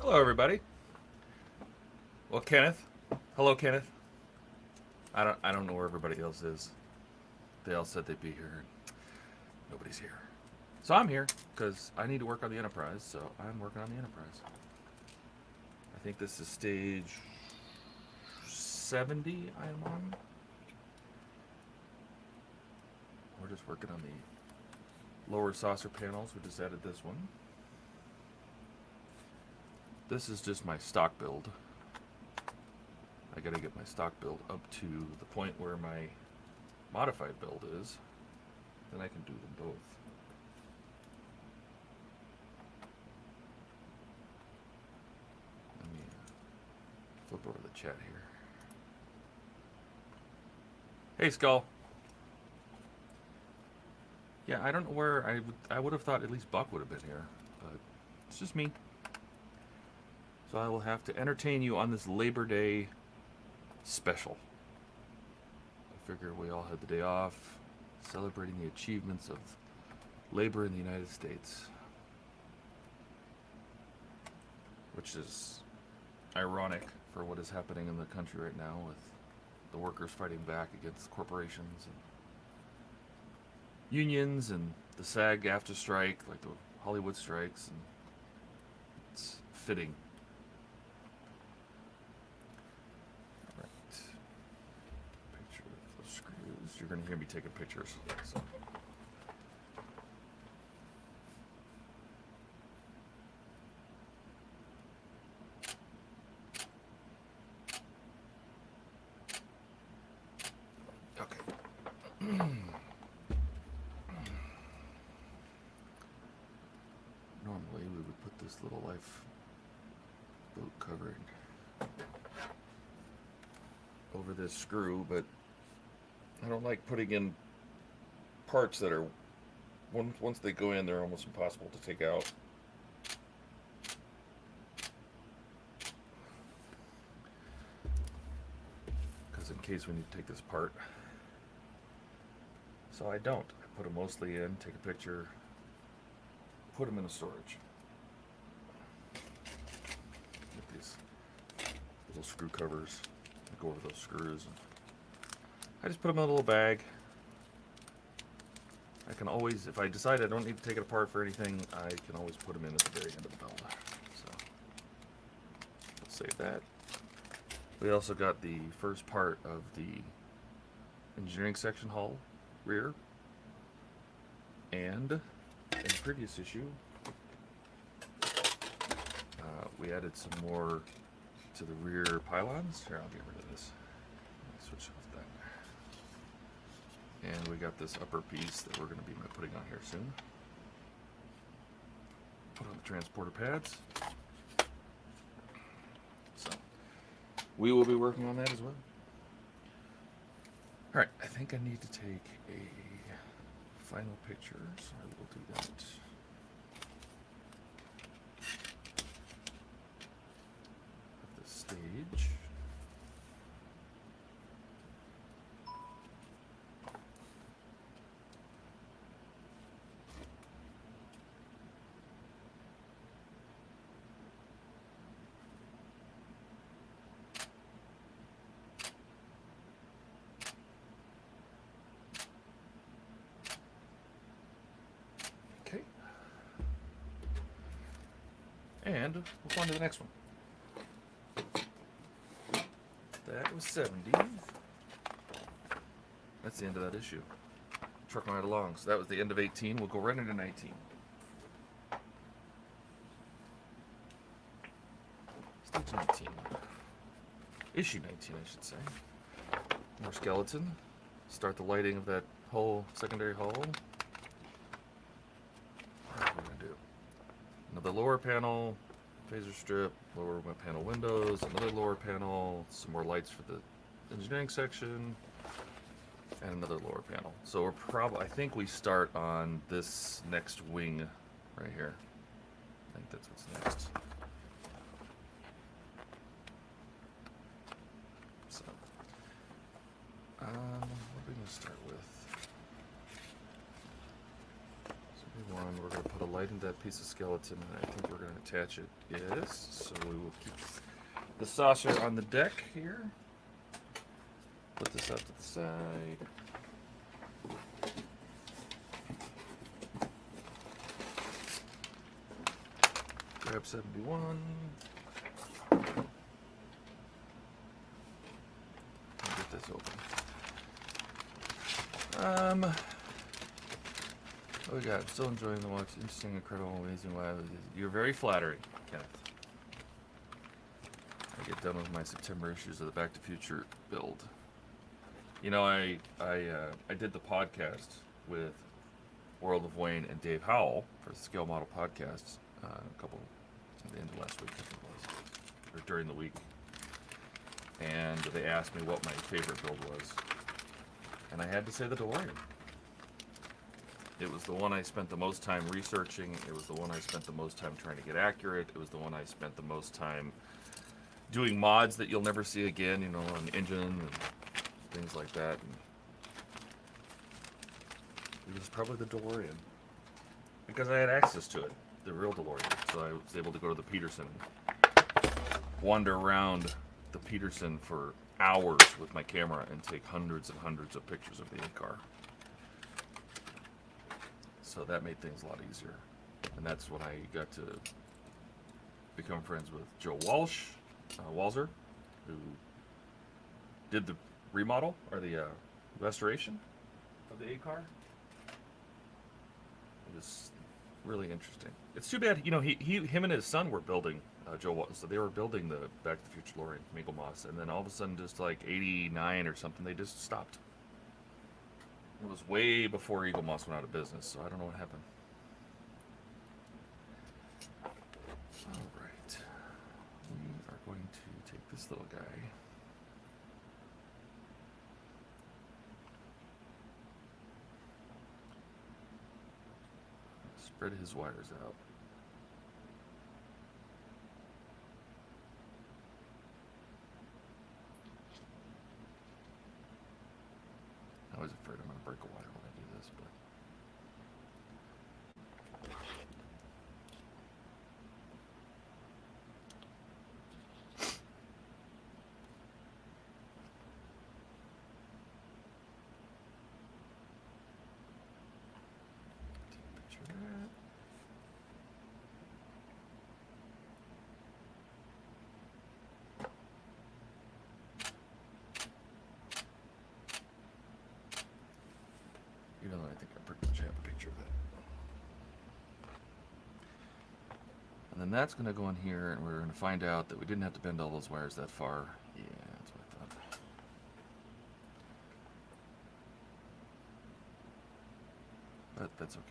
Hello, everybody. Well, Kenneth. Hello, Kenneth. I don't know where everybody else is. They all said they'd be here. Nobody's here. So I'm here because I need to work on the Enterprise. So I'm working on the Enterprise. I think this is stage 70 I'm on. We're just working on the lower saucer panels. We just added this one. This is just my stock build. I gotta get my stock build up to the point where my modified build is. Then I can do them both. Let me flip over the chat here. Hey, Skull. Yeah, I don't know where I would have thought at least Buck would have been here, but it's just me. So I will have to entertain you on this Labor Day special. I figure we all had the day off, celebrating the achievements of labor in the United States, which is ironic for what is happening in the country right now with the workers fighting back against corporations and unions and the SAG-AFTRA strike, like the Hollywood strikes, and it's fitting. You're going to hear me taking pictures. So. Okay. Normally we would put this little life boat covering over this screw, but I don't like putting in parts that are, once they go in, they're almost impossible to take out. Because in case we need to take this apart. So I don't. I put them mostly in, take a picture, put them in a storage. Get these little screw covers, go over those screws. And I just put them in a little bag. I can always, if I decide I don't need to take it apart for anything, I can always put them in at the very end of the build. So, let's save that. We also got the first part of the engineering section hull, rear. And in the previous issue, we added some more to the rear pylons. Here, I'll get rid of this. Switch off that. And we got this upper piece that we're going to be putting on here soon. Put on the transporter pads. So, we will be working on that as well. Alright, I think I need to take a final picture, so I will do that. Of the stage. Okay. And we'll go on to the next one. That was 70. That's the end of that issue. Trucking right along. So that was the end of 18. We'll go right into 19. Stage 19. Issue 19, I should say. More skeleton. Start the lighting of that hull, secondary hull. What are we going to do? Another lower panel, phaser strip, lower panel windows, another lower panel, some more lights for the engineering section, and another lower panel. So we're probably, I think we start on this next wing right here. I think that's what's next. So, what are we going to start with? So we one. We're going to put a light in that piece of skeleton, and I think we're going to attach it. Yes, so we will keep the saucer on the deck here. Put this out to the side. Grab 71. Get this open. What we got? Still enjoying the watch. Interesting, incredible, amazing. Wow, you're very flattering, Kenneth. I get done with my September issues of the Back to Future build. You know, I did the podcast with World of Wayne and Dave Howell for the Scale Model Podcast a couple at the end of last week, I think it was, or during the week. And they asked me what my favorite build was, and I had to say the DeLorean. It was the one I spent the most time researching. It was the one I spent the most time trying to get accurate. It was the one I spent the most time doing mods that you'll never see again, you know, on engine and things like that. And it was probably the DeLorean, because I had access to it, the real DeLorean. So I was able to go to the Peterson and wander around the Peterson for hours with my camera and take hundreds and hundreds of pictures of the car. So that made things a lot easier. And that's when I got to become friends with Joe Walzer, who did the remodel, or the restoration of the A car. It was really interesting. It's too bad, you know, him and his son were building Joe Walzer, so they were building the Back to the Future DeLorean, Mingle Moss, and then all of a sudden, just like 89 or something, they just stopped. It was way before Eagle Moss went out of business, so I don't know what happened. Alright. We are going to take this little guy. Spread his wires out. I was afraid I'm going to break a wire when I do this, but... Take a picture of that. Even though I think I pretty much have a picture of that. And then that's going to go in here, and we're going to find out that we didn't have to bend all those wires that far. Yeah, that's what I thought. But that's okay.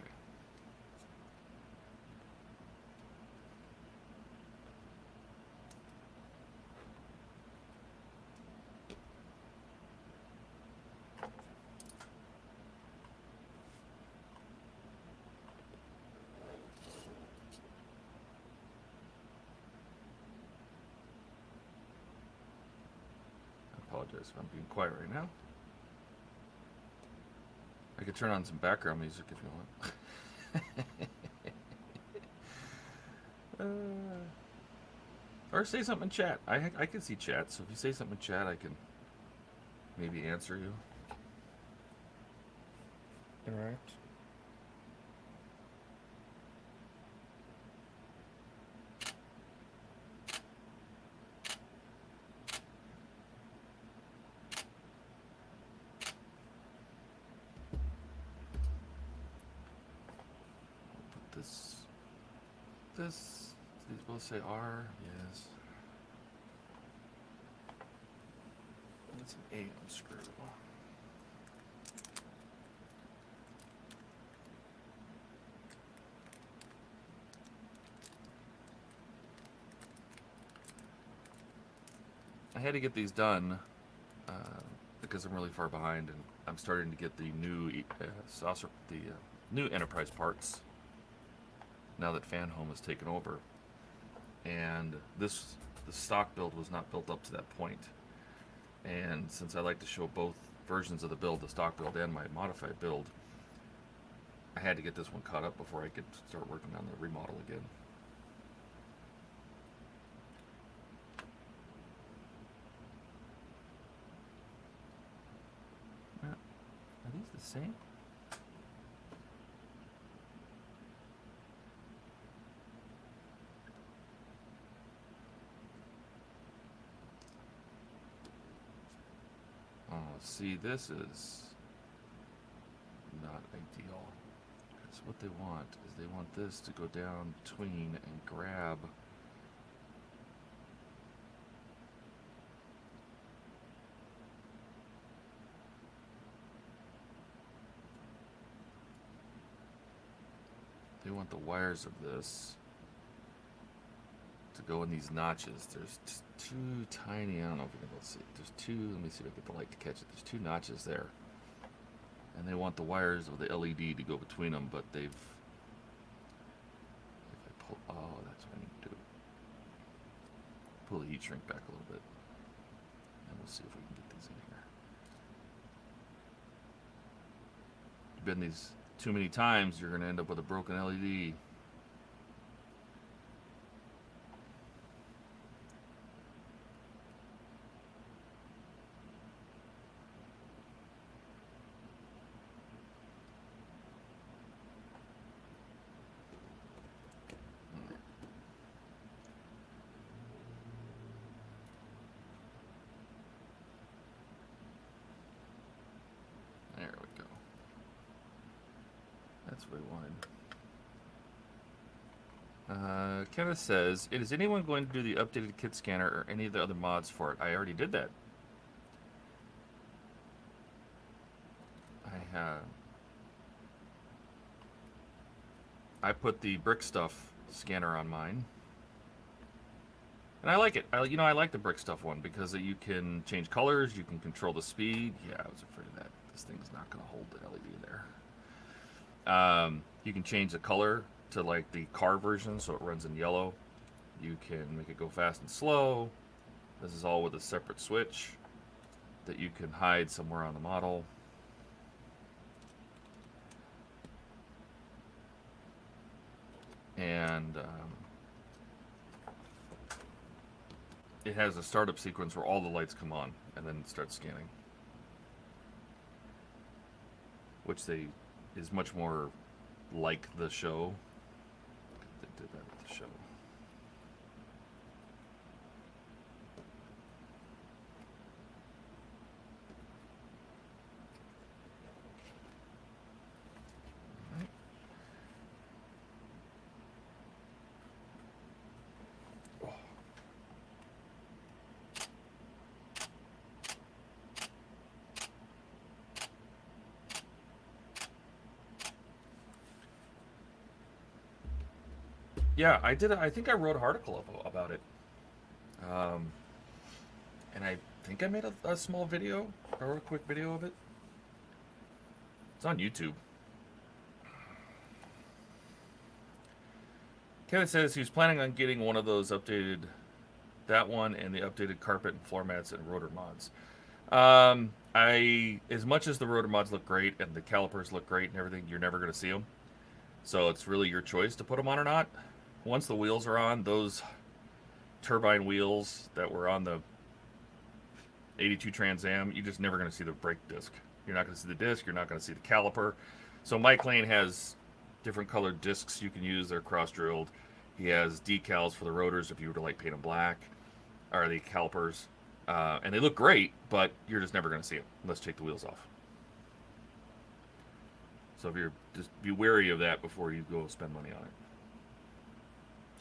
Apologize if I'm being quiet right now. I could turn on some background music if you want. Or say something in chat. I can see chat, so if you say something in chat, I can maybe answer you. Interact. This, these both say R, yes. That's an A on the screw. I had to get these done because I'm really far behind, and I'm starting to get the new new Enterprise parts now that Fan Home has taken over. And the stock build was not built up to that point. And since I like to show both versions of the build, the stock build and my modified build, I had to get this one caught up before I could start working on the remodel again. Are these the same? Oh, see, this is not ideal. Because what they want is they want this to go down between and grab. They want the wires of this to go in these notches. There's two tiny, I don't know if you can see. There's two, let me see if I get the light to catch it. There's two notches there. And they want the wires of the LED to go between them, but they've, if I pull, oh, that's what I need to do. Pull the heat shrink back a little bit. And we'll see if we can get these in here. Bend these too many times, you're going to end up with a broken LED. There we go. That's what we wanted. Kenneth says, is anyone going to do the updated kit scanner or any of the other mods for it? I already did that. I put the brick stuff scanner on mine. And I like it. I like the brick stuff one because you can change colors, you can control the speed. Yeah, I was afraid of that. This thing's not going to hold the LED there. You can change the color to like the car version, so it runs in yellow. You can make it go fast and slow. This is all with a separate switch that you can hide somewhere on the model. And it has a startup sequence where all the lights come on and then it starts scanning, which is much more like the show. They did that with the show. Yeah, I did. I think I wrote an article about it, and I think I made a small video or a quick video of it. It's on YouTube. Kevin says he was planning on getting one of those updated, that one and the updated carpet and floor mats and rotor mods. As much as the rotor mods look great and the calipers look great and everything, you're never going to see them. So it's really your choice to put them on or not. Once the wheels are on, those turbine wheels that were on the 82 Trans Am, you're just never going to see the brake disc. You're not going to see the disc. You're not going to see the caliper. So Mike Lane has different colored discs you can use. They're cross-drilled. He has decals for the rotors if you were to like paint them black, or the calipers. And they look great, but you're just never going to see them unless you take the wheels off. So if you're just be wary of that before you go spend money on it.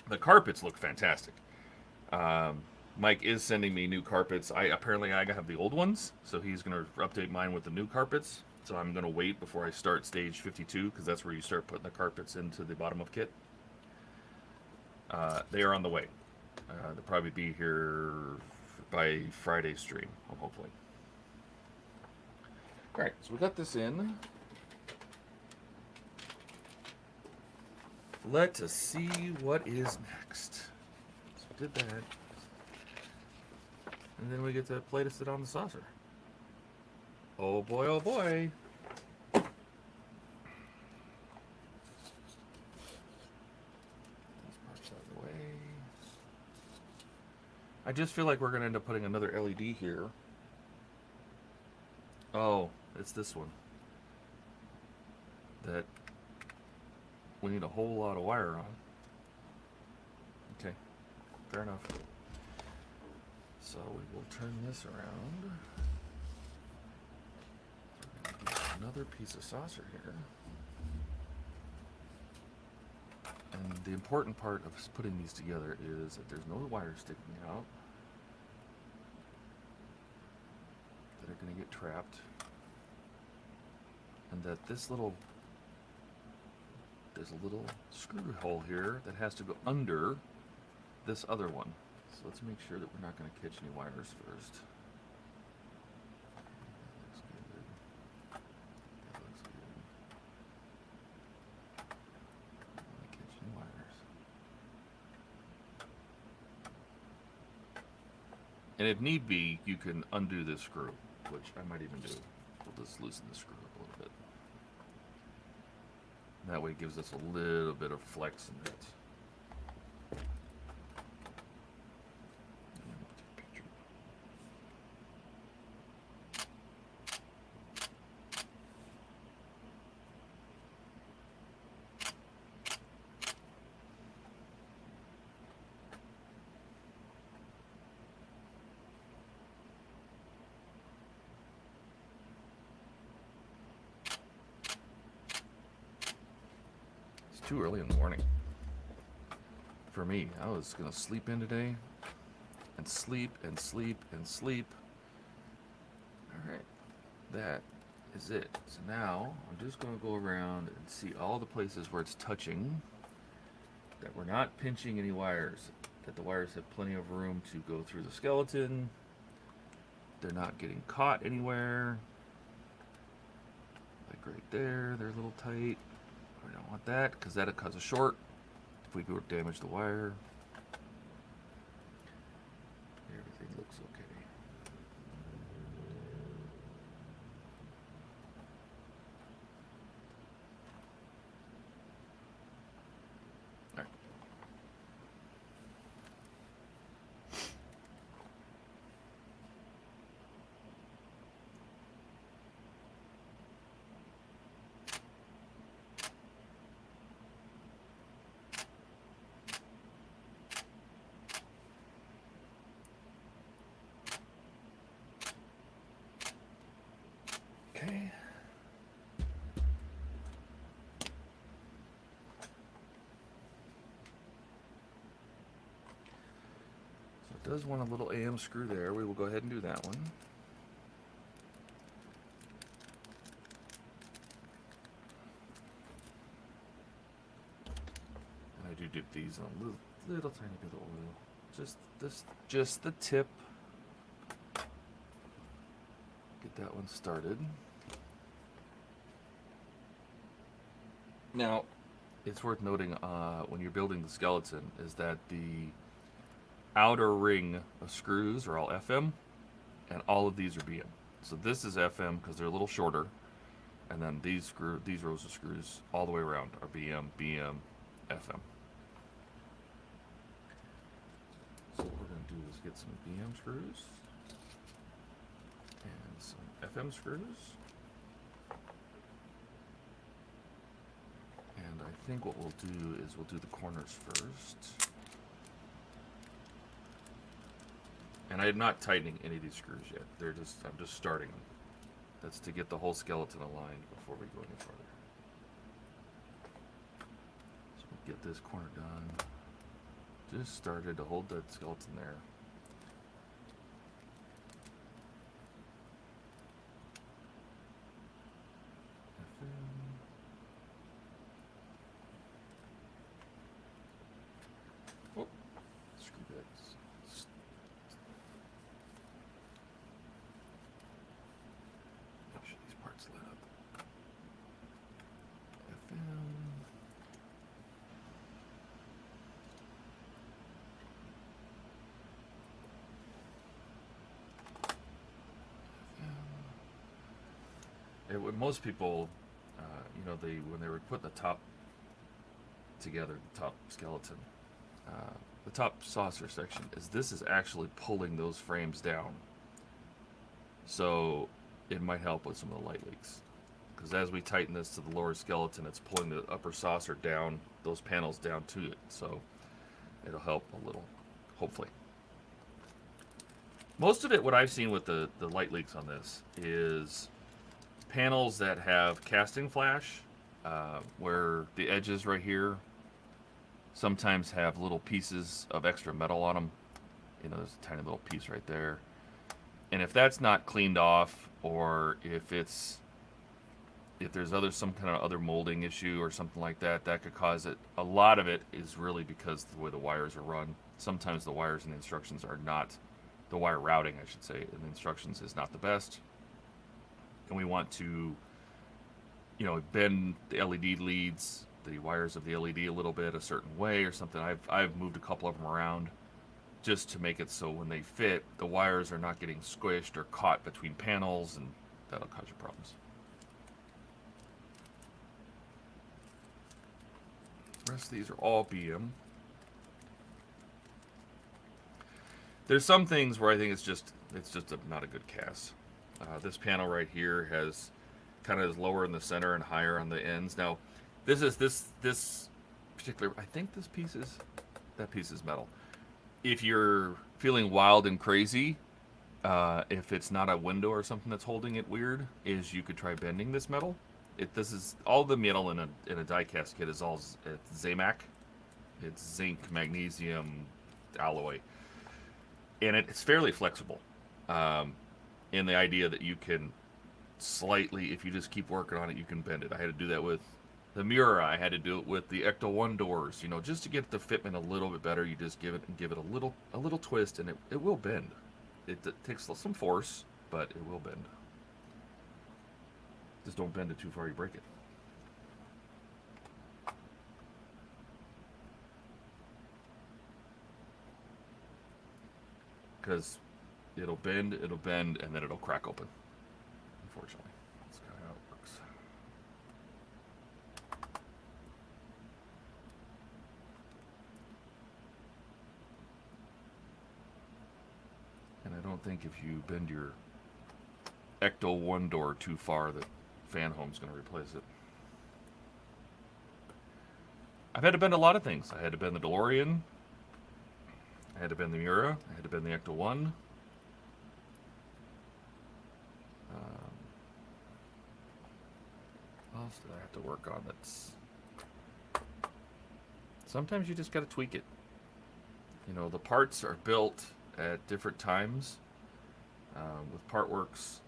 The carpets look fantastic. Mike is sending me new carpets. Apparently I have the old ones, so he's going to update mine with the new carpets. So I'm going to wait before I start stage 52, because that's where you start putting the carpets into the bottom of kit. They are on the way. They'll probably be here by Friday's stream, hopefully. All right, so we got this in. Let us see what is next. So we did that. And then we get to play test it on the saucer. Oh boy, oh boy. I just feel like we're going to end up putting another LED here. Oh, it's this one. That we need a whole lot of wire on. Okay, fair enough. So we will turn this around. Another piece of saucer here. And the important part of putting these together is that there's no wire sticking out that are going to get trapped, and that this little, there's a little screw hole here that has to go under this other one. So let's make sure that we're not going to catch any wires first. And if need be, you can undo this screw, which I might even do. We'll just loosen the screw up a little bit. And that way it gives us a little bit of flex in it. Too early in the morning for me. I was gonna sleep in today and sleep and sleep and sleep. All right, that is it. So now I'm just gonna go around and see all the places where it's touching, that we're not pinching any wires, that the wires have plenty of room to go through the skeleton, they're not getting caught anywhere, like right there, they're a little tight. We don't want that because that'll cause a short if we go damage the wire. Everything looks okay. All right. Okay. So it does want a little AM screw there. We will go ahead and do that one. And I do dip these in a little tiny bit of oil. Just the tip. Get that one started. Now, it's worth noting when you're building the skeleton is that the outer ring of screws are all FM, and all of these are BM. So this is FM because they're a little shorter, and then these rows of screws all the way around are BM, BM, FM. So what we're going to do is get some BM screws and some FM screws. And I think what we'll do is we'll do the corners first. And I am not tightening any of these screws yet. I'm just starting them. That's to get the whole skeleton aligned before we go any further. So we'll get this corner done. Just started to hold that skeleton there. Oh, screw that. Make sure these parts lit up. FM. When most people, when they were putting the top together, the top skeleton, the top saucer section, is this is actually pulling those frames down. So it might help with some of the light leaks. Because as we tighten this to the lower skeleton, it's pulling the upper saucer down, those panels down to it. So it'll help a little, hopefully. Most of it, what I've seen with the light leaks on this, is panels that have casting flash, where the edges right here sometimes have little pieces of extra metal on them. You know, there's a tiny little piece right there. And if that's not cleaned off, or if there's some kind of other molding issue or something like that, that could cause it. A lot of it is really because the way the wires are run. Sometimes the wires and the instructions are not, the wire routing, I should say, and the instructions is not the best. And we want to, you know, bend the LED leads, the wires of the LED a little bit a certain way or something. I've moved a couple of them around just to make it so when they fit, the wires are not getting squished or caught between panels, and that'll cause you problems. The rest of these are all BM. There's some things where I think it's just not a good cast. This panel right here has kind of is lower in the center and higher on the ends. Now, this particular, I think that piece is metal. If you're feeling wild and crazy, if it's not a window or something that's holding it weird, is you could try bending this metal. This is all the metal in a die cast kit is all Zamac. It's zinc, magnesium, alloy, and it's fairly flexible. In the idea that you can slightly, if you just keep working on it, you can bend it. I had to do that with the Mura. I had to do it with the Ecto 1 doors. You know, just to get the fitment a little bit better, you just give it a little twist, and it will bend. It takes some force, but it will bend. Just don't bend it too far, you break it. Because it'll bend, and then it'll crack open. Unfortunately, that's kind of how it works. And I don't think if you bend your Ecto 1 door too far that Fan Home's going to replace it. I've had to bend a lot of things. I had to bend the DeLorean. I had to bend the Mura. I had to bend the Ecto 1. What else did I have to work on? Sometimes you just got to tweak it. You know, the parts are built at different times. With Partworks,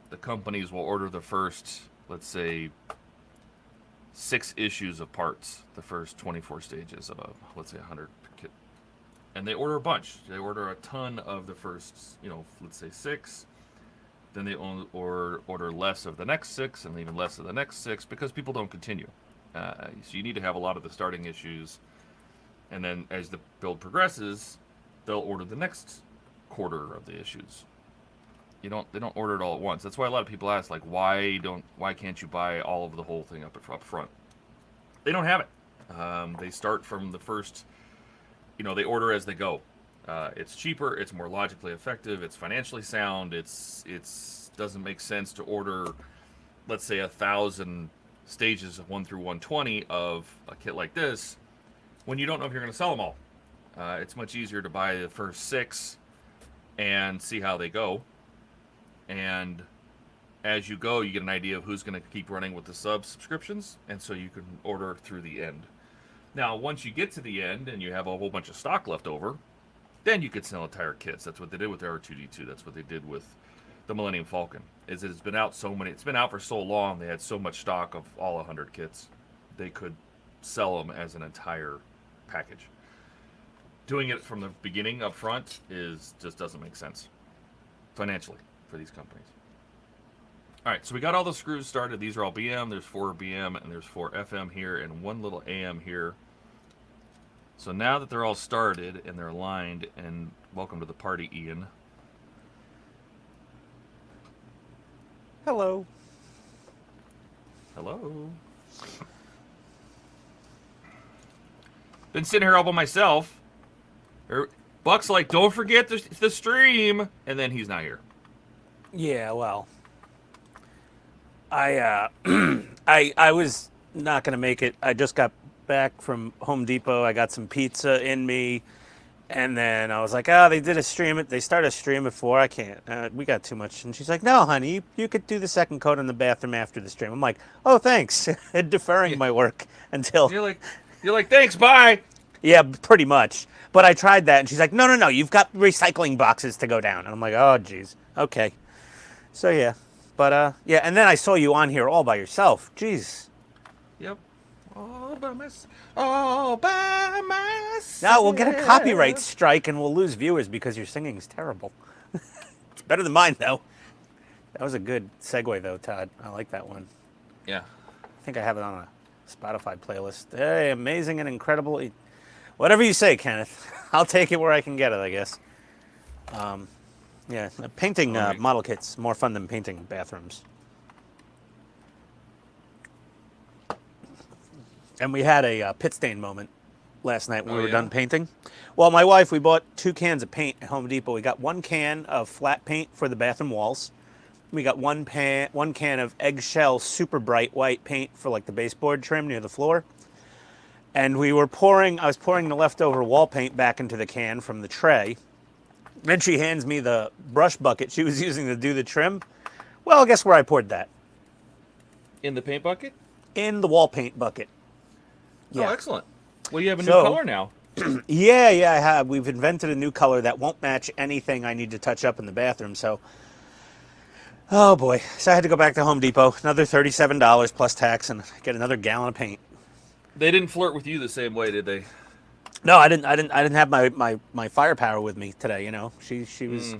the companies will order the first, let's say, 6 issues of parts, the first 24 stages of let's say 100 kit. And they order a bunch. They order a ton of the first, you know, let's say 6. Then they order less of the next 6 and even less of the next 6 because people don't continue. So you need to have a lot of the starting issues. And then as the build progresses, they'll order the next quarter of the issues. They don't order it all at once. That's why a lot of people ask, like, why can't you buy all of the whole thing up front? They don't have it. They start from the first, you know, they order as they go. It's cheaper, it's more logically effective, it's financially sound, it's doesn't make sense to order, let's say, 1,000 stages of 1 through 120 of a kit like this when you don't know if you're going to sell them all. It's much easier to buy the first 6 and see how they go. And as you go, you get an idea of who's going to keep running with the subscriptions, and so you can order through the end. Now, once you get to the end and you have a whole bunch of stock left over, then you could sell entire kits. That's what they did with the R2-D2. That's what they did with the Millennium Falcon. It's been out it's been out for so long, they had so much stock of all 100 kits, they could sell them as an entire package. Doing it from the beginning up front just doesn't make sense financially for these companies. All right, so we got all the screws started. These are all BM. There's 4 BM and there's 4 FM here and 1 little AM here. So now that they're all started and they're aligned, and welcome to the party, Ian. Hello. Hello. Been sitting here all by myself. Buck's like, don't forget the stream, and then he's not here. Yeah, well, I I was not gonna make it. I just got back from Home Depot. I got some pizza in me, and then I was like, oh, they did a stream. They started a stream at 4. I can't. We got too much. And she's like, no, honey, you could do the second coat in the bathroom after the stream. I'm like, oh, thanks. Deferring my work until. You're like, thanks, bye. Yeah, pretty much. But I tried that, and she's like, no, no, no, you've got recycling boxes to go down. And I'm like, oh, geez. Okay. So, yeah. But, yeah, and then I saw you on here all by yourself. Jeez. Yep. All by myself. All by myself. Now we'll get a copyright strike, and we'll lose viewers because your singing's terrible. It's better than mine, though. That was a good segue, though, Todd. I like that one. Yeah. I think I have it on a Spotify playlist. Hey, amazing and incredible. Whatever you say, Kenneth. I'll take it where I can get it, I guess. Yeah, painting model kits more fun than painting bathrooms. And we had a pit stain moment last night when we were done painting. Well, my wife, we bought 2 cans of paint at Home Depot. We got 1 can of flat paint for the bathroom walls. We got 1 can of eggshell super bright white paint for like the baseboard trim near the floor. And I was pouring the leftover wall paint back into the can from the tray. Then she hands me the brush bucket she was using to do the trim. Well, guess where I poured that? In the paint bucket? In the wall paint bucket. Yeah. Oh, excellent. Well, you have a new color now. Yeah, I have. We've invented a new color that won't match anything I need to touch up in the bathroom. So, oh boy. So I had to go back to Home Depot, another $37 plus tax, and get another gallon of paint. They didn't flirt with you the same way, did they? No, I didn't have my firepower with me today. You know, she was.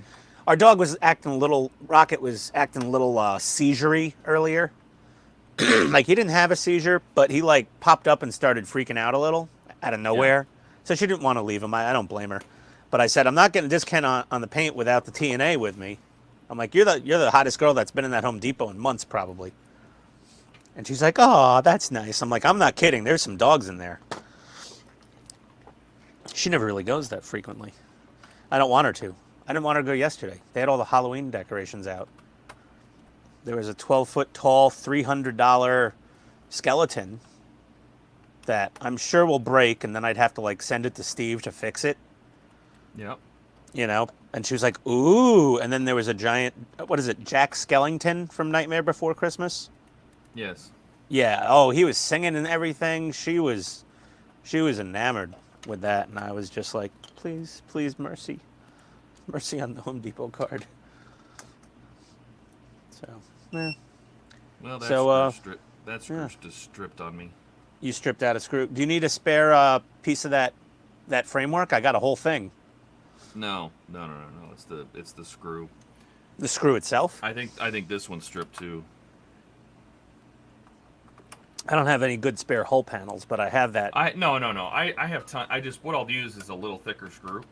Our dog was acting a little. Rocket was acting a little seizure-y earlier. Like he didn't have a seizure, but he like popped up and started freaking out a little out of nowhere. Yeah. So she didn't want to leave him. I don't blame her. But I said, I'm not getting discount on the paint without the TNA with me. I'm like, you're the hottest girl that's been in that Home Depot in months probably. And she's like, oh, that's nice. I'm like, I'm not kidding. There's some dogs in there. She never really goes that frequently. I don't want her to. I didn't want her to go yesterday. They had all the Halloween decorations out. There was a 12-foot tall, $300 skeleton that I'm sure will break, and then I'd have to like send it to Steve to fix it. Yep. You know, and she was like, ooh. And then there was a giant, what is it, Jack Skellington from Nightmare Before Christmas? Yes. Yeah. Oh, he was singing and everything. She was enamored with that, and I was just like, please, please, mercy. Mercy on the Home Depot card. So, yeah. Well, that screw's just stripped on me. You stripped out a screw. Do you need a spare piece of that framework? I got a whole thing. No. It's the screw. The screw itself? I think this one's stripped too. I don't have any good spare hull panels, but I have that. No. I have ton. What I'll use is a little thicker screw,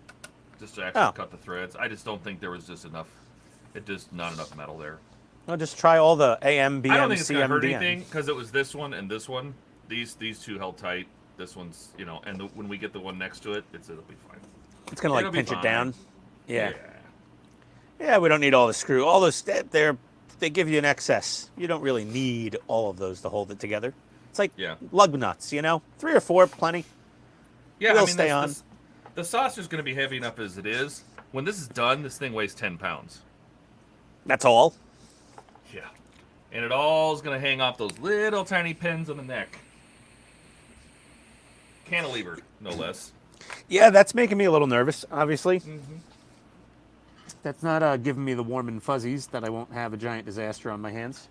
just to actually cut the threads. I just don't think there was just enough. It just not enough metal there. I'll just try all the AM, BM, I don't think it's CM, gonna hurt DM. anything because it was this one and this one. These 2 held tight. This one's, and when we get the one next to it, it'll be fine. It's gonna like pinch it down. Yeah. Yeah. We don't need all the screw. All those they give you an excess. You don't really need all of those to hold it together. It's like lug nuts, 3 or 4, plenty. Yeah, It'll stay on. The saucer's going to be heavy enough as it is. When this is done, this thing weighs 10 pounds. That's all? Yeah. And it all is going to hang off those little tiny pins on the neck. Cantilevered, no less. Yeah, that's making me a little nervous, obviously. Mm-hmm. That's not giving me the warm and fuzzies that I won't have a giant disaster on my hands.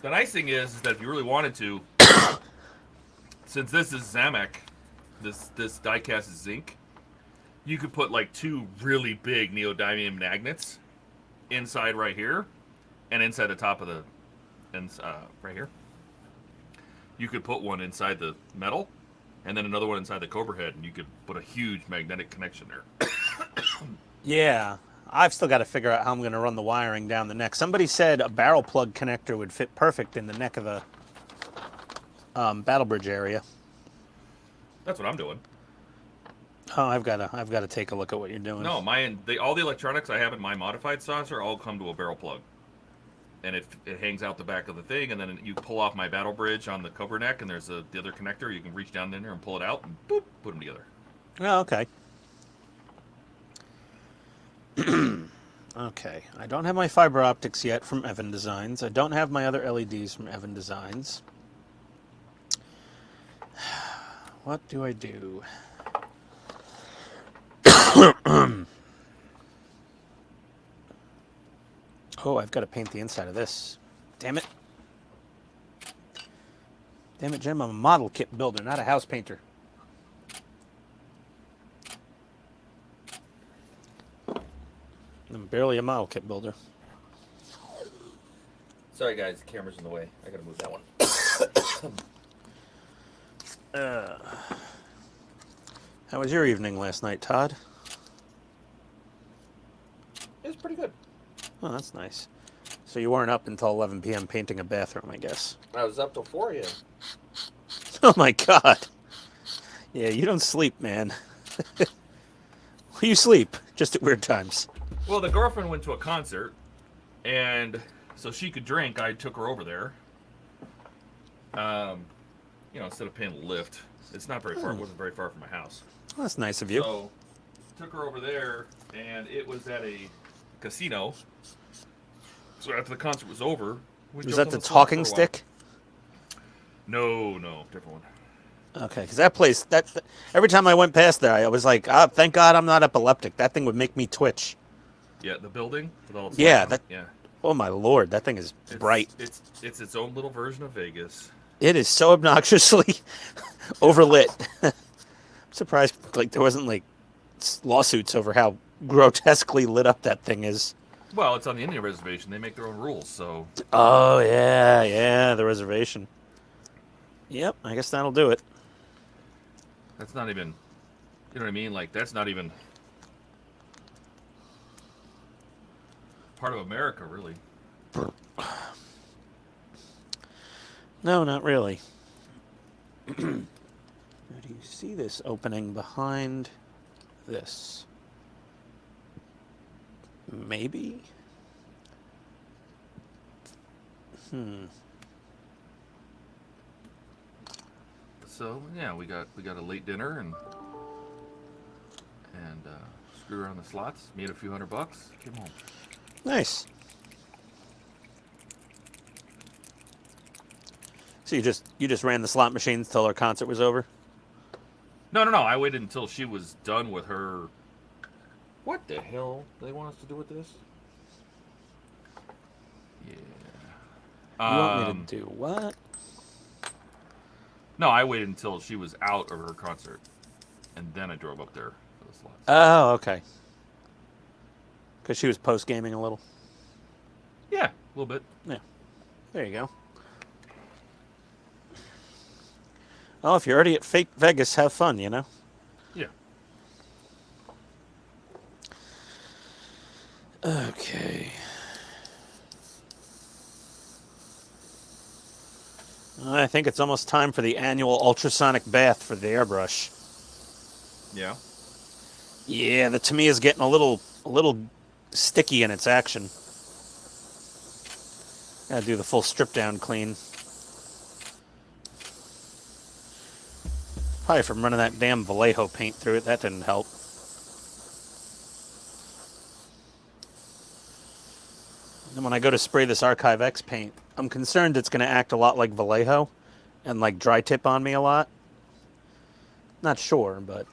The nice thing is that if you really wanted to, since this is Zamek, this die-cast is zinc, you could put like 2 really big neodymium magnets inside right here, and inside the top of the, right here. You could put one inside the metal, and then another one inside the Cobra head, and you could put a huge magnetic connection there. Yeah. I've still got to figure out how I'm going to run the wiring down the neck. Somebody said a barrel plug connector would fit perfect in the neck of the battle bridge area. That's what I'm doing. Oh, I've gotta take a look at what you're doing. No, all the electronics I have in my modified saucer all come to a barrel plug. And it hangs out the back of the thing, and then you pull off my battle bridge on the cover neck, and there's the other connector. You can reach down in there and pull it out, and boop, put them together. Oh, okay. Okay, I don't have my fiber optics yet from Evan Designs. I don't have my other LEDs from Evan Designs. What do I do? Oh, I've got to paint the inside of this. Damn it. Damn it, Jim. I'm a model kit builder, not a house painter. I'm barely a model kit builder. Sorry, guys. The camera's in the way. I gotta move that one. How was your evening last night, Todd? It was pretty good. Oh, that's nice. So you weren't up until 11 p.m. painting a bathroom, I guess. I was up till 4 a.m. Oh, my God. Yeah, you don't sleep, man. You sleep, just at weird times. Well, the girlfriend went to a concert, and so she could drink, I took her over there. Instead of paying the lift. It's not very far. It wasn't very far from my house. Well, that's nice of you. So, took her over there, and it was at a casino. So after the concert was over, was that the talking stick? No, different one. Okay, because that place, every time I went past there, I was like, thank God I'm not epileptic. That thing would make me twitch. Yeah, the building with all its yeah, yeah. Oh my Lord, that thing is bright. It's its own little version of Vegas. It is so obnoxiously overlit. I'm surprised there wasn't lawsuits over how grotesquely lit up that thing is. Well, it's on the Indian reservation. They make their own rules, so. Oh yeah, the reservation. Yep, I guess that'll do it. That's not even, you know what I mean? That's not even part of America, really. No, not really. Do you see this opening behind this? Maybe? So yeah, we got a late dinner and screwed around the slots, made a few $100, came home. Nice. So you just ran the slot machines till our concert was over? No. I waited until she was done with her. What the hell do they want us to do with this? Yeah. You want me to do what? No, I waited until she was out of her concert, and then I drove up there for the slots. Oh, okay. Because she was post-gaming a little? Yeah, a little bit. Yeah. There you go. Well, if you're already at fake Vegas, have fun, you know? Yeah. Okay. I think it's almost time for the annual ultrasonic bath for the airbrush. Yeah. Yeah, the Tamiya is getting a little sticky in its action. Gotta do the full strip down clean. Probably from running that damn Vallejo paint through it, that didn't help. And when I go to spray this Archive X paint, I'm concerned it's going to act a lot like Vallejo and dry tip on me a lot. Not sure, but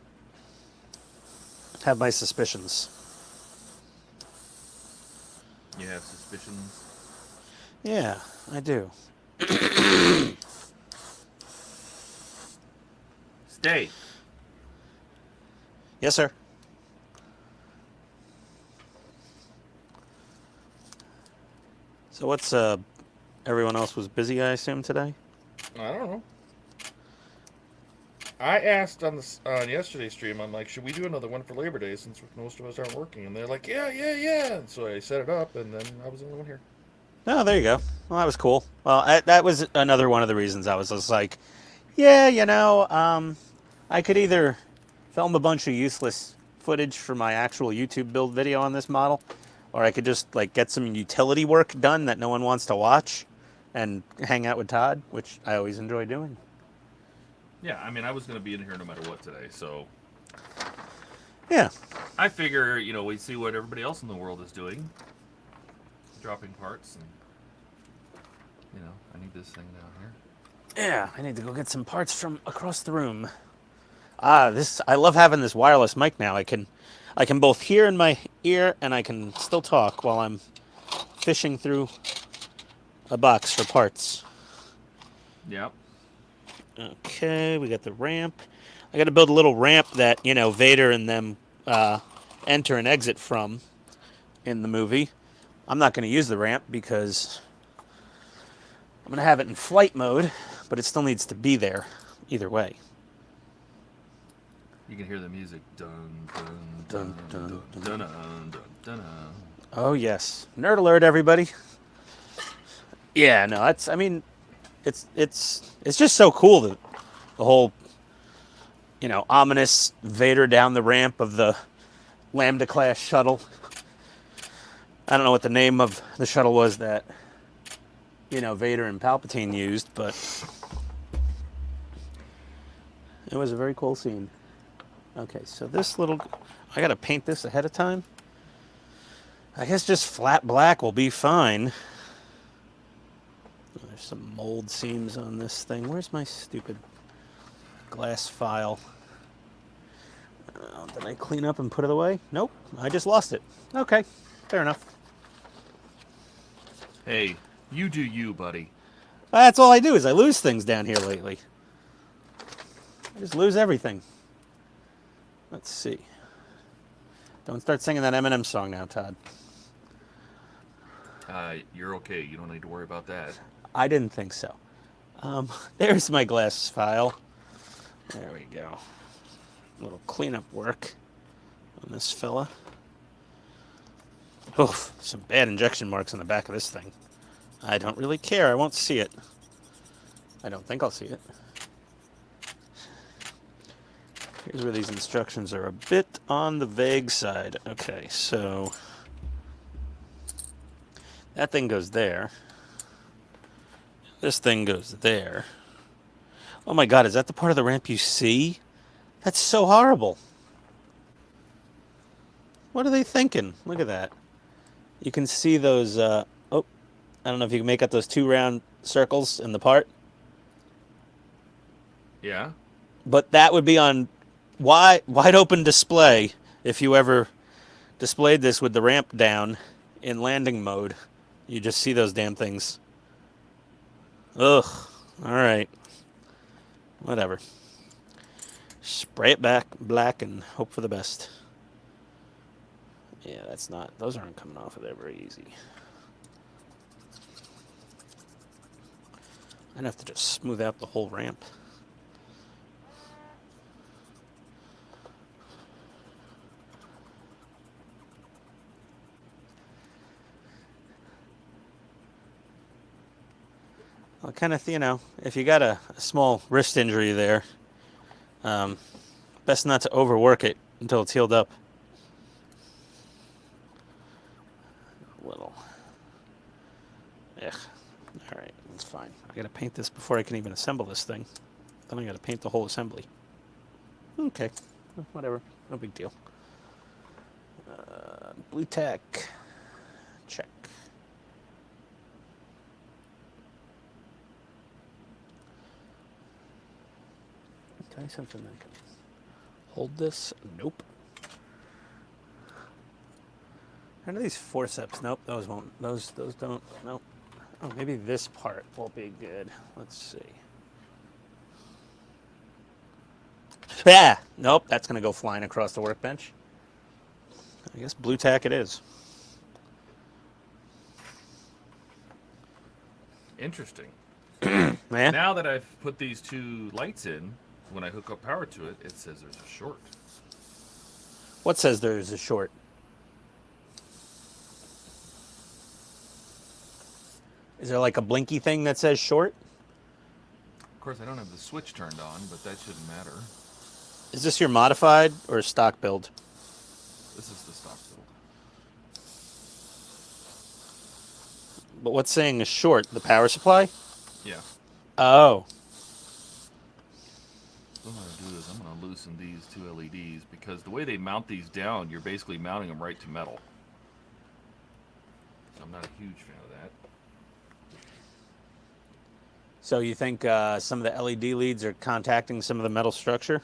have my suspicions. You have suspicions? Yeah, I do. Stay. Yes, sir. So what's everyone else was busy, I assume, today? I don't know. I asked on yesterday's stream, I'm like, should we do another one for Labor Day since most of us aren't working? And they're like, yeah. And so I set it up, and then I was the only one here. Oh, there you go. Well, that was cool. Well, that was another one of the reasons I was just like, yeah, I could either film a bunch of useless footage for my actual YouTube build video on this model, or I could just like get some utility work done that no one wants to watch and hang out with Todd, which I always enjoy doing. Yeah, I mean, I was going to be in here no matter what today, so yeah. I figure, we see what everybody else in the world is doing, dropping parts, and I need this thing down here. Yeah, I need to go get some parts from across the room. I love having this wireless mic now. I can both hear in my ear and I can still talk while I'm fishing through a box for parts. Yep. Okay, we got the ramp. I got to build a little ramp that, Vader and them enter and exit from in the movie. I'm not going to use the ramp because I'm going to have it in flight mode, but it still needs to be there either way. You can hear the music. Dun, dun, dun, dun, dun, dun, dun, dun, dun. Oh, yes. Nerd alert, everybody. Yeah, no, it's just so cool that the whole, ominous Vader down the ramp of the Lambda class shuttle. I don't know what the name of the shuttle was that, Vader and Palpatine used, but it was a very cool scene. Okay, so this little, I gotta paint this ahead of time. I guess just flat black will be fine. There's some mold seams on this thing. Where's my stupid glass file? Did I clean up and put it away? Nope, I just lost it. Okay, fair enough. Hey, you do you, buddy. That's all I do is I lose things down here lately. I just lose everything. Let's see. Don't start singing that Eminem song now, Todd. You're okay. You don't need to worry about that. I didn't think so. There's my glass file. There we go. A little cleanup work on this fella. Oof, some bad injection marks on the back of this thing. I don't really care. I won't see it. I don't think I'll see it. Here's where these instructions are a bit on the vague side. Okay, so that thing goes there. This thing goes there. Oh my God, is that the part of the ramp you see? That's so horrible. What are they thinking? Look at that. You can see those, I don't know if you can make out those 2 round circles in the part. Yeah? But that would be on wide open display if you ever displayed this with the ramp down in landing mode. You just see those damn things. Ugh. All right. Whatever. Spray it back black and hope for the best. Yeah, those aren't coming off of there very easy. I'd have to just smooth out the whole ramp. Well, kind of, if you got a small wrist injury there, best not to overwork it until it's healed up. A little. Ugh. All right, that's fine. I got to paint this before I can even assemble this thing. Then I got to paint the whole assembly. Okay, whatever. No big deal. Blue tack. Check. Something that can hold this? Nope. None of these forceps. Nope, those won't. Those don't. Nope. Oh, maybe this part will be good. Let's see. Yeah. Nope, that's gonna go flying across the workbench. I guess blue tack it is. Interesting. Man. Now that I've put these 2 lights in, when I hook up power to it, it says there's a short. What says there's a short? Is there like a blinky thing that says short? Of course, I don't have the switch turned on, but that shouldn't matter. Is this your modified or stock build? This is the stock build. But what's saying is short? The power supply? Yeah. Oh. What I'm going to do is I'm going to loosen these two LEDs because the way they mount these down, you're basically mounting them right to metal. So I'm not a huge fan of that. So you think some of the LED leads are contacting some of the metal structure?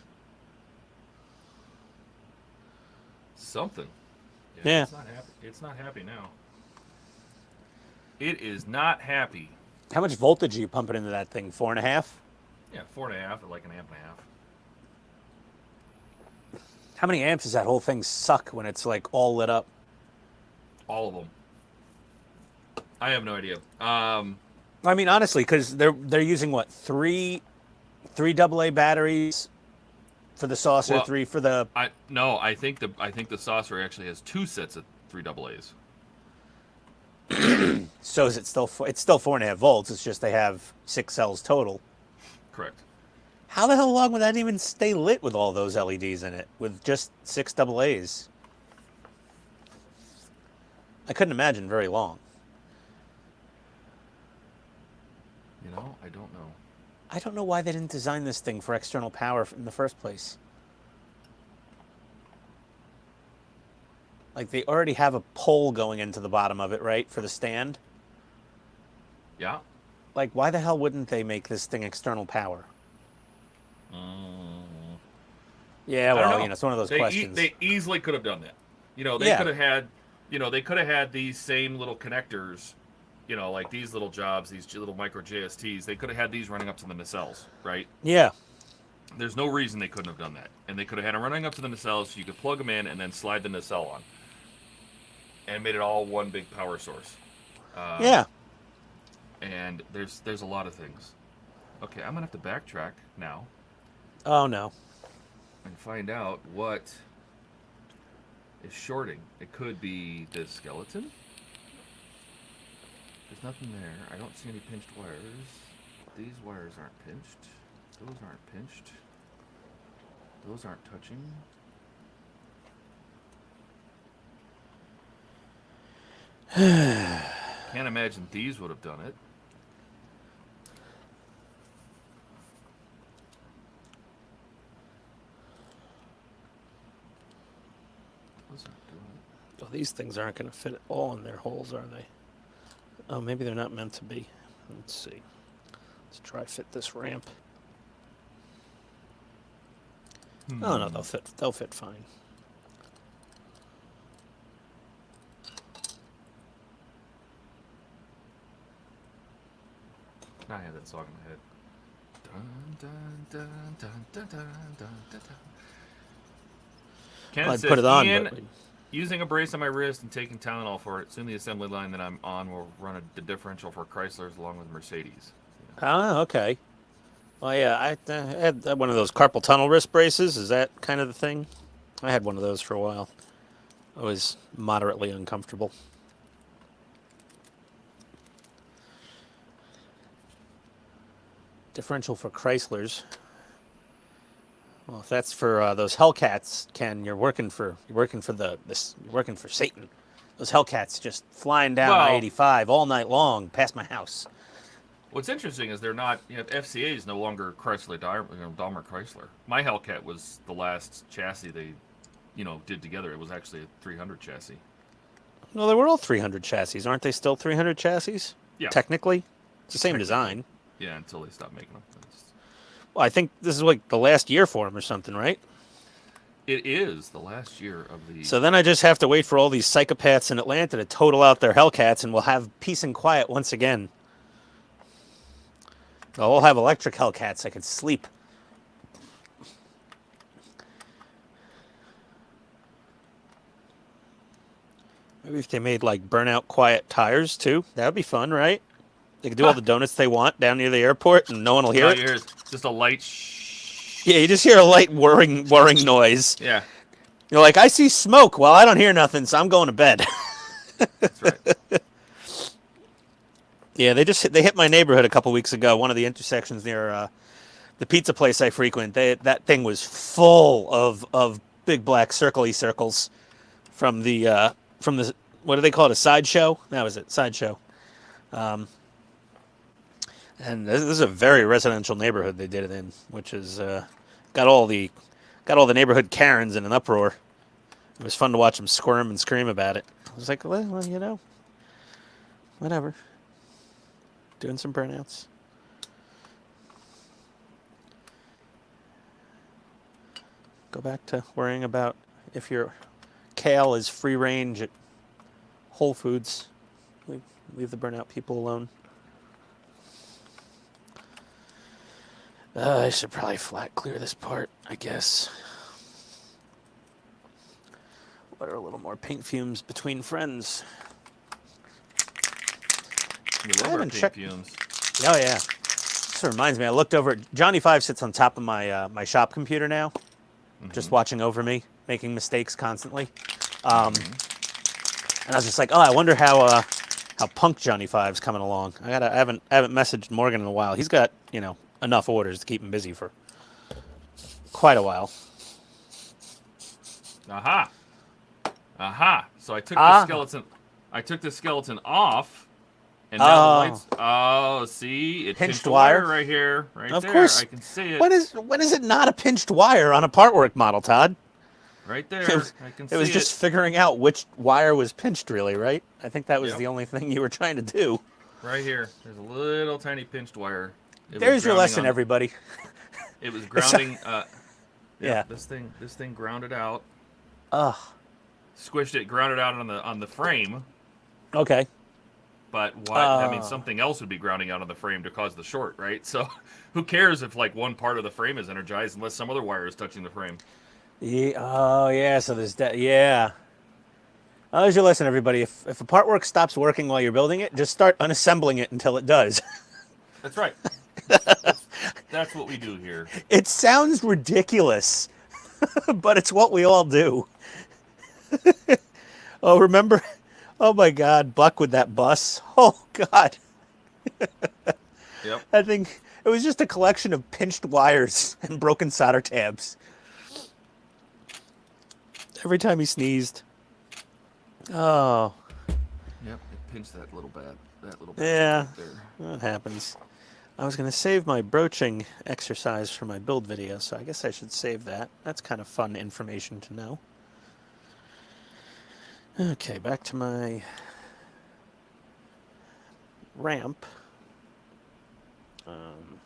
Something. Yeah. It's not happy. It's not happy now. It is not happy. How much voltage are you pumping into that thing? 4.5? Yeah, 4.5 at like 1.5 amps. How many amps does that whole thing suck when it's like all lit up? All of them. I have no idea. I mean, honestly, because they're using what, three AA batteries for the saucer, Well, 3 for the. I think the saucer actually has 2 sets of 3 AA's. So is it still? It's still 4.5 volts. It's just they have 6 cells total. Correct. How the hell long would that even stay lit with all those LEDs in it with just 6 AA's? I couldn't imagine very long. You know, I don't know. I don't know why they didn't design this thing for external power in the first place. Like, they already have a pole going into the bottom of it, right, for the stand? Yeah. Like, why the hell wouldn't they make this thing external power? Yeah, well, you know, it's one of those questions. They easily could have done that. You know, they could have had, they could have had these same little connectors, you know, like these little jobs, these little micro JSTs. They could have had these running up to the nacelles, right? Yeah. There's no reason they couldn't have done that. And they could have had them running up to the nacelles so you could plug them in and then slide the nacelle on. And made it all one big power source. Yeah. And there's a lot of things. Okay, I'm going to have to backtrack now. Oh, no. And find out what is shorting. It could be this skeleton. There's nothing there. I don't see any pinched wires. These wires aren't pinched. Those aren't pinched. Those aren't touching. Can't imagine these would have done it. Those aren't doing it. Well, these things aren't going to fit all in their holes, are they? Oh, maybe they're not meant to be. Let's see. Let's try fit this ramp. Oh, no, they'll fit. They'll fit fine. Now I have that song in my head. Dun, dun, dun, dun, dun, dun, dun, dun, dun. Ken I'd says, put it on, Ian, but using a brace on my wrist and taking Tylenol for it. Soon the assembly line that I'm on will run the differential for Chryslers along with Mercedes. oh, okay. Well, yeah, I had one of those carpal tunnel wrist braces. Is that kind of the thing? I had one of those for a while. I was moderately uncomfortable. Differential for Chryslers. Well, if that's for those Hellcats, Ken, you're working for Satan. Those Hellcats just flying down I-85 all night long past my house. What's interesting is they're not, FCA is no longer Chrysler Dahmer Chrysler. My Hellcat was the last chassis they, did together. It was actually a 300 chassis. No, they were all 300 chassis. Aren't they still 300 chassis? Yeah. Technically. It's the same design. Yeah, until they stopped making them. Well, I think this is like the last year for them or something, right? It is the last year of the... So then I just have to wait for all these psychopaths in Atlanta to total out their Hellcats, and we'll have peace and quiet once again. I'll have electric Hellcats. I could sleep. Maybe if they made like burnout quiet tires too, that would be fun, right? They could do all the donuts they want down near the airport, and no one will hear it. Here's just a light Yeah, you just hear a light whirring noise. Yeah. You're like, I see smoke. Well, I don't hear nothing, so I'm going to bed. That's right. Yeah, they hit my neighborhood a couple weeks ago. One of the intersections near the pizza place I frequent, that thing was full of big black circle-y circles from the what do they call it, a sideshow? That was it, sideshow. And this is a very residential neighborhood they did it in, which is got all the neighborhood Karens in an uproar. It was fun to watch them squirm and scream about it. I was like, well, you know, whatever. Doing some burnouts. Go back to worrying about if your kale is free range at Whole Foods. Leave the burnout people alone. I should probably flat clear this part, I guess. What are a little more paint fumes between friends? You love our paint fumes. Oh, yeah. This reminds me, I looked over. Johnny 5 sits on top of my my shop computer now, just watching over me, making mistakes constantly. And I was just like, oh, I wonder how Punk Johnny 5's coming along. I haven't messaged Morgan in a while. He's got, you know, enough orders to keep him busy for quite a while. Aha. Aha. So I took the skeleton. I took the skeleton off, and now the lights. Oh, see, it pinched wire right here, right there. Of course, I can see it. When is it not a pinched wire on a partwork model, Todd? Right there, I can see it. It was just figuring out which wire was pinched, really, right? I think that was the only thing you were trying to do. Right here, there's a little tiny pinched wire. There's your lesson, everybody. It was grounding. Yeah, this thing grounded out. Ugh. Squished it, grounded out on the frame. Okay. But that means something else would be grounding out on the frame to cause the short, right? So, who cares if like one part of the frame is energized unless some other wire is touching the frame? Yeah. Oh, yeah. So there's that. Yeah. Oh, there's your lesson, everybody. If a partwork stops working while you're building it, just start unassembling it until it does. That's right. That's what we do here. It sounds ridiculous, but it's what we all do. Oh, remember? Oh my God, Buck with that bus. Oh God. Yep. I think it was just a collection of pinched wires and broken solder tabs. Every time he sneezed. Oh. Yep, it pinched that little bad. Yeah, right there. that happens. I was going to save my broaching exercise for my build video, so I guess I should save that. That's kind of fun information to know. Okay, back to my ramp. Damn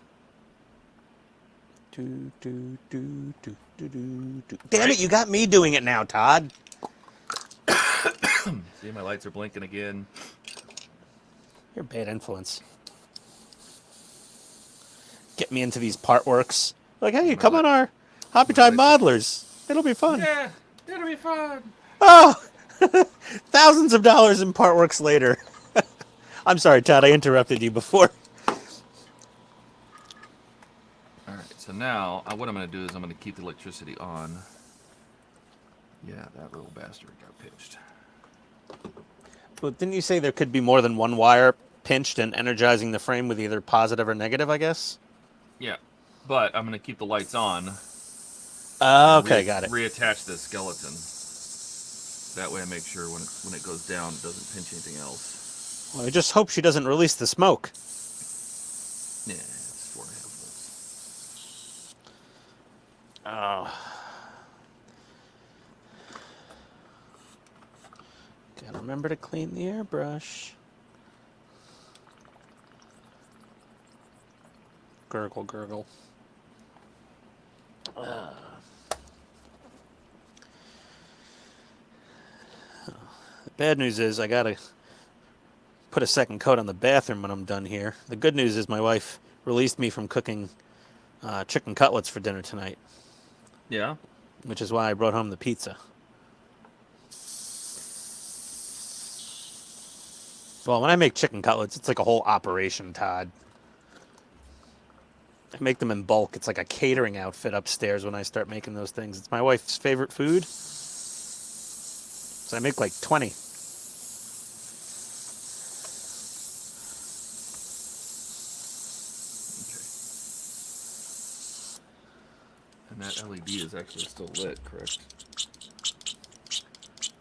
it, you got me doing it now, Todd. See, my lights are blinking again. You're a bad influence. Get me into these partworks. Like, hey, come on our Hobby Time Modelers. It'll be fun. Yeah, it'll be fun. Oh! Thousands of dollars in partworks later. I'm sorry, Todd, I interrupted you before. All right, so now what I'm going to do is I'm going to keep the electricity on. Yeah, that little bastard got pinched. But didn't you say there could be more than one wire pinched and energizing the frame with either positive or negative, I guess? Yeah, but I'm going to keep the lights on. Okay, got it. Reattach the skeleton. That way I make sure when it goes down, it doesn't pinch anything else. Well, I just hope she doesn't release the smoke. Yeah, it's 4.5 volts. Oh. Gotta remember to clean the airbrush. Gurgle, gurgle. The bad news is I gotta put a second coat on the bathroom when I'm done here. The good news is my wife released me from cooking chicken cutlets for dinner tonight. Yeah? Which is why I brought home the pizza. Well, when I make chicken cutlets, it's like a whole operation, Todd. I make them in bulk. It's like a catering outfit upstairs when I start making those things. It's my wife's favorite food. So I make like 20. And that LED is actually still lit, correct?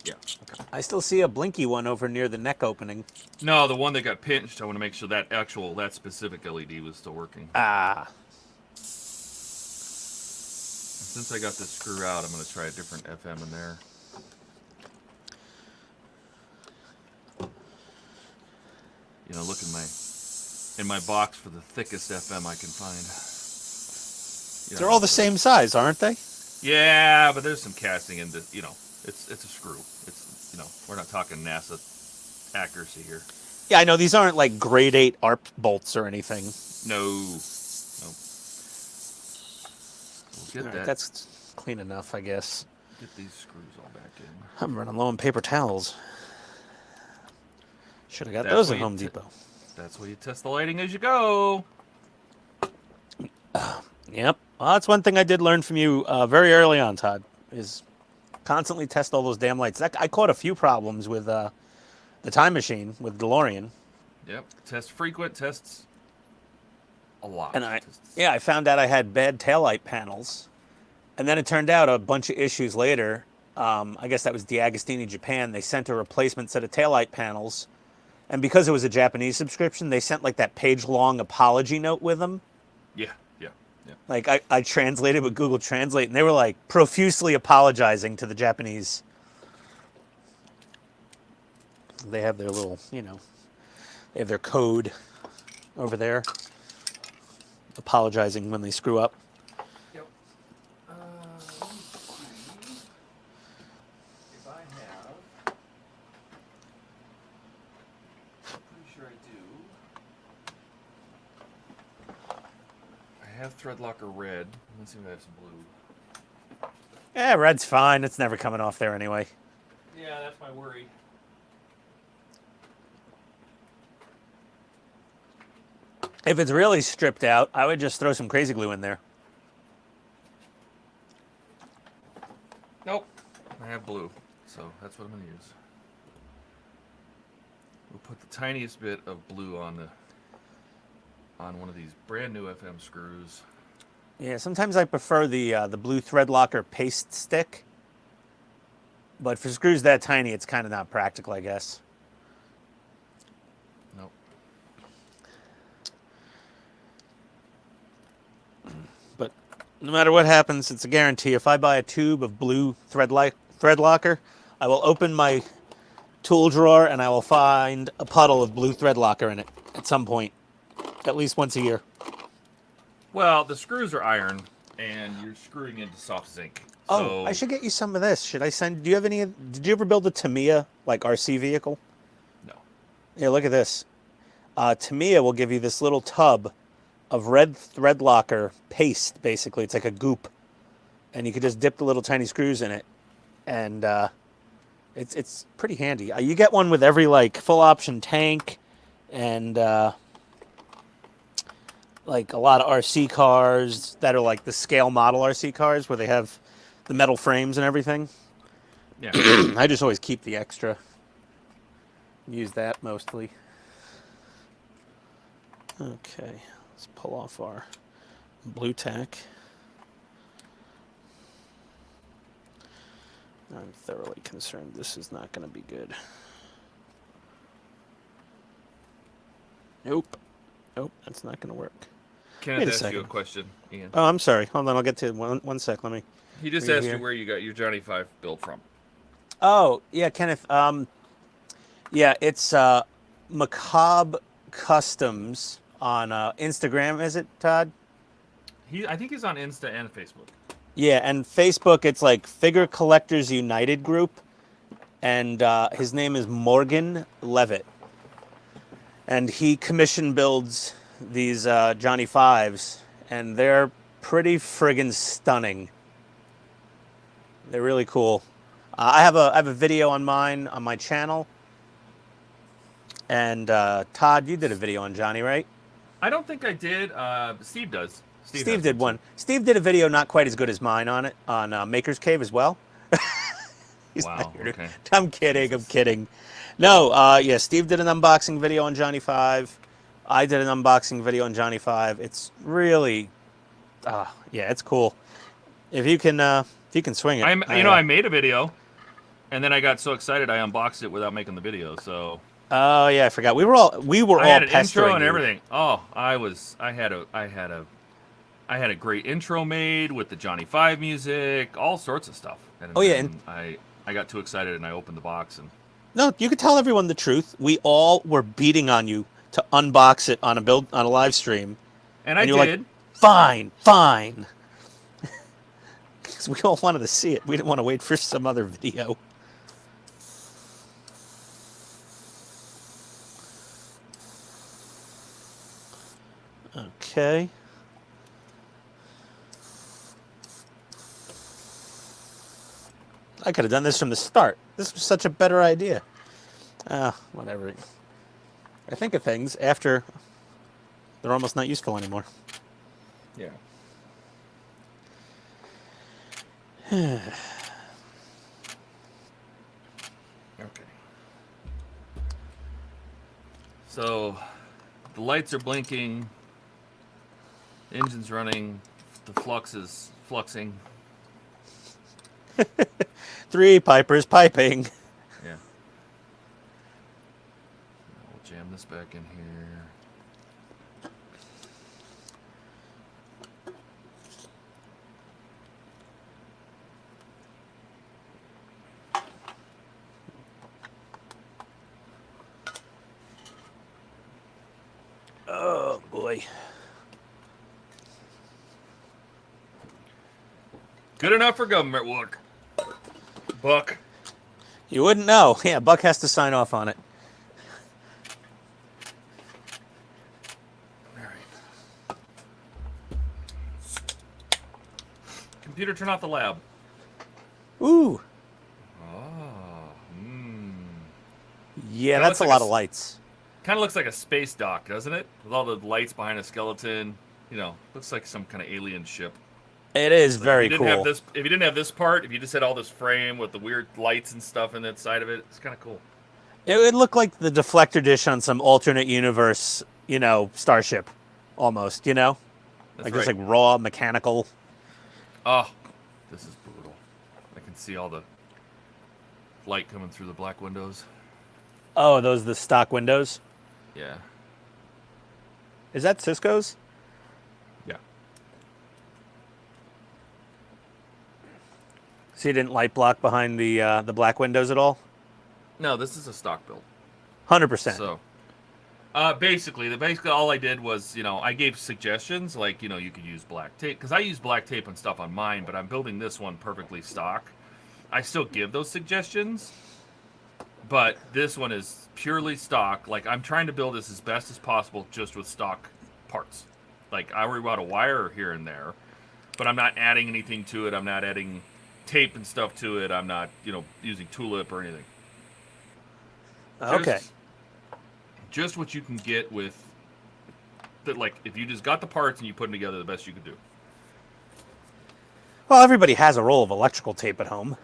Yeah. Okay. I still see a blinky one over near the neck opening. No, the one that got pinched. I want to make sure that specific LED was still working. Ah. Since I got this screw out, I'm going to try a different FM in there. You know, look in my box for the thickest FM I can find. You They're all the same size, aren't they? Yeah, but there's some casting into, you know, it's a screw. It's, you know, we're not talking NASA accuracy here. Yeah, I know these aren't like grade 8 ARP bolts or anything. No. Nope. We'll get that. That's clean enough, I guess. Get these screws all back in. I'm running low on paper towels. Should have got those at Home Depot. That's where you test the lighting as you go. Yep. Well, that's one thing I did learn from you very early on, Todd, is constantly test all those damn lights. I caught a few problems with the Time Machine, with DeLorean. Yep. Test frequent, tests a lot. And I found out I had bad taillight panels. And then it turned out a bunch of issues later. I guess that was DeAgostini, Japan. They sent a replacement set of taillight panels. And because it was a Japanese subscription, they sent like that page-long apology note with them. Yeah. Like I translated with Google Translate, and they were like profusely apologizing to the Japanese. They have their little, you know, they have their code over there, apologizing when they screw up. Yep. Let me see if I have. Pretty sure I do. I have thread locker red. Let's see if I have some blue. Yeah, red's fine. It's never coming off there anyway. Yeah, that's my worry. If it's really stripped out, I would just throw some crazy glue in there. Nope. I have blue, so that's what I'm going to use. We'll put the tiniest bit of blue on one of these brand new FM screws. Yeah, sometimes I prefer the blue thread locker paste stick. But for screws that tiny, it's kind of not practical, I guess. Nope. But no matter what happens, it's a guarantee. If I buy a tube of blue thread locker, I will open my tool drawer and I will find a puddle of blue thread locker in it at some point, at least once a year. Well, the screws are iron, and you're screwing into soft zinc. Oh, I should get you some of this. Should I send? Do you have any? Did you ever build a Tamiya like RC vehicle? No. Yeah, look at this. Tamiya will give you this little tub of red thread locker paste. Basically, it's like a goop, and you could just dip the little tiny screws in it, and it's pretty handy. You get one with every like full option tank, and like a lot of RC cars that are like the scale model RC cars where they have the metal frames and everything. Yeah. I just always keep the extra. Use that mostly. Okay, let's pull off our blue tack. I'm thoroughly concerned this is not going to be good. Nope. Nope, that's not going to work. Can I ask you a question, Ian? Oh, I'm sorry. Hold on, I'll get to it. One sec. Let me. He just asked you where you got your Johnny 5 build from. Oh, yeah, Kenneth. Yeah, it's Macabre Customs on Instagram, is it, Todd? I think he's on Insta and Facebook. Yeah, and Facebook, it's like Figure Collectors United Group, and his name is Morgan Levitt. And he commission builds these Johnny 5s, and they're pretty friggin' stunning. They're really cool. I have a video on mine on my channel, and Todd, you did a video on Johnny, right? I don't think I did. Steve does. Steve did one. Steve did a video not quite as good as mine on it on Maker's Cave as well. Wow. Okay. I'm kidding. I'm kidding. No, yeah, Steve did an unboxing video on Johnny 5. I did an unboxing video on Johnny 5. It's really, yeah, it's cool. If you can swing it. I made a video, and then I got so excited I unboxed it without making the video. So. Oh yeah, I forgot. We were all I had an pestering intro and you. everything. Oh, I had a great intro made with the Johnny 5 music, all sorts of stuff. And Oh yeah, then I got too excited and I opened the box and no, you could tell everyone the truth. We all were beating on you to unbox it on a live stream, I and you're did. like, fine, fine, because we all wanted to see it. We didn't want to wait for some other video. Okay. I could have done this from the start. This was such a better idea. Whatever. I think of things after they're almost not useful anymore. Yeah. Okay. So, the lights are blinking, the engine's running, the flux is fluxing. 3 pipers piping. Yeah. We'll jam this back in here. Oh boy. Good enough for government work. Buck. You wouldn't know. Yeah, Buck has to sign off on it. All right. Computer, turn off the lab. Ooh. Oh. Yeah, Kinda that's a looks like lot of lights. Kind of looks like a space dock, doesn't it? With all the lights behind a skeleton. You know, looks like some kind of alien ship. It is So very if you cool. if you didn't have this part, if you just had all this frame with the weird lights and stuff in the side of it, it's kind of cool. It would look like the deflector dish on some alternate universe, starship, almost, That's like right. just like raw mechanical. Oh, this is brutal. I can see all the light coming through the black windows. Oh, those the stock windows. Yeah. Is that Cisco's? Yeah. So you didn't light block behind the black windows at all? No, this is a stock build. 100%. So, basically all I did was, I gave suggestions like, you could use black tape because I use black tape and stuff on mine, but I'm building this one perfectly stock. I still give those suggestions, but this one is purely stock. Like I'm trying to build this as best as possible just with stock parts. Like I worry about a wire here and there, but I'm not adding anything to it. I'm not adding tape and stuff to it. I'm not, using tulip or anything. Okay. Just what you can get with that. Like if you just got the parts and you put them together, the best you could do. Well, everybody has a roll of electrical tape at home.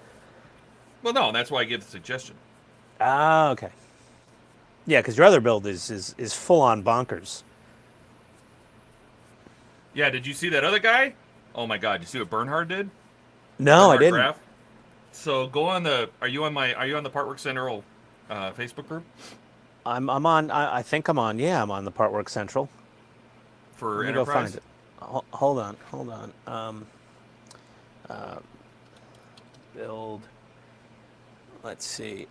Well, no, that's why I give the suggestion. Ah, okay. Yeah, because your other build is full on bonkers. Yeah, did you see that other guy? Oh my God, you see what Bernhard did? No, Bernhard I didn't. Graf? So go on the. Are you on the Partwork Central Facebook group? I'm on. I think I'm on. Yeah, I'm on the Partwork Central. For Let me Enterprise? go find it. Hold on. Build. Let's see.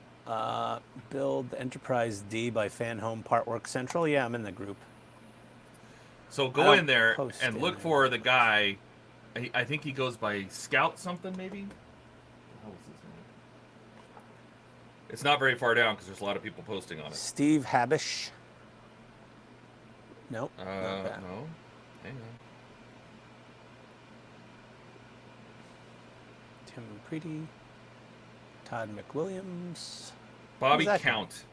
Build Enterprise D by Fan Home Partwork Central. Yeah, I'm in the group. So go in there post and in look there. for the guy. I think he goes by Scout something, maybe? What was his name? It's not very far down because there's a lot of people posting on it. Steve Habish. Nope. not that. No. Hang on. Tim Preety. Todd McWilliams. Bobby that guy? Count.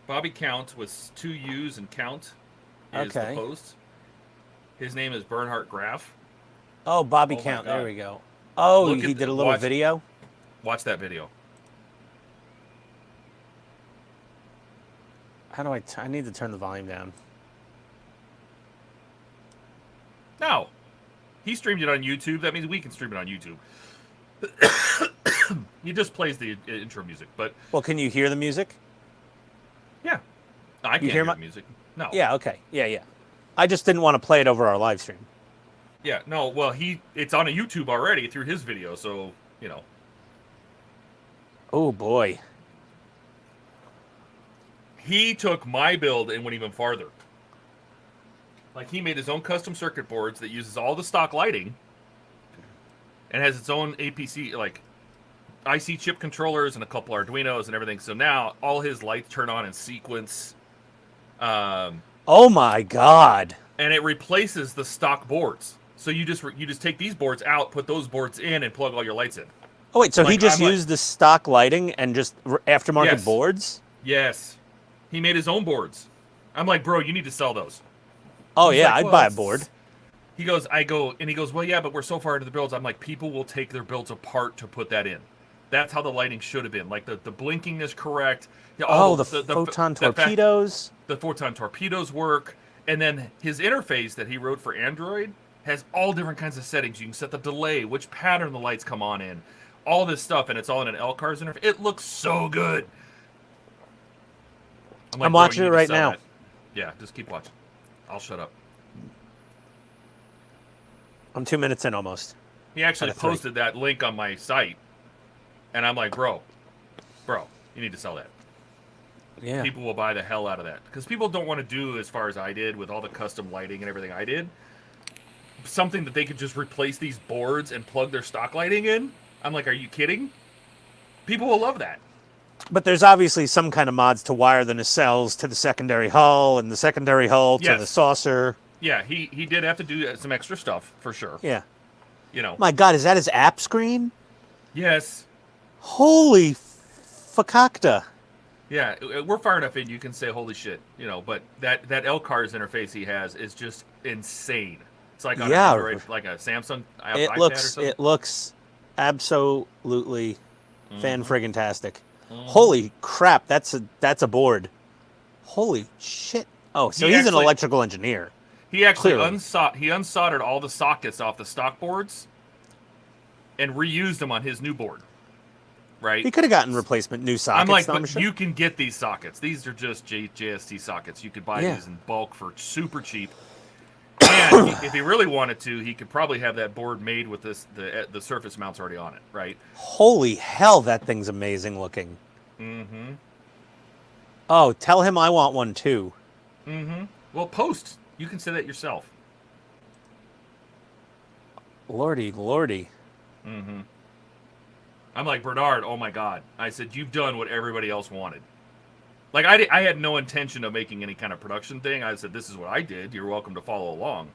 Bobby Count with 2 U's and Count is Okay. the post. His name is Bernhard Graf. Oh, Bobby Oh my Count. God. There we go. Oh, Look he at did a little watch- video. Watch that video. How do I need to turn the volume down. No. He streamed it on YouTube. That means we can stream it on YouTube. He just plays the intro music, but Well, can you hear the music? yeah, I can't hear the music. No. Yeah. Okay. Yeah. Yeah. I just didn't want to play it over our live stream. Yeah. No. Well, it's on a YouTube already through his video, so you know. Oh boy. He took my build and went even farther. Like, he made his own custom circuit boards that uses all the stock lighting and has its own APC, like, IC chip controllers and a couple Arduinos and everything. So now all his lights turn on in sequence. Oh my God. And it replaces the stock boards. So you just take these boards out, put those boards in, and plug all your lights in. Oh wait, so like, he just used the stock lighting and just aftermarket boards? Yes. He made his own boards. I'm like, bro, you need to sell those. Oh He's yeah, like, I'd buy a board. He goes, well, yeah, but we're so far into the builds. I'm like, people will take their builds apart to put that in. That's how the lighting should have been. Like, the blinking is correct. The photon torpedoes. The photon torpedoes work. And then his interface that he wrote for Android has all different kinds of settings. You can set the delay, which pattern the lights come on in, all this stuff, and it's all in an LCARS interface. It looks so good. I'm watching it right now. That. Yeah, just keep watching. I'll shut up. I'm 2 minutes in almost. He actually posted that link on my site, and I'm like, bro, you need to sell that. Yeah. People will buy the hell out of that. Because people don't want to do as far as I did with all the custom lighting and everything I did. Something that they could just replace these boards and plug their stock lighting in. I'm like, are you kidding? People will love that. But there's obviously some kind of mods to wire the nacelles to the secondary hull and the secondary hull to the saucer. Yeah, he did have to do some extra stuff, for sure. Yeah. You know. My God, is that his app screen? Yes. Holy fakakta. Yeah, we're far enough in, you can say holy shit, you know, but that LCARS interface he has is just insane. It's like on an Android, like a Samsung iPad or something. It looks absolutely fan-friggin-tastic. Holy crap, that's a board. Holy shit. Oh, so he's an electrical engineer. He actually unsoldered all the sockets off the stock boards and reused them on his new board. Right? He could have gotten replacement new sockets. I'm like, but you can get these sockets. These are just JST sockets. You could buy these in bulk for super cheap. And if he really wanted to, he could probably have that board made with the surface mounts already on it, right? Holy hell, that thing's amazing looking. Mm-hmm. Oh, tell him I want one too. Mm-hmm. Well, post. You can say that yourself. Lordy. Mm-hmm. I'm like, Bernard, oh my God. I said, you've done what everybody else wanted. Like, I had no intention of making any kind of production thing. I said, this is what I did. You're welcome to follow along.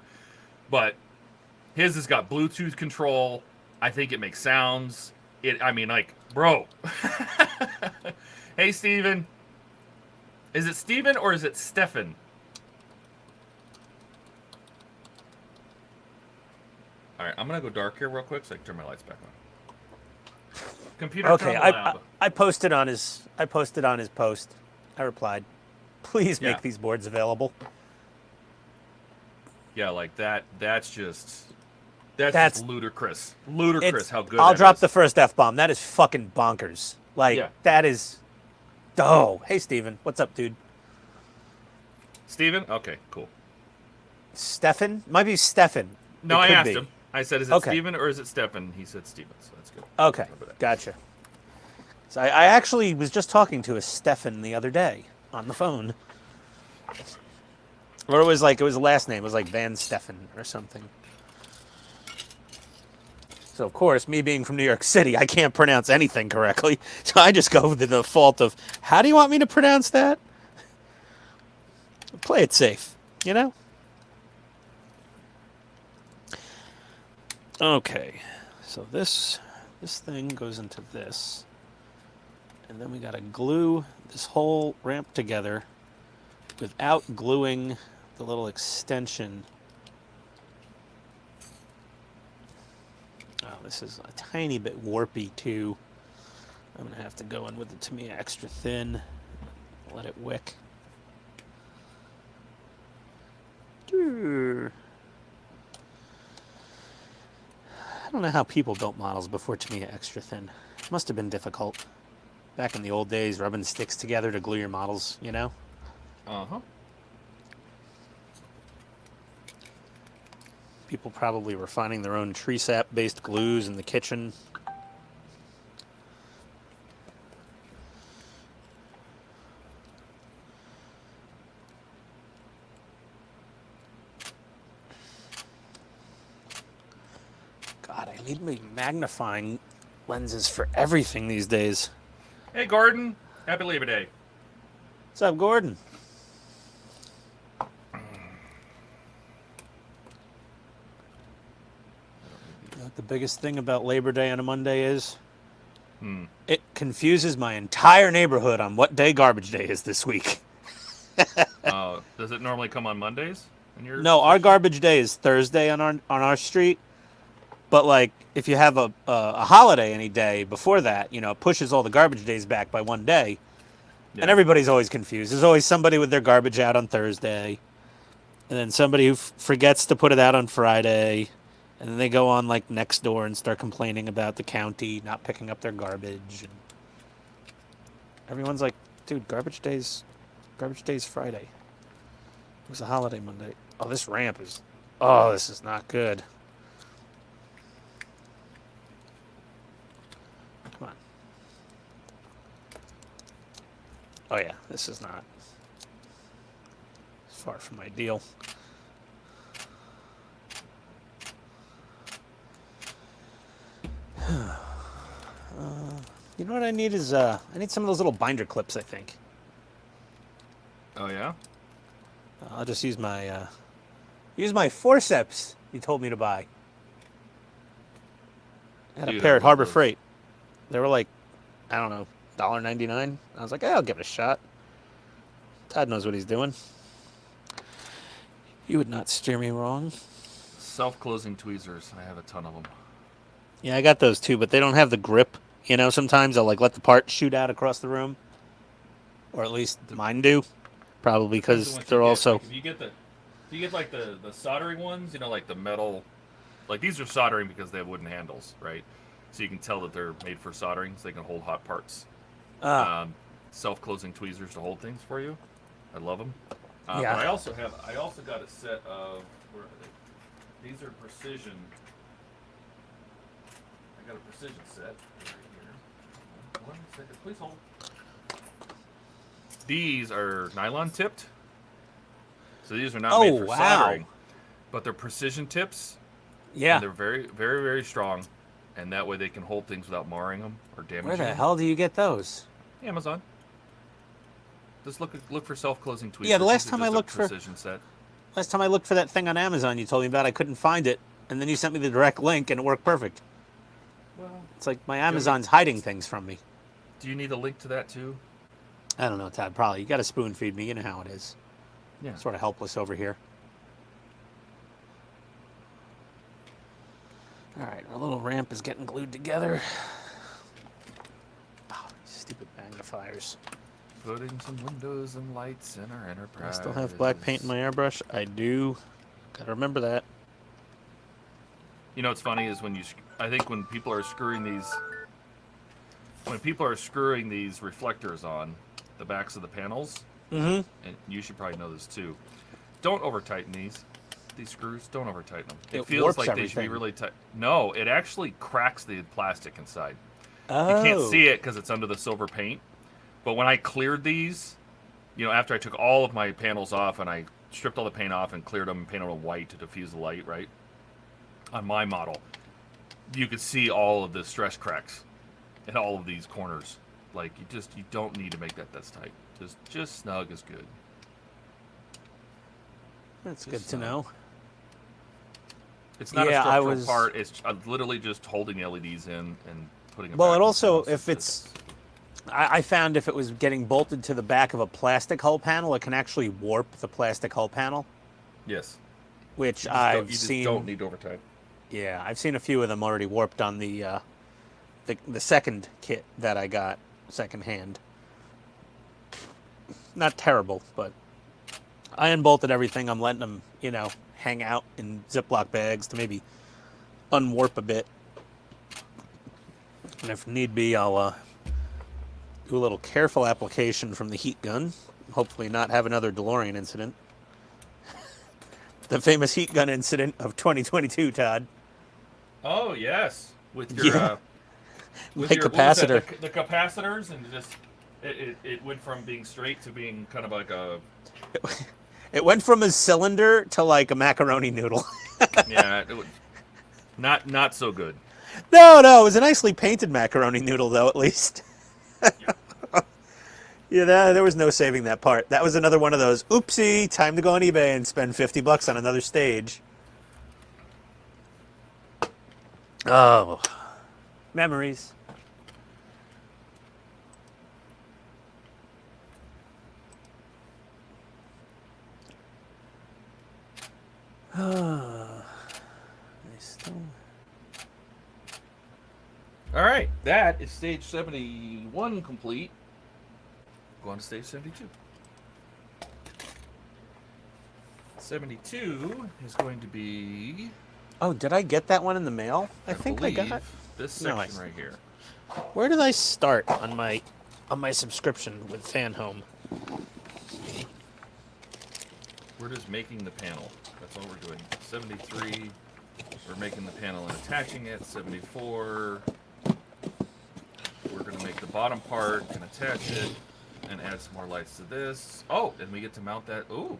But his has got Bluetooth control. I think it makes sounds. I mean, like, bro. Hey, Steven. Is it Steven or is it Stefan? All right, I'm going to go dark here real quick so I can turn my lights back on. Computer. Okay, I posted on his post. I replied, please make these boards available. Yeah, like that. That's just ludicrous. How good. I'll drop the first F-bomb. That is fucking bonkers. Like that is. Oh, hey Steven, what's up, dude? Steven? Okay, cool. Stefan? Might be Stefan. No, I asked him. I said, is it Steven or is it Stefan? He said Steven, so that's good. Okay, gotcha. So I actually was just talking to a Stefan the other day on the phone. Or it was a last name. It was like Van Stefan or something. So, of course, me being from New York City, I can't pronounce anything correctly. So I just go with the default of, how do you want me to pronounce that? Play it safe, you know? Okay, so this thing goes into this, and then we gotta glue this whole ramp together without gluing the little extension. Oh, this is a tiny bit warpy too. I'm gonna have to go in with it to me extra thin, let it wick. I don't know how people built models before Tamiya extra thin. It must have been difficult. Back in the old days, rubbing sticks together to glue your models, you know? Uh-huh. People probably were finding their own tree sap-based glues in the kitchen. God, I need my magnifying lenses for everything these days. Hey, Gordon. Happy Labor Day. What's up, Gordon? You know what the biggest thing about Labor Day on a Monday is? It confuses my entire neighborhood on what day garbage day is this week. Does it normally come on Mondays? No, our garbage day is Thursday on our street. But like, if you have a holiday any day before that, you know, it pushes all the garbage days back by one day. Yeah. And everybody's always confused. There's always somebody with their garbage out on Thursday, and then somebody who forgets to put it out on Friday, and then they go on like next door and start complaining about the county not picking up their garbage. And everyone's like, dude, garbage day's Friday. It was a holiday Monday. Oh, this ramp is, oh, this is not good. Come on. Oh yeah, this is not. It's far from ideal. You know what I need is I need some of those little binder clips, I think. Oh yeah? I'll just use my forceps you told me to buy. I had a pair at Harbor Freight. They were like, I don't know, $1.99. I was like, hey, I'll give it a shot. Todd knows what he's doing. You would not steer me wrong. Self-closing tweezers. I have a ton of them. Yeah, I got those too, but they don't have the grip. You know, sometimes they'll like let the part shoot out across the room. Or at least mine do. Probably because they're also... Like, if you get like the soldering ones, you know, like the metal... Like these are soldering because they have wooden handles, right? So you can tell that they're made for soldering, so they can hold hot parts. Self-closing tweezers to hold things for you. I love them. Yeah. But I also got a set of, where are they? These are precision. I got a precision set right here. 1 second, please hold. These are nylon tipped. So these are not made for soldering, but they're precision tips. Yeah. And they're very, very, very strong. And that way they can hold things without marring them or damaging them. Where the hell do you get those? Amazon. Just look for self-closing tweezers. Yeah, the last time I looked for precision set. Last time I looked for that thing on Amazon you told me about, I couldn't find it, and then you sent me the direct link and it worked perfect. Well, it's like my Amazon's hiding things from me. Do you need a link to that too? I don't know, Todd. Probably. You got to spoon feed me. You know how it is. Yeah. Sort of helpless over here. All right, our little ramp is getting glued together. Oh, stupid magnifiers. Putting some windows and lights in our Enterprise. I still have black paint in my airbrush. I do. Gotta remember that. You know what's funny is I think when people are screwing these reflectors on the backs of the panels, and you should probably know this too, don't over tighten these screws. Don't over tighten them. It feels like they should be really tight. No, it actually cracks the plastic inside. Oh. You can't see it because it's under the silver paint. But when I cleared these, you know, after I took all of my panels off and I stripped all the paint off and cleared them and painted them white to diffuse the light, right? On my model, you could see all of the stress cracks in all of these corners. Like, you don't need to make that tight. Just snug is good. That's good to know. It's not a structural part. It's literally just holding the LEDs in and putting them back. Well, it also, if it's... I found if it was getting bolted to the back of a plastic hull panel, it can actually warp the plastic hull panel. Yes. Which you just don't need over tight. Yeah, I've seen a few of them already warped on the second kit that I got secondhand. Not terrible, but I unbolted everything. I'm letting them, you know, hang out in Ziploc bags to maybe unwarp a bit And if need be, I'll do a little careful application from the heat gun. Hopefully not have another DeLorean incident. The famous heat gun incident of 2022, Todd. Oh, yes. With your, Yeah. with My your, what was that, capacitor. the capacitors, and just, it went from being straight to being kind of like a... It went from a cylinder to like a macaroni noodle. Yeah, it was not so good. No, it was a nicely painted macaroni noodle, though, at least. Yeah, there was no saving that part. That was another one of those, oopsie, time to go on eBay and spend $50 on another stage. Oh, memories. All right, that is stage 71 complete. Go on to stage 72. 72 is going to be... Oh, did I get that one in the mail? I think I got this section right here. Where did I start on my subscription with Fan Home? We're just making the panel. That's all we're doing. 73, we're making the panel and attaching it. 74, we're going to make the bottom part and attach it and add some more lights to this. Oh, and we get to mount that. Ooh.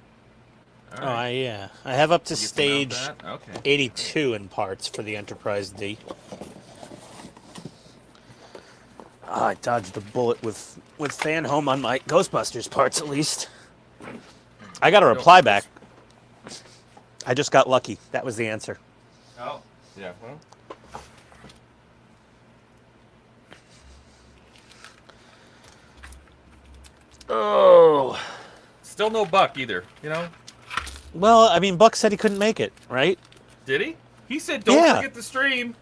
All right. Yeah. I have up to You get stage mount that? Okay. 82 in parts for the Enterprise D. I dodged a bullet with Fan Home on my Ghostbusters parts, at least. I got a reply back. I just got lucky. That was the answer. Oh, yeah. Well. Oh. Still no Buck either, you know? Well, I mean, Buck said he couldn't make it, right? Did he? He said, don't forget the stream.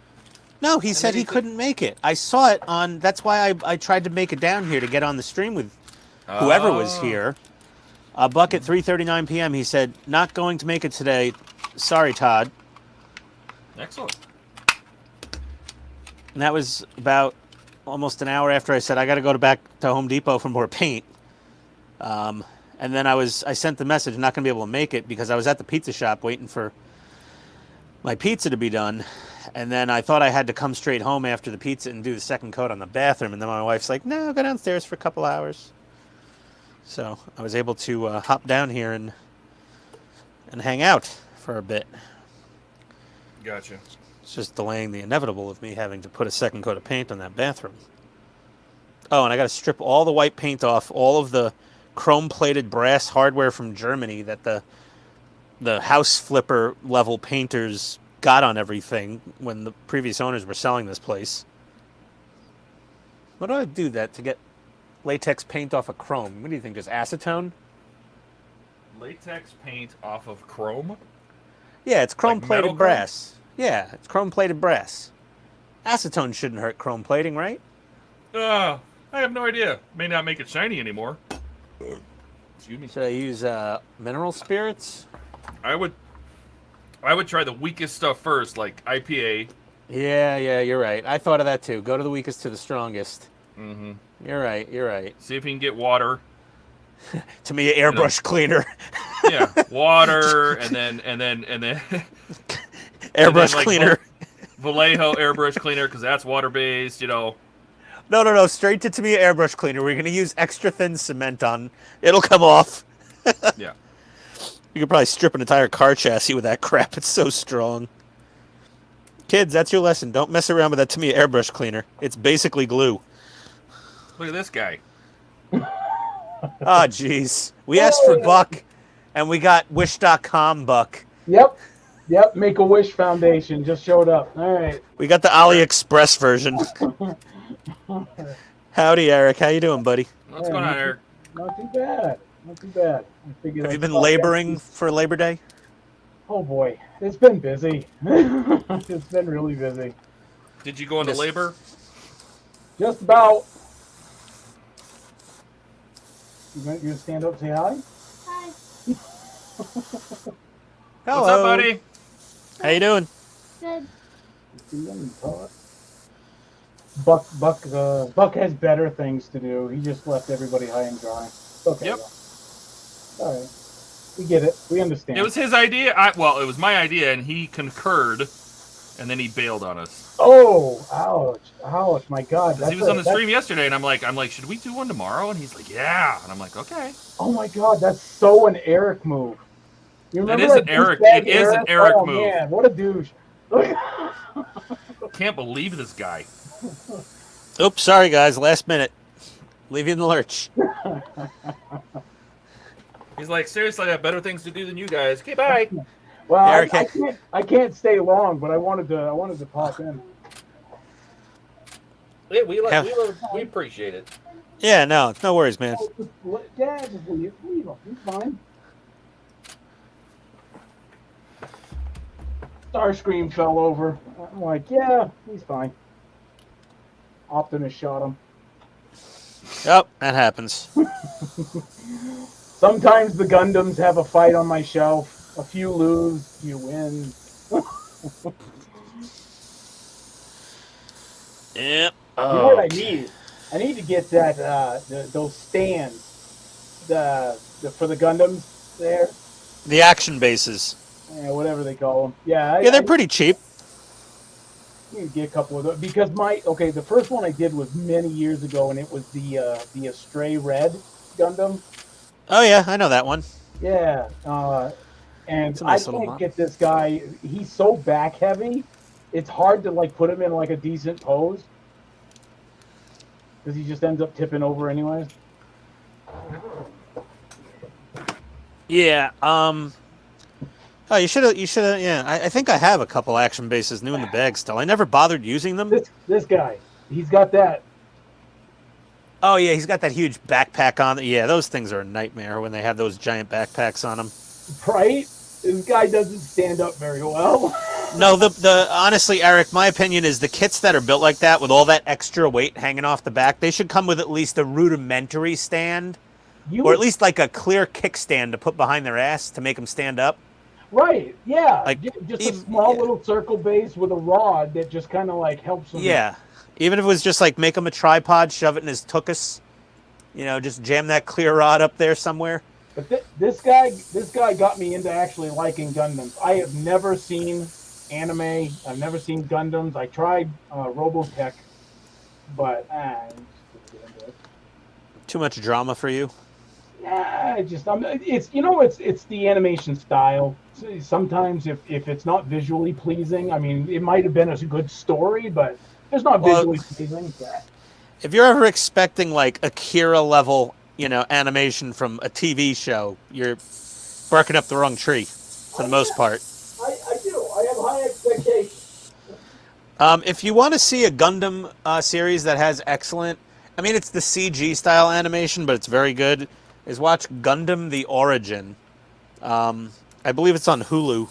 No, he said he couldn't make it. I saw it on... That's why I tried to make it down here to get on the stream with whoever was here. Buck at 3:39 p.m. He said, not going to make it today. Sorry, Todd. Excellent. And that was about almost an hour after I said, I got to go back to Home Depot for more paint. And then I sent the message, not going to be able to make it because I was at the pizza shop waiting for my pizza to be done. And then I thought I had to come straight home after the pizza and do the second coat on the bathroom. And then my wife's like, no, go downstairs for a couple hours. So I was able to hop down here and hang out for a bit. Gotcha. It's just delaying the inevitable of me having to put a second coat of paint on that bathroom. Oh, and I got to strip all the white paint off, all of the chrome-plated brass hardware from Germany that the house flipper level painters got on everything when the previous owners were selling this place. What do I do that to get latex paint off of chrome? What do you think, just acetone? Latex paint off of chrome? Yeah, it's chrome-plated metal brass. Yeah, it's chrome-plated brass. Acetone shouldn't hurt chrome plating, right? I have no idea. May not make it shiny anymore. Excuse me. Should I use mineral spirits? I would try the weakest stuff first, like IPA. Yeah, you're right. I thought of that too. Go to the weakest to the strongest. Mm-hmm. You're right. See if you can get water. To me, airbrush cleaner. Yeah, water, and then airbrush cleaner. Vallejo airbrush cleaner, because that's water based. You know. No. Straight to me airbrush cleaner. We're gonna use extra thin cement on. It'll come off. Yeah. You could probably strip an entire car chassis with that crap. It's so strong. Kids, that's your lesson. Don't mess around with that Tamiya airbrush cleaner. It's basically glue. Look at this guy. Oh, jeez. We asked for Buck, and we got Wish.com Buck. Yep. Make-A-Wish Foundation just showed up. All right. We got the AliExpress version. Howdy, Eric. How you doing, buddy? What's going on, Eric? Not too bad. I figured Have you been laboring for Labor Day? Oh, boy. It's been busy. It's been really busy. Did you go into labor? Just about. You gonna stand up and say hi? Hi. Hello. What's up, buddy? How you doing? Good. See them and talk. Buck has better things to do. He just left everybody high and dry. Okay. Yep. All right. We get it. We understand. It was his idea. Well, it was my idea, and he concurred, and then he bailed on us. Oh, ouch! My God, He was on the stream yesterday, and I'm like, should we do one tomorrow? And he's like, yeah. And I'm like, okay. Oh my God, that's so an Eric move. You remember It is an Eric. It is an Eric oh, move. Man, what a douche! Can't believe this guy. Oops, sorry guys, last minute. Leave you in the lurch. He's like, seriously, I have better things to do than you guys. Okay, bye. Well, Eric, I can't stay long, but I wanted to pop in. Yeah, we appreciate it. Yeah, no worries, man. Yeah, just leave him. He's fine. Starscream fell over. I'm like, yeah, he's fine. Optimus shot him. Yep, that happens. Sometimes the Gundams have a fight on my shelf. A few lose, a few win. Yep. You know what I need? I need to get that those stands, for the Gundams there. The action bases. Yeah, whatever they call them. Yeah. Yeah, they're pretty cheap. I need to get a couple of those because the first one I did was many years ago, and it was the Astray Red Gundam. Oh yeah, I know that one. Yeah, and nice I little can't mod. get this guy. He's so back heavy. It's hard to put him in a decent pose because he just ends up tipping over anyways. Yeah. Oh, you should have. Yeah, I think I have a couple action bases new in the bag still. I never bothered using them. This guy, he's got that. Oh yeah, he's got that huge backpack on. Yeah, those things are a nightmare when they have those giant backpacks on them. Right? This guy doesn't stand up very well. No, the honestly, Eric, my opinion is the kits that are built like that with all that extra weight hanging off the back, they should come with at least a rudimentary stand, or at least a clear kickstand to put behind their ass to make them stand up. Right? Yeah. Just even, a small little circle base with a rod that just kind of helps him. Yeah. Even if it was just make him a tripod, shove it in his tuchus, just jam that clear rod up there somewhere. But this guy got me into actually liking Gundams. I have never seen anime. I've never seen Gundams. I tried Robotech, but I just couldn't get into it. Too much drama for you? Yeah, it's the animation style. Sometimes if it's not visually pleasing, I mean, it might have been a good story, but it's not visually pleasing. If you're ever expecting Akira level, animation from a TV show, you're barking up the wrong tree for the most part. I do. I have high expectations. If you want to see a Gundam series that has excellent, it's the CG style animation, but it's very good, is watch Gundam The Origin. I believe it's on Hulu.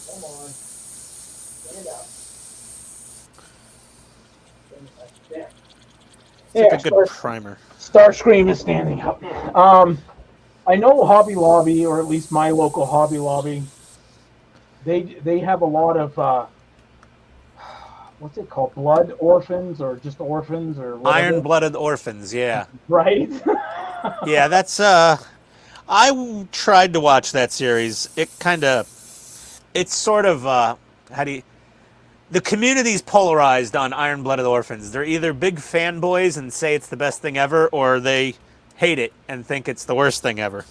Come on. Stand up. There. It's a good primer. Starscream is standing up. I know Hobby Lobby, or at least my local Hobby Lobby, they have a lot of what's it called? Blood orphans, or just orphans, or whatever. Iron-blooded orphans, yeah. Right? Yeah, that's I tried to watch that series. It's sort of the community's polarized on Iron-blooded orphans. They're either big fanboys and say it's the best thing ever, or they hate it and think it's the worst thing ever.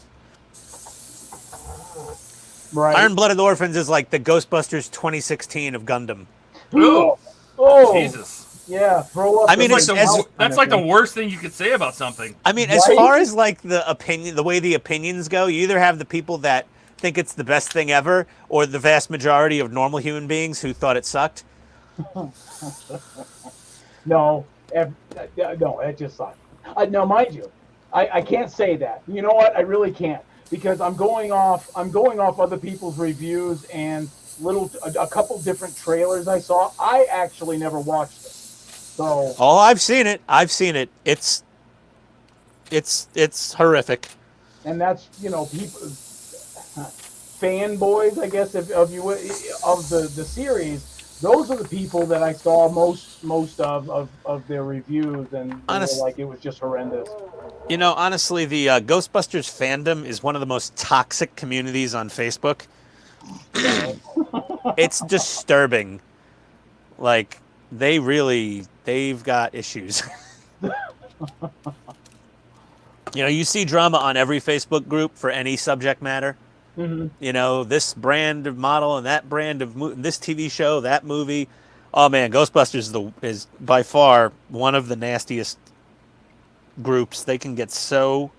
Right. Iron-blooded orphans is like the Ghostbusters 2016 of Gundam. Oh, Jesus. Yeah, throw up. That's like the worst thing you could say about something. As far as the way the opinions go, you either have the people that think it's the best thing ever, or the vast majority of normal human beings who thought it sucked. No, it just sucked. Now, mind you, I can't say that. You know what? I really can't, because I'm going off other people's reviews and a couple different trailers I saw. I actually never watched it. So. Oh, I've seen it. It's horrific. And that's people, fanboys, I guess, of the series. those are the people that I saw most of their reviews, and they were like, it was just horrendous. You know, honestly, the Ghostbusters fandom is one of the most toxic communities on Facebook. It's disturbing. Like, they've got issues. You know, you see drama on every Facebook group for any subject matter. Mm-hmm. You know, this brand of model and that brand of this TV show, that movie. Oh man, Ghostbusters is by far one of the nastiest groups. They can get so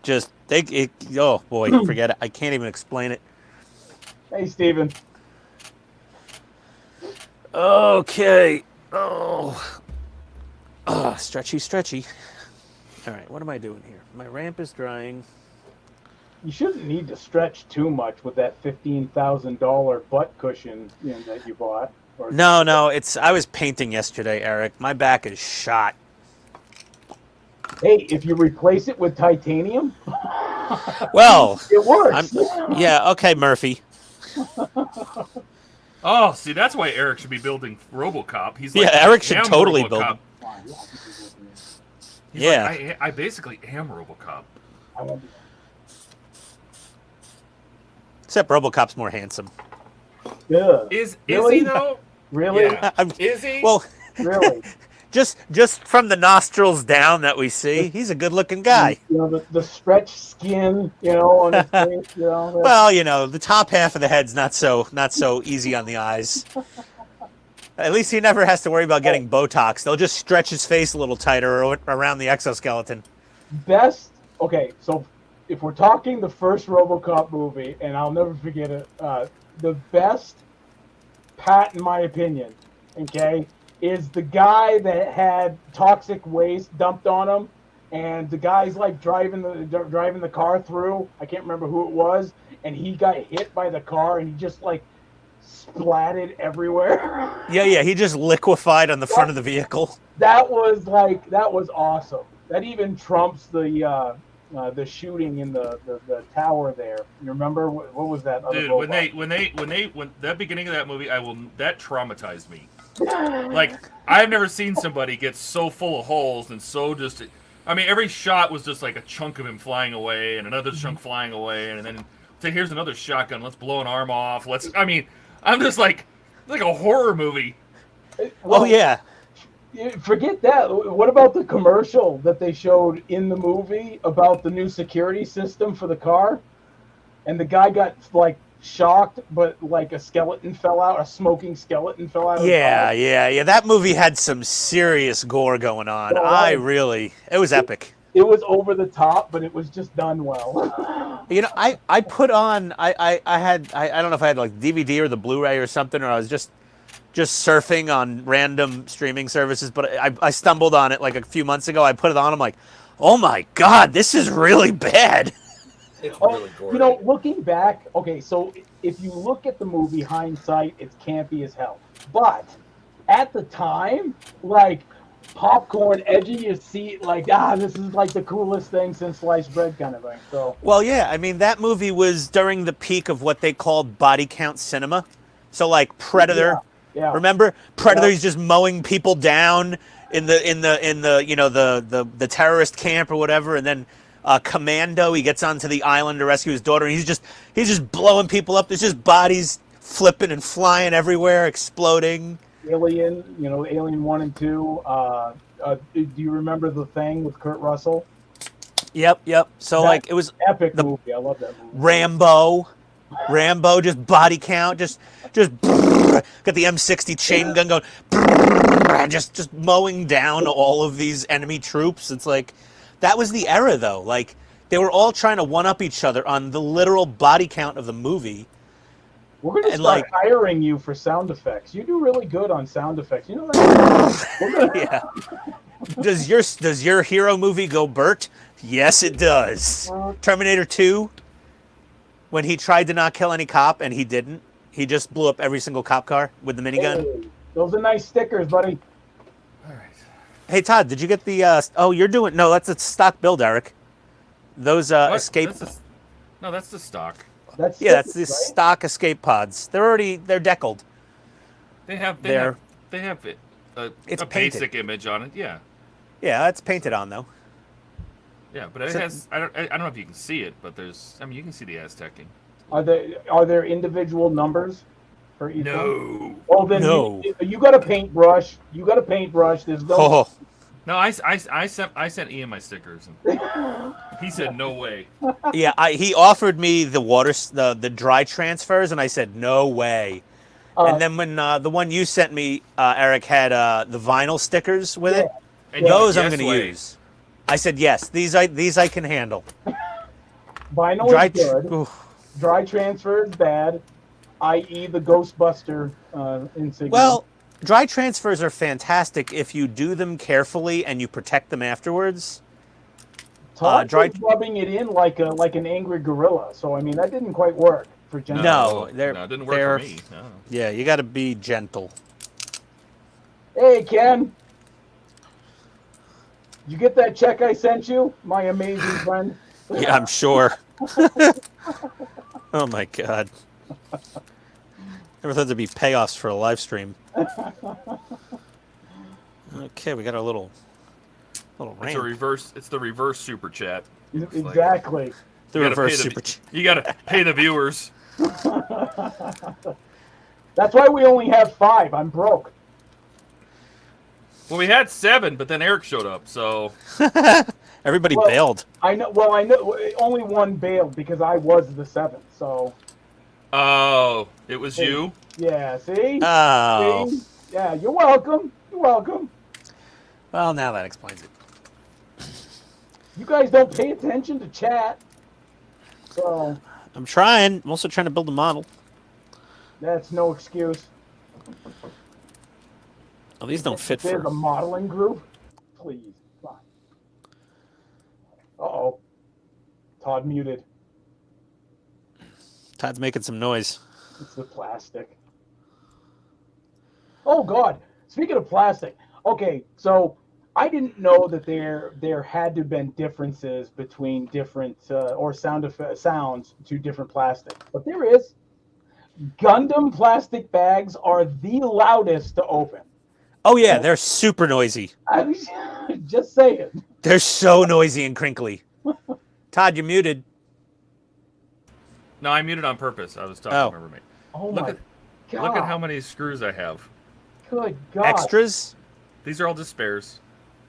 just oh boy, forget it. I can't even explain it. Hey, Steven. Okay. Stretchy. All right, what am I doing here? My ramp is drying. You shouldn't need to stretch too much with that $15,000 butt cushion that you bought. No, I was painting yesterday, Eric. My back is shot. Hey, if you replace it with titanium, well, it works. Yeah, okay, Murphy. Oh, see, that's why Eric should be building RoboCop. He's like, Eric should totally build. He's like, I basically am RoboCop. Except RoboCop's more handsome. Yeah. Is Really? he though? Really? Yeah. Is he? Well, Really? just from the nostrils down that we see, he's a good-looking guy. You know, the stretched skin, on his face, Well, the top half of the head's not so easy on the eyes. At least he never has to worry about getting Botox. They'll just stretch his face a little tighter around the exoskeleton. Okay, so if we're talking the first RoboCop movie, and I'll never forget it, the best Pat, in my opinion, okay, is the guy that had toxic waste dumped on him, and the guy's like driving the car through. I can't remember who it was, and he got hit by the car, and he just like splatted everywhere. Yeah, he just liquefied on the front of the vehicle. That was awesome. That even trumps the shooting in the tower there. You remember what was that? Dude, when that beginning of that movie, that traumatized me. Like, I've never seen somebody get so full of holes and so just. I mean, every shot was just like a chunk of him flying away and another chunk flying away, and then say, here's another shotgun. Let's blow an arm off. I'm just like a horror movie. Well, yeah. Forget that. What about the commercial that they showed in the movie about the new security system for the car? And the guy got like shocked, but like a smoking skeleton fell out. Yeah. That movie had some serious gore going on. It was epic. It was over the top, but it was just done well. I put on. I don't know if I had like DVD or the Blu-ray or something, or I was just surfing on random streaming services, but I stumbled on it like a few months ago. I put it on. I'm like, oh my God, this is really bad. It's really gory. Looking back, okay, so if you look at the movie, hindsight, it's campy as hell. But at the time, like, popcorn, edge of your seat, like, this is like the coolest thing since sliced bread kind of thing. So. Well, yeah, I mean, that movie was during the peak of what they called body count cinema. So like Predator. Yeah. Remember Predator? He's just mowing people down in the the terrorist camp or whatever, and then Commando, he gets onto the island to rescue his daughter, and he's just blowing people up. There's just bodies flipping and flying everywhere, exploding. Alien, Alien 1 and 2. Do you remember The Thing with Kurt Russell? Yep. So it was epic movie. I love that movie. Rambo, just body count, just got the M60 chain gun going, just mowing down all of these enemy troops. It's like, that was the era though. Like, they were all trying to one up each other on the literal body count of the movie. We're gonna start hiring you for sound effects. You do really good on sound effects. You know that? Yeah. Does your hero movie go Bert? Yes, it does. Terminator 2. When he tried to not kill any cop and he didn't, he just blew up every single cop car with the minigun. Hey, those are nice stickers, buddy. All right. Hey Todd, did you get the? No, that's a stock build, Eric. Those escape. That's the stock. That's the stock escape pods. They're deckled. They have it. It's A painted. basic image on it. Yeah. Yeah, it's painted on though. Yeah, but it So- has. I don't know if you can see it, but there's. I mean, you can see the Aztecing. Are there individual numbers for each one? No. Oh, then No. you got a paintbrush. You got a paintbrush. There's no. Oh, No, I sent Ian my stickers, and he said no way. yeah. He offered me the dry transfers, and I said no way. And then when the one you sent me, Eric, had the vinyl stickers with it, And those yes I'm going to way. use. I said yes. These I can handle. Vinyl Dry. is good. Oof. Dry transfer is bad, i.e. the Ghostbuster insignia. Well, dry transfers are fantastic if you do them carefully and you protect them afterwards. Todd dry- was rubbing it in like an angry gorilla. So I mean that didn't quite work for Jen. No, it they're- didn't work they're- for me. No. Yeah, you got to be gentle. Hey Ken, you get that check I sent you, my amazing friend? Yeah, I'm sure. Oh my god. Never thought there'd be payoffs for a live stream. Okay, we got our little It's ramp. a reverse. It's the reverse super chat. Looks like. Exactly. The You gotta reverse pay the- super chat. You gotta pay the viewers. That's why we only have 5. I'm broke. Well, we had 7, but then Eric showed up, so Everybody Well- bailed. I know. Well, I know only one bailed because I was the 7th. So oh, it was you. yeah. See. Oh. See? Yeah. You're welcome. You're welcome. Well, now that explains it. You guys don't pay attention to chat. So I'm trying. I'm also trying to build a model. that's no excuse. Oh, these don't fit There's for... a modeling group. Please. Come on. Uh-oh. Todd muted. Todd's making some noise. It's the plastic. Oh God! Speaking of plastic, okay, so I didn't know that there had to have been differences between different or sounds to different plastic, but there is. Gundam plastic bags are the loudest to open. Oh yeah, they're super noisy. I was just saying. They're so noisy and crinkly. Todd, you're muted. No, I muted on purpose. I was talking Oh. to my roommate. Oh Look my at God! Look at how many screws I have. Good God! Extras? These are all just spares.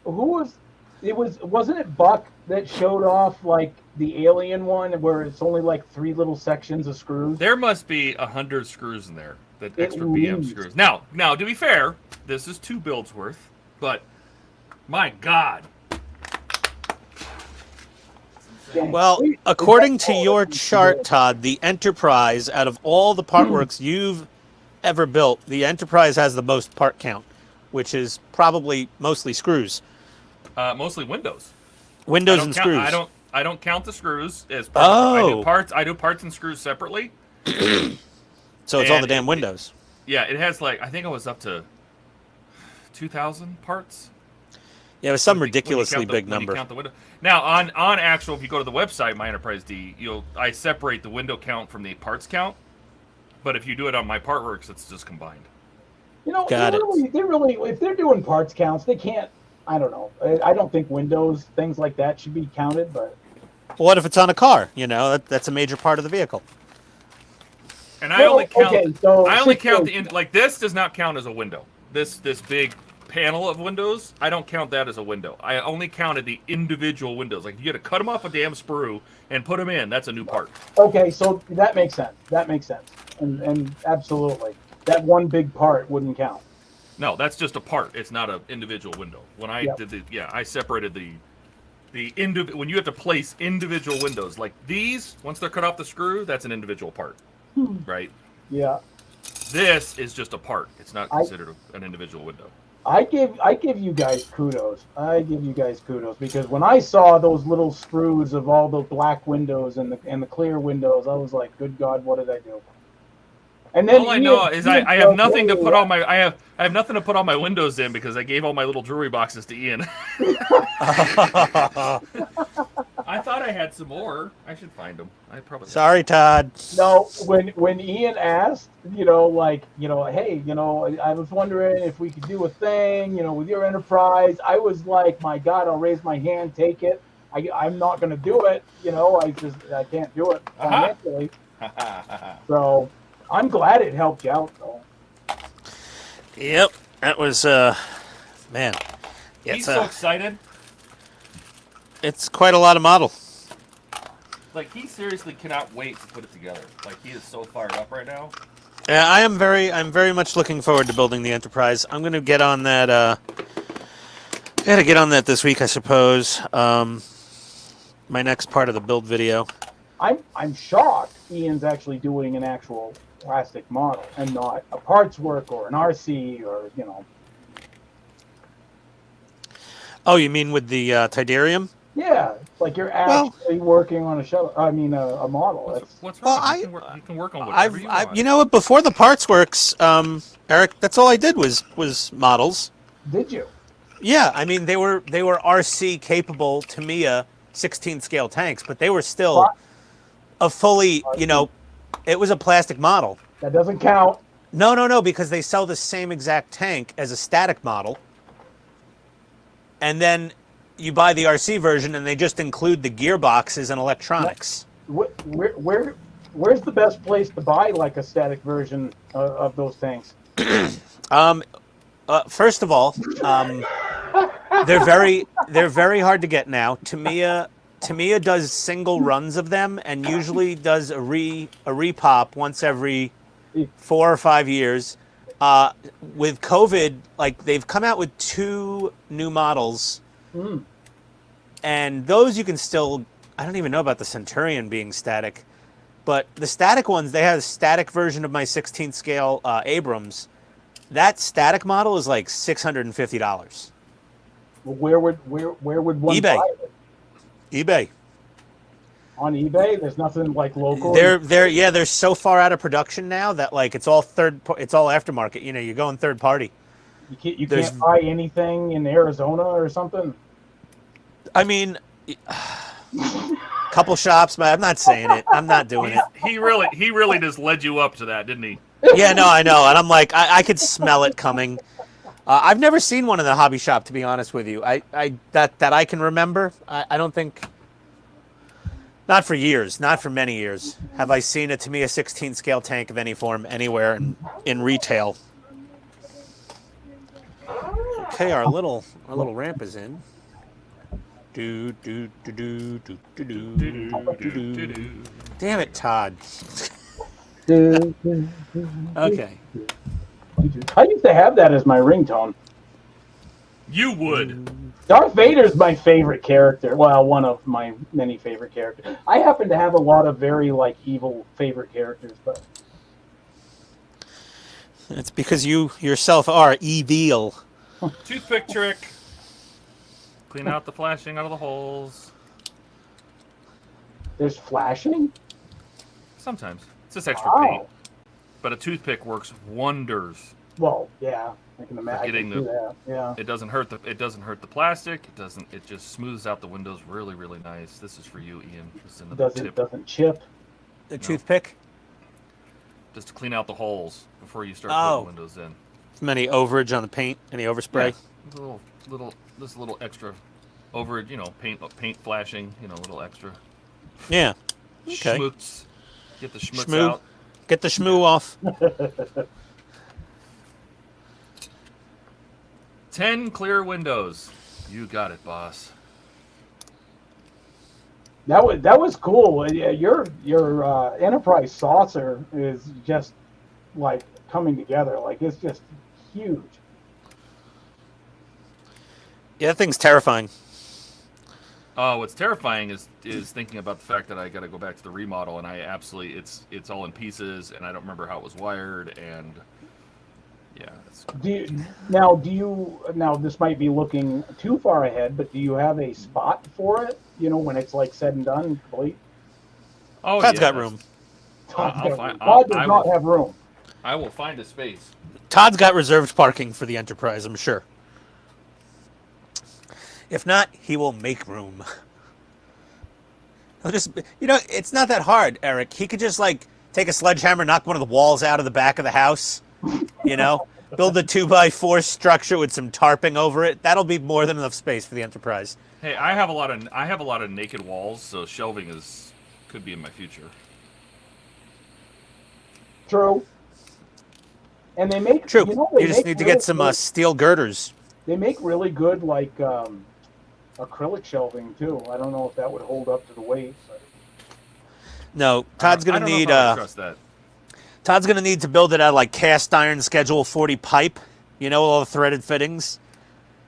Who was? Wasn't it Buck that showed off like the alien one where it's only like 3 little sections of screws? There must be 100 screws in there. That At extra BM least. screws. Now, to be fair, this is 2 builds worth, but my God. Dang. Well, Wait, according is to that all your that we chart, did? Todd, the Enterprise, out of all the part works you've ever built, the Enterprise has the most part count, which is probably mostly screws. Mostly windows. Windows I and don't count- screws. I don't count the screws as part. Oh. I do parts and screws separately. So it's all the and damn it- windows. Yeah, it has like I think I was up to 2,000 parts. Yeah, it was some When you ridiculously count the- big when you number. count the window. Now on actual, if you go to the website, my Enterprise D, I separate the window count from the parts count. But if you do it on my Partworks, it's just combined. You know, Got they really, if they're doing parts counts, they can't. I don't know. I don't think windows, things like that, should be counted. But Well, what if it's on a car? You know, that's a major part of the vehicle. And I Well, only count. okay, so I only count situation. like this does not count as a window. This big panel of windows, I don't count that as a window. I only counted the individual windows. Like you got to cut them off a damn sprue and put them in. That's a new part. okay, so that makes sense. That makes sense. And absolutely, that one big part wouldn't count. No, that's just a part. It's not an individual window. When I Yep. did I separated when you have to place individual windows like these. Once they're cut off the screw, that's an individual part, right? Yeah, This is just a part. It's not I- considered an individual window. I give you guys kudos. I give you guys kudos because when I saw those little screws of all the black windows and the clear windows, I was like, "Good God, what did I do?" And then All I Ian- know is Ian I have goes, nothing to "Hey, put all my I have nothing to put all my windows in because I gave all my little jewelry boxes to Ian. I thought I had some more. I should find them. I probably. Sorry, Todd. No, when Ian asked, you know, like, you know, hey, you know, I was wondering if we could do a thing, you know, with your enterprise. I was like, my God, I'll raise my hand, take it. I'm not going to do it, you know. I can't do it financially. So I'm glad it helped you out, though. Yep, that was man. Yeah, He's so excited. It's quite a lot of model. Like, he seriously cannot wait to put it together. Like, he is so fired up right now. Yeah, I'm very much looking forward to building the Enterprise. I'm gonna get on that. Gotta get on that this week, I suppose. My next part of the build video. I'm shocked Ian's actually doing an actual plastic model and not a parts work or an RC or, you know. Oh, you mean with the Tidarium? Yeah, like you're actually working on a shuttle. I mean, a model. What's Well, wrong? You can work on whatever you want. You know what? Before the parts works, Eric, that's all I did was models. Did you? Yeah, I mean they were RC capable Tamiya 16 scale tanks, but they were still a fully, you know, it was a plastic model. That doesn't count. No, because they sell the same exact tank as a static model, and then you buy the RC version, and they just include the gearboxes and electronics. Where's the best place to buy like a static version of those tanks? First of all, they're very hard to get now. Tamiya does single runs of them, and usually does a repop once every 4 or 5 years. With COVID, like they've come out with 2 new models. And those you can still, I don't even know about the Centurion being static, but the static ones, they have a static version of my 16th scale Abrams. That static model is like $650. Well, where would one eBay. buy it? eBay. On eBay? There's nothing like local. They're so far out of production now that like it's all aftermarket. You know, you're going third party. You can't buy anything in Arizona or something. I mean, couple shops, but I'm not saying it. I'm not doing it. He really just led you up to that, didn't he? Yeah, no, I know, and I'm like, I could smell it coming. I've never seen one in the hobby shop, to be honest with you. That I can remember. I don't think, not for years, not for many years, have I seen a Tamiya 16 scale tank of any form anywhere in retail. Okay, our little ramp is in. Damn it, Todd. Okay. I used to have that as my ringtone. You would. Darth Vader's my favorite character. Well, one of my many favorite characters. I happen to have a lot of very like evil favorite characters, but it's because you yourself are evil. Toothpick trick. Clean out the flashing out of the holes. There's flashing? Sometimes. It's just extra paint. But a toothpick works wonders. Well, yeah. I can imagine. Getting that. Yeah. It doesn't hurt the plastic. It just smooths out the windows really, really nice. This is for you, Ian. This is another tip. Doesn't chip. The toothpick? Just to clean out the holes before you start putting windows in. Any overage on the paint? Any overspray? Yeah. This little extra overage, you know, paint flashing, you know, a little extra. Yeah. Okay. Schmutz. Get the schmutz out. Get the schmoo off. 10 clear windows. You got it, boss. That was cool. Your Enterprise saucer is just like coming together. Like it's just huge. Yeah, that thing's terrifying. What's terrifying is thinking about the fact that I got to go back to the remodel, and it's all in pieces, and I don't remember how it was wired, and yeah. Now this might be looking too far ahead, but do you have a spot for it? You know, when it's like said and done, complete. Oh, Todd's got room. Todd does not have room. I will find a space. Todd's got reserved parking for the Enterprise, I'm sure. If not, he will make room. He'll just, it's not that hard, Eric. He could just like take a sledgehammer, knock one of the walls out of the back of the house, build a 2x4 structure with some tarping over it. That'll be more than enough space for the Enterprise. Hey, I have a lot of naked walls, so shelving could be in my future. True. And they make True. they You just need to get some steel girders. They make really good like acrylic shelving too. I don't know if that would hold up to the weight. But... No, Todd's gonna need. Trust that. Todd's gonna need to build it out of like cast iron Schedule 40 pipe. All the threaded fittings,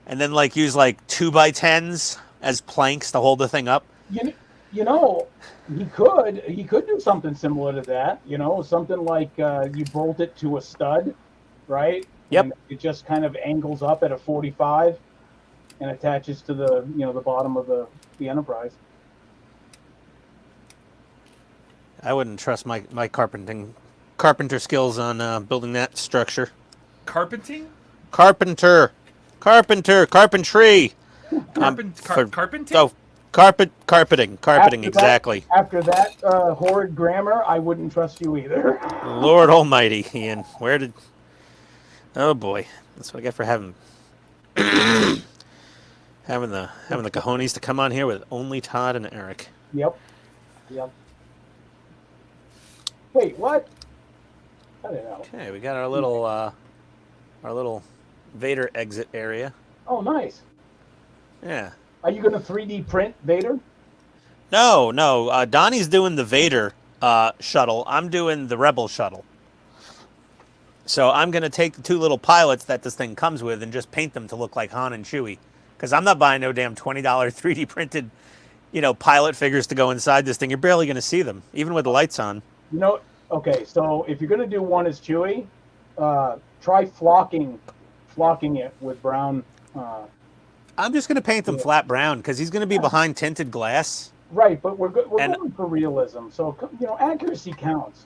and then like use like 2x10s as planks to hold the thing up. He could do something similar to that. Something like you bolt it to a stud, right? Yep. And it just kind of angles up at a 45 and attaches to the the bottom of the Enterprise. I wouldn't trust my carpenter skills on building that structure. Carpenting? Carpentry. Carpenting? Oh, carpeting, exactly. After that horrid grammar, I wouldn't trust you either. Lord Almighty, Ian, oh boy, that's what I get for having the cojones to come on here with only Todd and Eric. Yep. Wait, what? I don't know. Okay, we got our little Vader exit area. Oh, nice. Yeah. Are you going to 3D print Vader? No. Donnie's doing the Vader shuttle. I'm doing the Rebel shuttle. So I'm going to take the two little pilots that this thing comes with and just paint them to look like Han and Chewie. Because I'm not buying no damn $20 3D printed, pilot figures to go inside this thing. You're barely going to see them, even with the lights on. Okay, so if you're going to do one as Chewie, try flocking it with brown... I'm just going to paint them flat brown because he's going to be behind tinted glass. Right, but we're going for realism, so accuracy counts.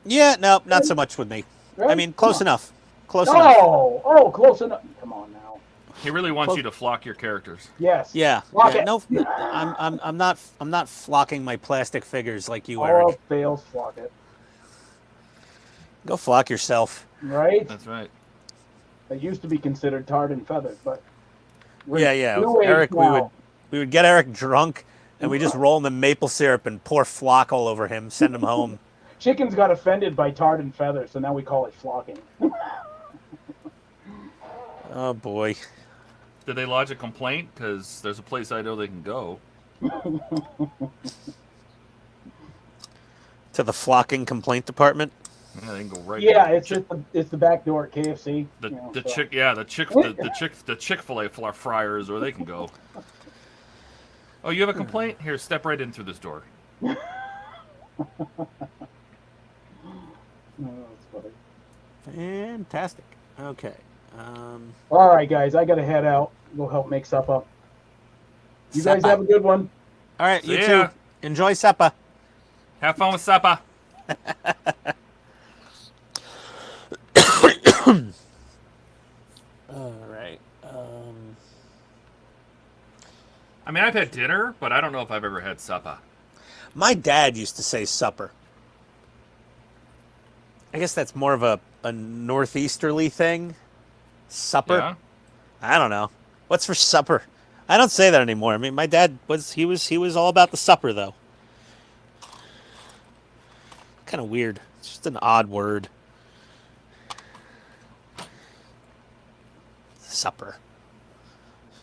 Yeah, no, not so much with me. Right? I mean, close enough. Close enough. Oh, close enough. Come on now. He really wants you to flock your characters. Yes. Yeah. No, I'm not flocking my plastic figures like you, Eric. Oh, fails, flock it. Go flock yourself. Right. That's right. It used to be considered tarred and feathered, but. Yeah. Eric, we would get Eric drunk, and we just roll him in maple syrup and pour flock all over him, send him home. Chickens got offended by tarred and feathers, so now we call it flocking. Oh boy. Did they lodge a complaint? Because there's a place I know they can go. To the flocking complaint department. Yeah, they can go right. Yeah, it's the back door at KFC. The Chick-fil-A fryers, or they can go. Oh, you have a complaint? Here, step right in through this door. Fantastic. Okay. All right, guys, I gotta head out. Go help make supper. You guys have a good one. All right, you too. Enjoy supper. Have fun with supper. All right. I mean, I've had dinner, but I don't know if I've ever had supper. My dad used to say supper. I guess that's more of a northeasterly thing. Supper? Yeah. I don't know. What's for supper? I don't say that anymore. I mean, my dad he was all about the supper though. Kind of weird. It's just an odd word. Supper.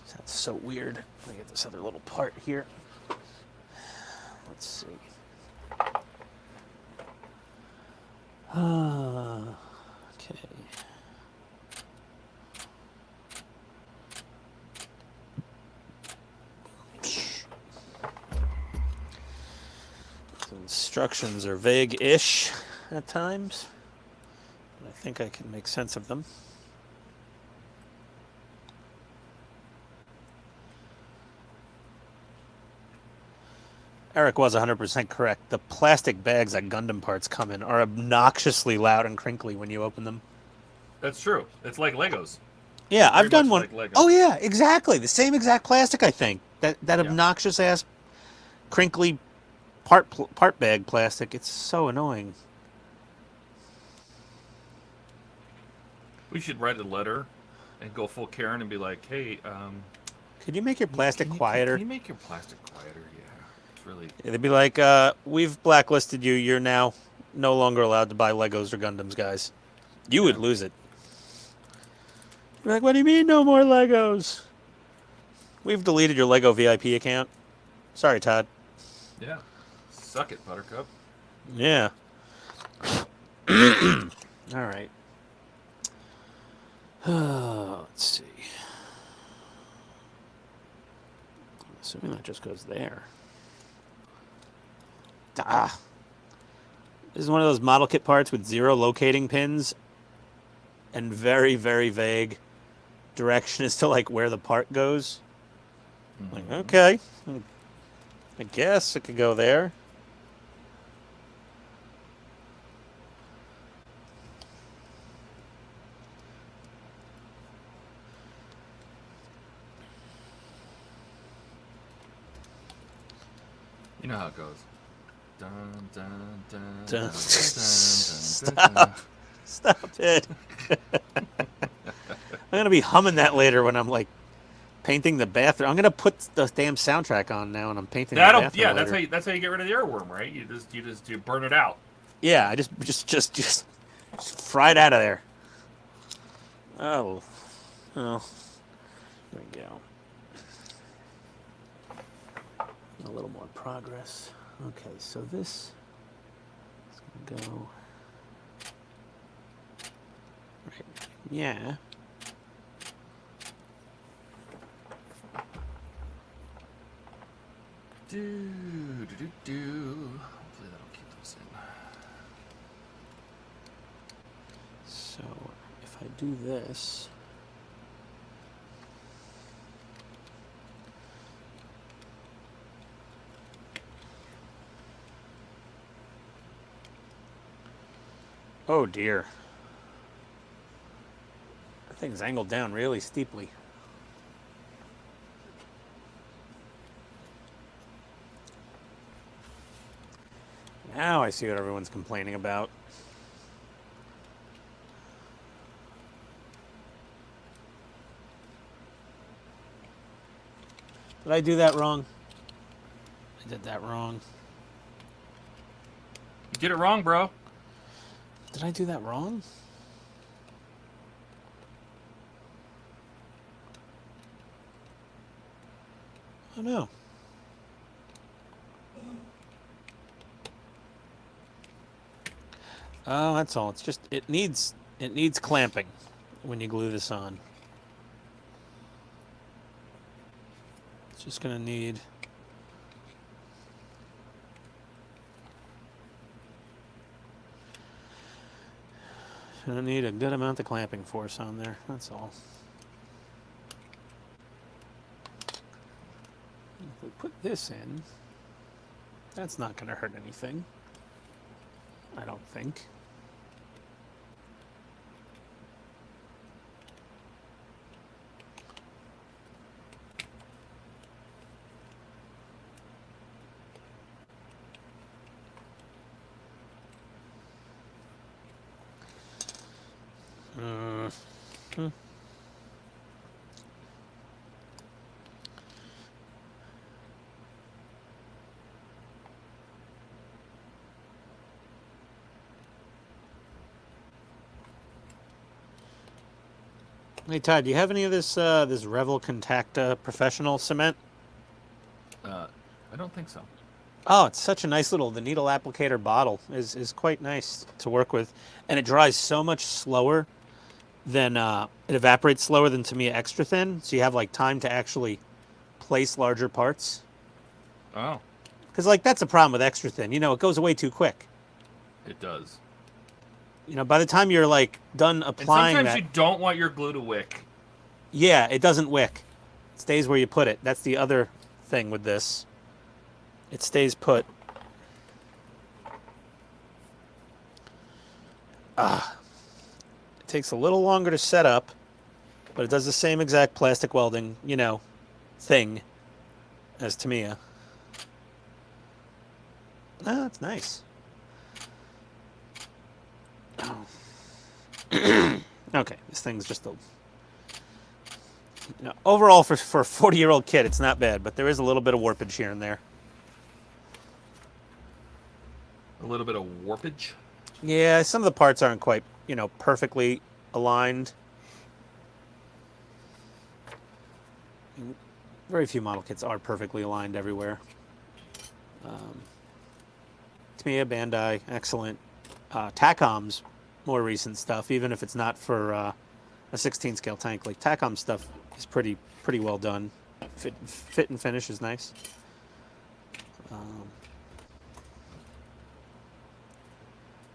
Sounds so weird. Let me get this other little part here. Let's see. Okay. The instructions are vague-ish at times, but I think I can make sense of them. Eric was 100% correct. The plastic bags that Gundam parts come in are obnoxiously loud and crinkly when you open them. That's true. It's like Legos. Yeah, I've done one. Like Legos. Oh yeah, exactly. The same exact plastic, I think. That obnoxious ass, crinkly part bag plastic. It's so annoying. We should write a letter and go full Karen and be like, hey, could you make your plastic quieter? Can you make your plastic quieter? Yeah, it's really. Yeah, they'd be like, we've blacklisted you. You're now no longer allowed to buy Legos or Gundams, guys. You would lose it. You're like, what do you mean no more Legos? We've deleted your Lego VIP account. Sorry, Todd. Yeah. Suck it, Buttercup. Yeah. All right. Let's see. I'm assuming that just goes there. Ah. This is one of those model kit parts with 0 locating pins and very, very vague direction as to like where the part goes. Mm-hmm. Like, okay. I guess it could go there. You know how it goes. Dun, dun, dun, dun, Dun. dun, Stop. dun. Stop it. I'm going to be humming that later when I'm like painting the bathroom. I'm going to put the damn soundtrack on now and I'm painting the bathroom Yeah, later. that's how you get rid of the earworm, right? You burn it out. Yeah, I just fry it out of there. Oh. There we go. A little more progress. Okay, so this is going to go right. Yeah. Do. Hopefully that'll keep this in. So if I do this. Oh dear. That thing's angled down really steeply. Now I see what everyone's complaining about. Did I do that wrong? I did that wrong. You did it wrong, bro. Did I do that wrong? Oh no. Oh, that's all. It's just it needs clamping when you glue this on. It's just gonna need a good amount of clamping force on there. That's all. If we put this in, that's not going to hurt anything. I don't think. Hey Todd, do you have any of this this Revel Contacta Professional cement? I don't think so. Oh, it's such a nice little, the needle applicator bottle is quite nice to work with. And it dries so much slower than, it evaporates slower than Tamiya Extra Thin. So you have like time to actually place larger parts. Oh. Because like that's a problem with Extra Thin. You know, it goes away too quick. It does. You know, by the time you're like done applying and sometimes you don't want your glue to wick. Yeah, it doesn't wick. It stays where you put it. That's the other thing with this. It stays put. It takes a little longer to set up, but it does the same exact plastic welding, you know, thing as Tamiya. Oh, that's nice. Okay, this thing's just a... You know, overall, for a 40-year-old kid, it's not bad, but there is a little bit of warpage here and there. A little bit of warpage. Yeah, some of the parts aren't quite, you know, perfectly aligned. Very few model kits are perfectly aligned everywhere. Tamiya, Bandai, excellent. Takom's more recent stuff, even if it's not for a 16 scale tank. Like Takom stuff is pretty well done. Fit and finish is nice.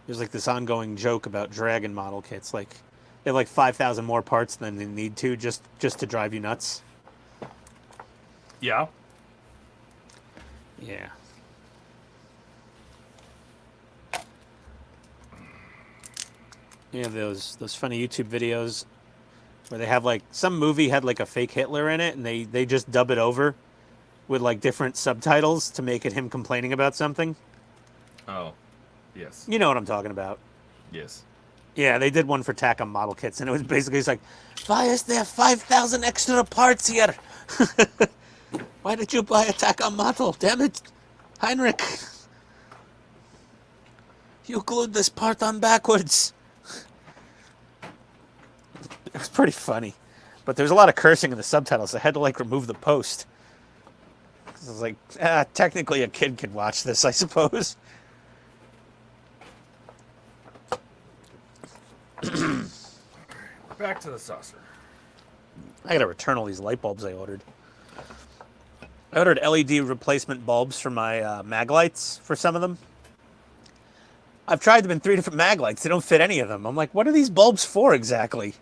There's like this ongoing joke about Dragon model kits. Like they have like 5,000 more parts than they need to just to drive you nuts. Yeah. Yeah. You have those funny YouTube videos where they have like some movie had like a fake Hitler in it, and they just dub it over with like different subtitles to make it him complaining about something. Oh, yes. You know what I'm talking about. Yes. Yeah, they did one for Takom model kits, and it was basically it's like, why is there 5,000 extra parts here? Why did you buy a Takom model? Damn it, Heinrich. You glued this part on backwards. It was pretty funny. But there's a lot of cursing in the subtitles. I had to like remove the post. I was like, technically a kid could watch this, I suppose. Back to the saucer. I gotta return all these light bulbs I ordered. I ordered LED replacement bulbs for my mag lights for some of them. I've tried them in 3 different mag lights. They don't fit any of them. I'm like, what are these bulbs for exactly?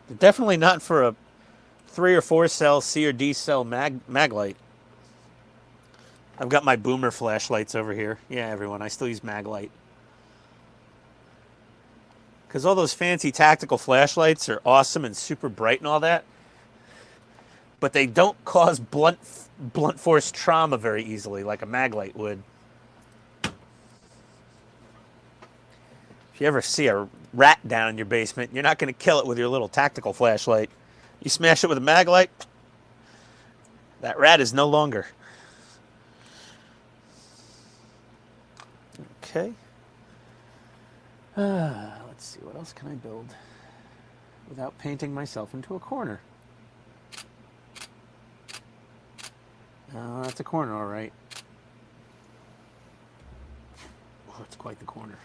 They're definitely not for a 3 or 4 cell C or D cell mag light. I've got my boomer flashlights over here. Yeah, everyone, I still use mag light. Because all those fancy tactical flashlights are awesome and super bright and all that, but they don't cause blunt force trauma very easily like a mag light would. If you ever see a rat down in your basement, you're not going to kill it with your little tactical flashlight. You smash it with a mag light, that rat is no longer. Okay. Let's see, what else can I build without painting myself into a corner? That's a corner, all right. Oh, it's quite the corner.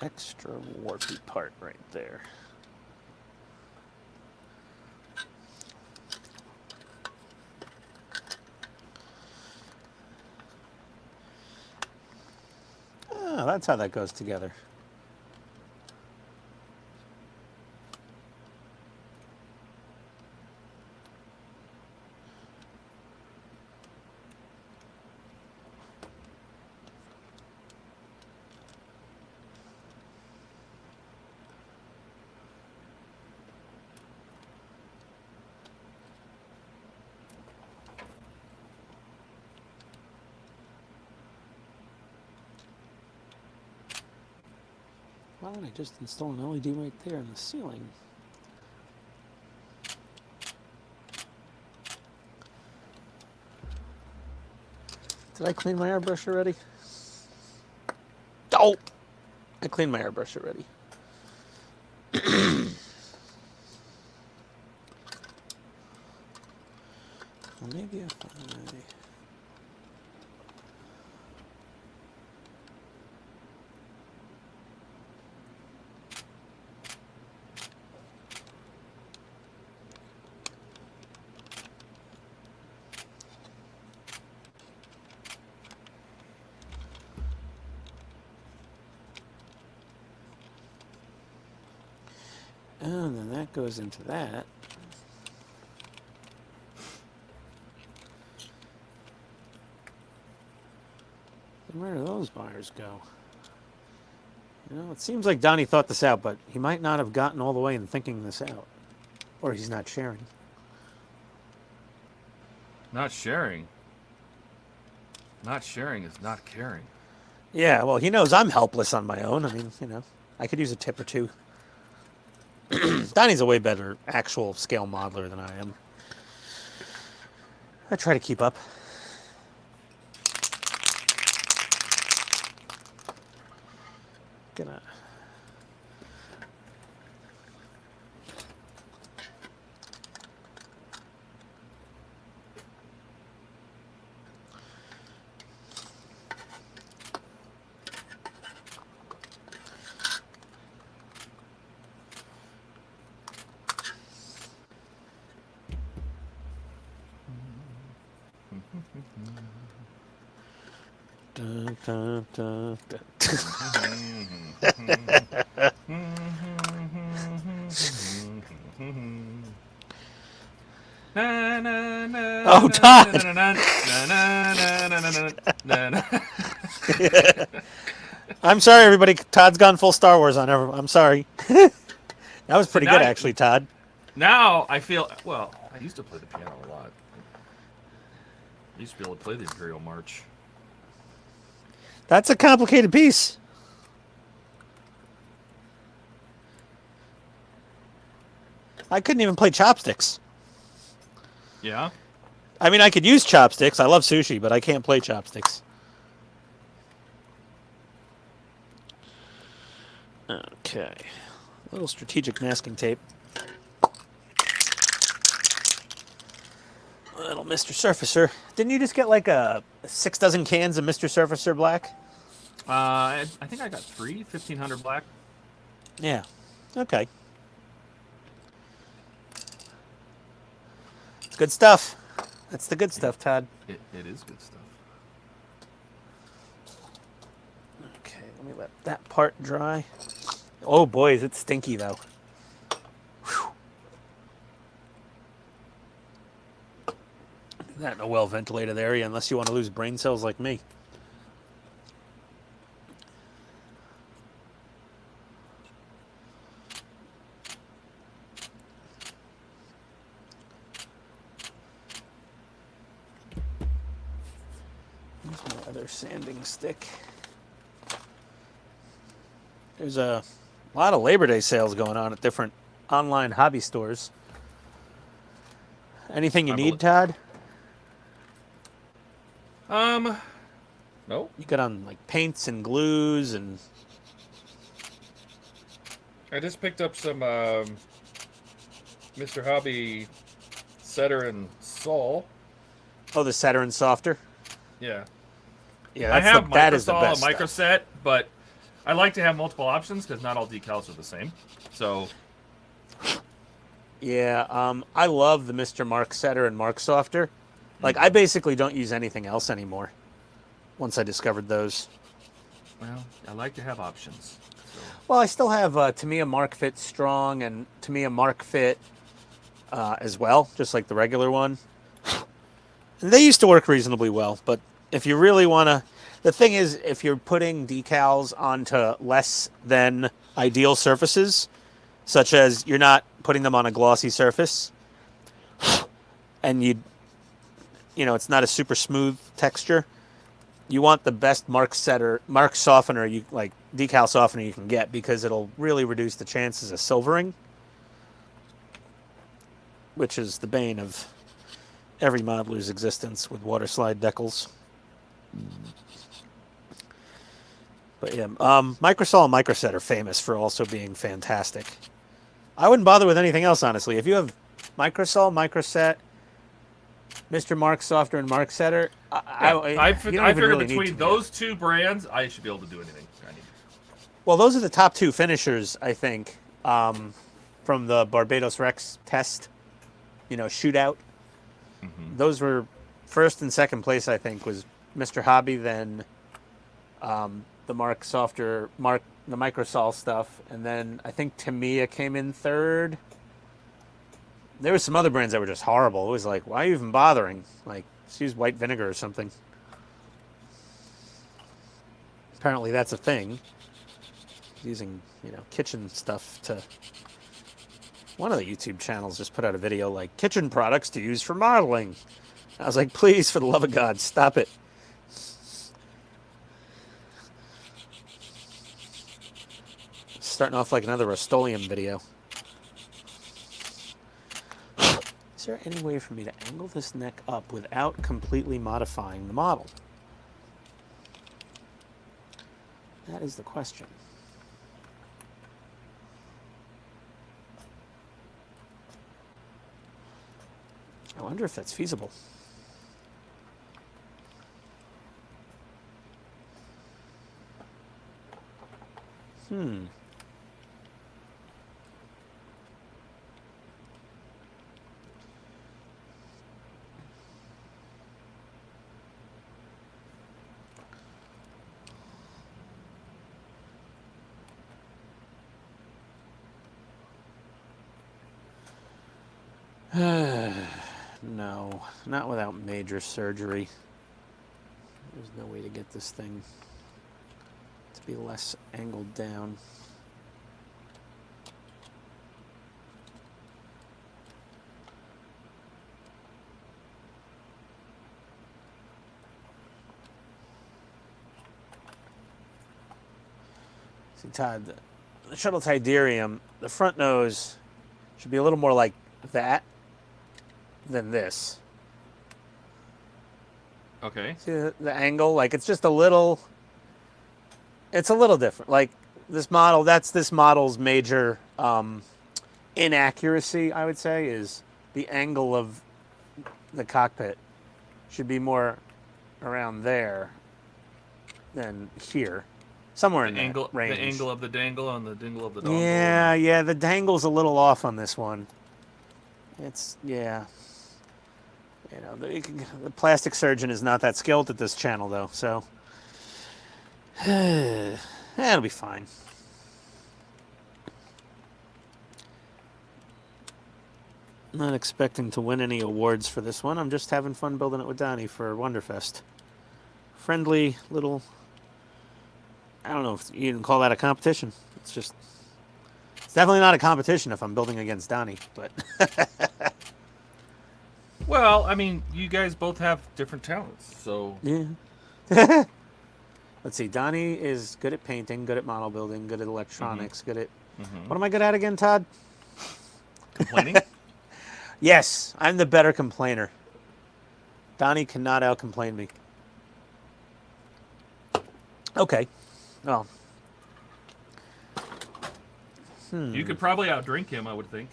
Extra warpy part right there. Oh, that's how that goes together. Why don't I just install an LED right there in the ceiling? Did I clean my airbrush already? Oh! I cleaned my airbrush already. Well, maybe if I... And then that goes into that. And where do those wires go? You know, it seems like Donnie thought this out, but he might not have gotten all the way in thinking this out. Or he's not sharing. Not sharing. Not sharing is not caring. Yeah, well, he knows I'm helpless on my own. I mean, you know, I could use a tip or two. Donnie's a way better actual scale modeler than I am. I try to keep up. Gonna... Dun, dun, dun, dun. Oh, Todd! I'm sorry, everybody. Todd's gone full Star Wars on everyone. I'm sorry. That was pretty good, actually, Todd. Now I feel, well, I used to play the piano a lot. I used to be able to play the Imperial March. That's a complicated piece. I couldn't even play chopsticks. Yeah? I mean, I could use chopsticks. I love sushi, but I can't play chopsticks. Okay. A little strategic masking tape. Little Mr. Surfacer. Didn't you just get like 6 dozen cans of Mr. Surfacer Black? I think I got 3, 1500 black. Yeah. Okay. It's good stuff. That's the good stuff, Todd. It is good stuff. Okay, let me let that part dry. Oh boy, is it stinky though. Whew. That in a well-ventilated area, unless you want to lose brain cells like me. Here's my other sanding stick. There's a lot of Labor Day sales going on at different online hobby stores. Anything you need, Todd? No. You got on like paints and glues and... I just picked up some Mr. Hobby setter and saw. Oh, the setter and softer? Yeah. Yeah, I have that is the microsaw best and microset, but I like to have multiple options because not all decals are the same. So... Yeah, I love the Mr. Mark setter and Mark softer. Like, I basically don't use anything else anymore once I discovered those. Well, I like to have options. So. Well, I still have Tamiya Mark Fit Strong and Tamiya Mark Fit as well, just like the regular one. And they used to work reasonably well, but if you really want to... The thing is, if you're putting decals onto less than ideal surfaces, such as you're not putting them on a glossy surface, and you know, it's not a super smooth texture, you want the best Mark softener, decal softener you can get, because it'll really reduce the chances of silvering, which is the bane of every modeler's existence with water slide decals. But yeah, Microsol and Microset are famous for also being fantastic. I wouldn't bother with anything else, honestly. If you have Microsol, Microset, Mr. Mark Softer, and Mark Setter, I figure between those two brands, I should be able to do anything I need. Well, those are the top 2 finishers, I think, from the Barbados Rex test, shootout. Mm-hmm. Those were first and second place, I think, was Mr. Hobby, then the Mark Softer, Mark the Microsol stuff, and then I think Tamiya came in third. There were some other brands that were just horrible. It was like, why are you even bothering? Like, just use white vinegar or something. Apparently that's a thing. Using, kitchen stuff to... One of the YouTube channels just put out a video like, kitchen products to use for modeling. I was like, please, for the love of God, stop it. Starting off like another Rust-Oleum video. Is there any way for me to angle this neck up without completely modifying the model? That is the question. I wonder if that's feasible. No, not without major surgery. There's no way to get this thing to be less angled down. See, Todd, the shuttle Tidarium, the front nose should be a little more like that than this. Okay. See the angle? Like, it's just a little... It's a little different. Like, this model, that's this model's major inaccuracy, I would say, is the angle of the cockpit should be more around there than here. Somewhere in that range. The angle of the dangle on the dingle of the dongle. Yeah, the dangle's a little off on this one. It's, yeah. The plastic surgeon is not that skilled at this channel, though, so... it'll be fine. Not expecting to win any awards for this one. I'm just having fun building it with Donnie for Wonderfest. Friendly little... I don't know if you can call that a competition. It's just... It's definitely not a competition if I'm building against Donnie, but... Well, I mean, you guys both have different talents, so... Yeah. Let's see. Donnie is good at painting, good at model building, good at electronics, good at... What am I good at again, Todd? Complaining? Yes, I'm the better complainer. Donnie cannot out-complain me. Okay. Well. You could probably outdrink him, I would think.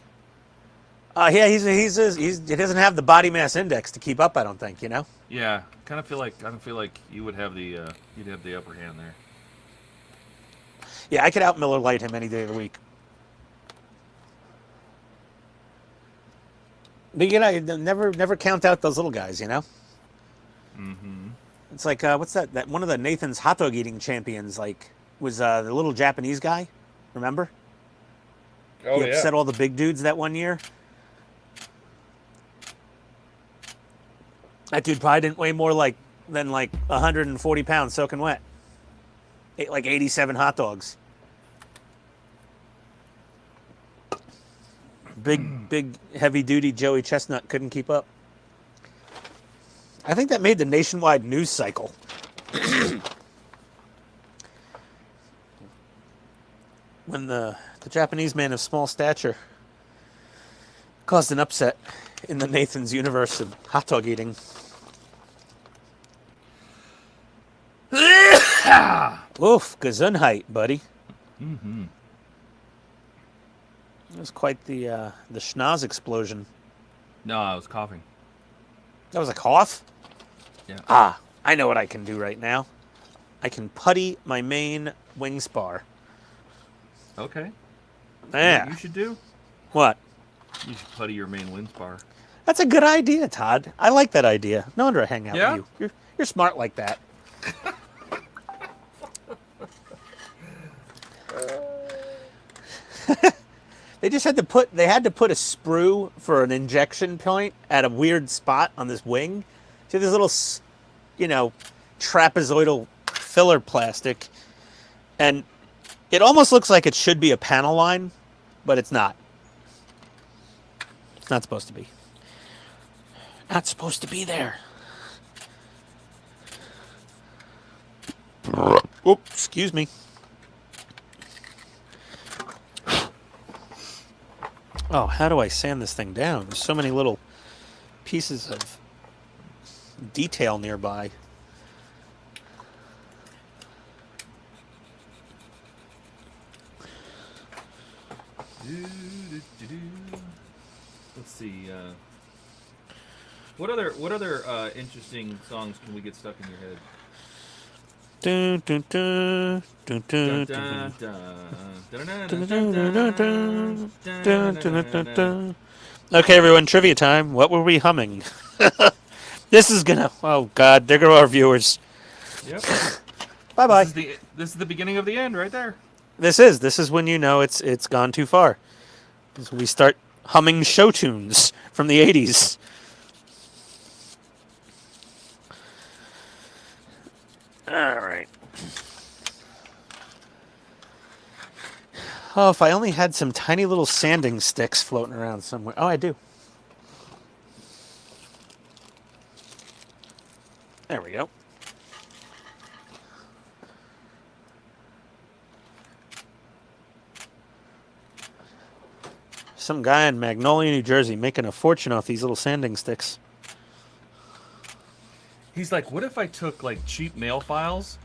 Yeah, he doesn't have the body mass index to keep up, I don't think, Yeah, kind of feel like you would have the you'd have the upper hand there. Yeah, I could out Miller Lite him any day of the week. But never count out those little guys, Mm-hmm. It's like what's that? That one of the Nathan's hot dog eating champions was the little Japanese guy. Remember? Oh, he upset all the big dudes that one year. That dude probably didn't weigh more than 140 pounds soaking wet. Ate like 87 hot dogs. Big, heavy-duty Joey Chestnut couldn't keep up. I think that made the nationwide news cycle. When the Japanese man of small stature caused an upset in the Nathan's universe of hot dog eating. Oof, Gesundheit, buddy. Mm-hmm. It was quite the schnoz explosion. No, I was coughing. That was a cough? Yeah. Ah, I know what I can do right now. I can putty my main wing spar. Okay. Yeah. What you should do? What? You should putty your main wind spar. That's a good idea, Todd. I like that idea. No wonder I hang out Yeah? with you. You're smart like that. They just had to put a sprue for an injection point at a weird spot on this wing. See this little, you know, trapezoidal filler plastic, and it almost looks like it should be a panel line, but it's not. It's not supposed to be. Not supposed to be there. Oops, excuse me. Oh, how do I sand this thing down? There's so many little pieces of detail nearby. Let's see. What other interesting songs can we get stuck in your head? Dun, dun, dun, dun, dun, Dun, dun, dun, dun, dun. Okay, everyone, trivia time. What were we humming? This is gonna. Oh God, there go our viewers. Yep. Bye bye. This is the beginning of the end, right there. This is when you know it's gone too far. Because we start humming show tunes from the 80s. All right. Oh, if I only had some tiny little sanding sticks floating around somewhere. Oh, I do. There we go. Some guy in Magnolia, New Jersey, making a fortune off these little sanding sticks. He's like, what if I took like cheap nail files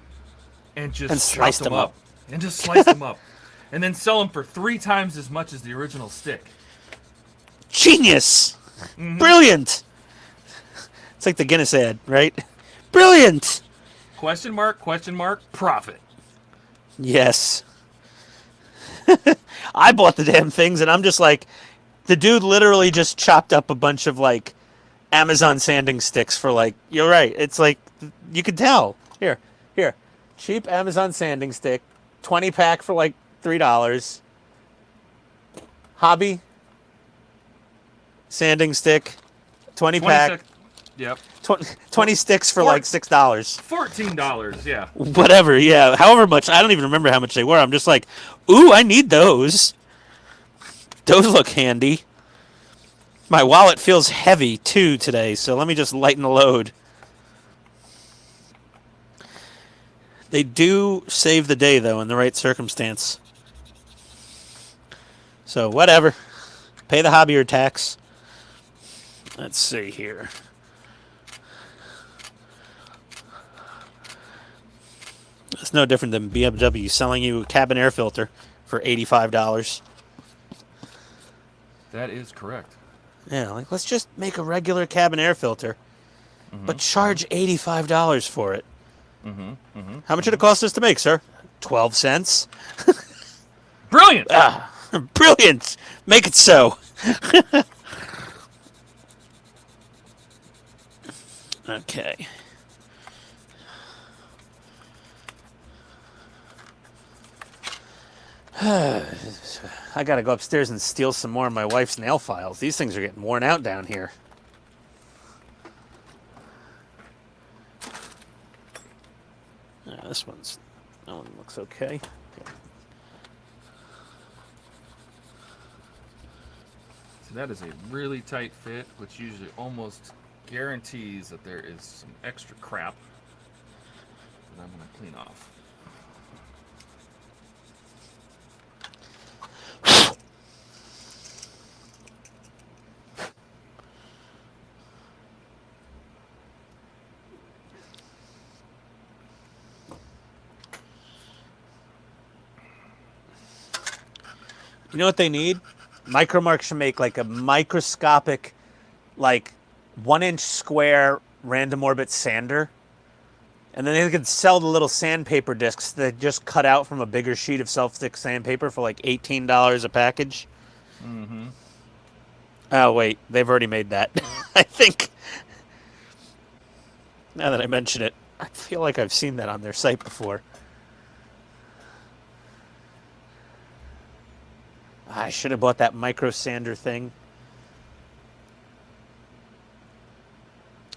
and just And sliced them up. and just sliced them up, and then sell them for 3 times as much as the original stick? Genius! Brilliant! It's like the Guinness ad, right? Brilliant! Question mark, profit. Yes. I bought the damn things, and I'm just like, the dude literally just chopped up a bunch of like Amazon sanding sticks for like, you're right. It's like, you can tell. Here. Cheap Amazon sanding stick, 20 pack for like $3. Hobby sanding stick, 20 pack, Yep. 20 sticks for like $6. $14, yeah. Whatever, yeah. However much, I don't even remember how much they were. I'm just like, ooh, I need those. Those look handy. My wallet feels heavy, too, today, so let me just lighten the load. They do save the day, though, in the right circumstance. So, whatever. Pay the hobby or tax. Let's see here. It's no different than BMW selling you a cabin air filter for $85. That is correct. Yeah, like, let's just make a regular cabin air filter, but charge $85 for it. How much did it cost us to make, sir? 12 cents. Brilliant! Brilliant! Make it so. Okay. I gotta go upstairs and steal some more of my wife's nail files. These things are getting worn out down here. That one looks okay. So that is a really tight fit, which usually almost guarantees that there is some extra crap that I'm going to clean off. You know what they need? Micromark should make like a microscopic, like 1-inch square random orbit sander. And then they could sell the little sandpaper discs that just cut out from a bigger sheet of self-stick sandpaper for like $18 a package. Oh, wait. They've already made that. I think. Now that I mention it, I feel like I've seen that on their site before. I should have bought that micro sander thing.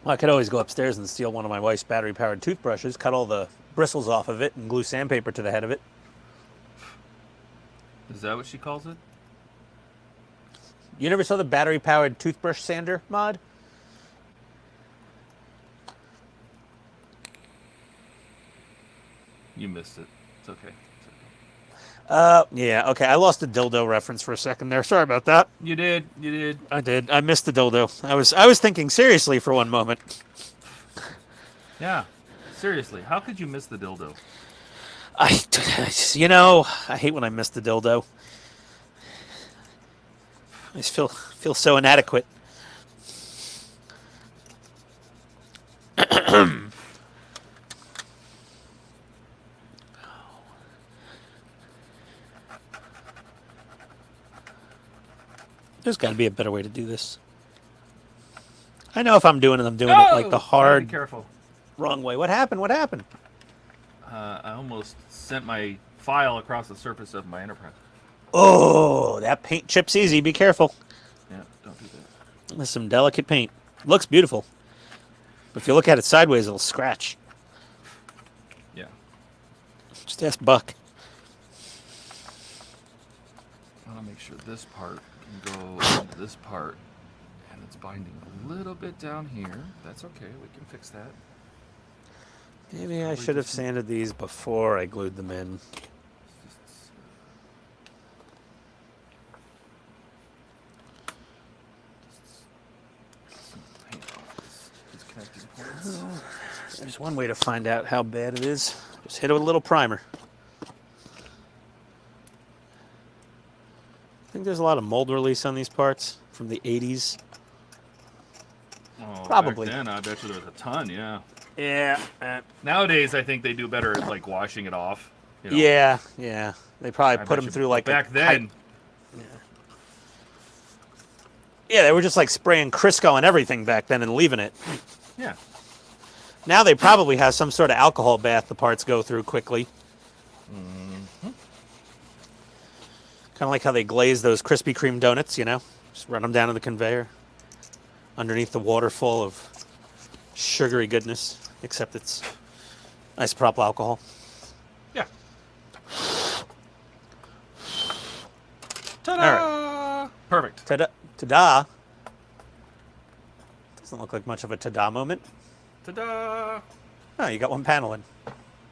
Well, I could always go upstairs and steal one of my wife's battery-powered toothbrushes, cut all the bristles off of it, and glue sandpaper to the head of it. Is that what she calls it? You never saw the battery-powered toothbrush sander mod? You missed it. It's okay. Yeah, okay. I lost a dildo reference for a second there. Sorry about that. You did. You did. I did. I missed the dildo. I was thinking seriously for one moment. Yeah. Seriously, how could you miss the dildo? You know, I hate when I miss the dildo. I just feel so inadequate. There's got to be a better way to do this. I know if I'm doing it, I'm doing it like the hard, be careful. Wrong way. What happened? What happened? I almost sent my file across the surface of my Enterprise. Oh, that paint chips easy. Be careful. Yeah, don't do that. There's some delicate paint. Looks beautiful. But if you look at it sideways, it'll scratch. Yeah. Just ask Buck. I want to make sure this part can go into this part. And it's binding a little bit down here. That's okay. We can fix that. Maybe I should have sanded these before I glued them in. There's one way to find out how bad it is. Just hit it with a little primer. I think there's a lot of mold release on these parts from the 80s. Oh, Probably. Back then, I bet you there was a ton, yeah. Yeah. Nowadays, I think they do better at, like, washing it off. You know? Yeah, yeah. They probably I put bet them you through like back a then. Yeah, they were just like spraying Crisco and everything back then and leaving it. Yeah. Now they probably have some sort of alcohol bath the parts go through quickly. Mm-hmm. Kind of like how they glaze those Krispy Kreme donuts, you know? Just run them down to the conveyor underneath the waterfall of sugary goodness, except it's isopropyl alcohol. Yeah. Ta-da! All right. Perfect. Ta-da! Ta-da! Doesn't look like much of a ta-da moment. Ta-da! Oh, you got one panel in.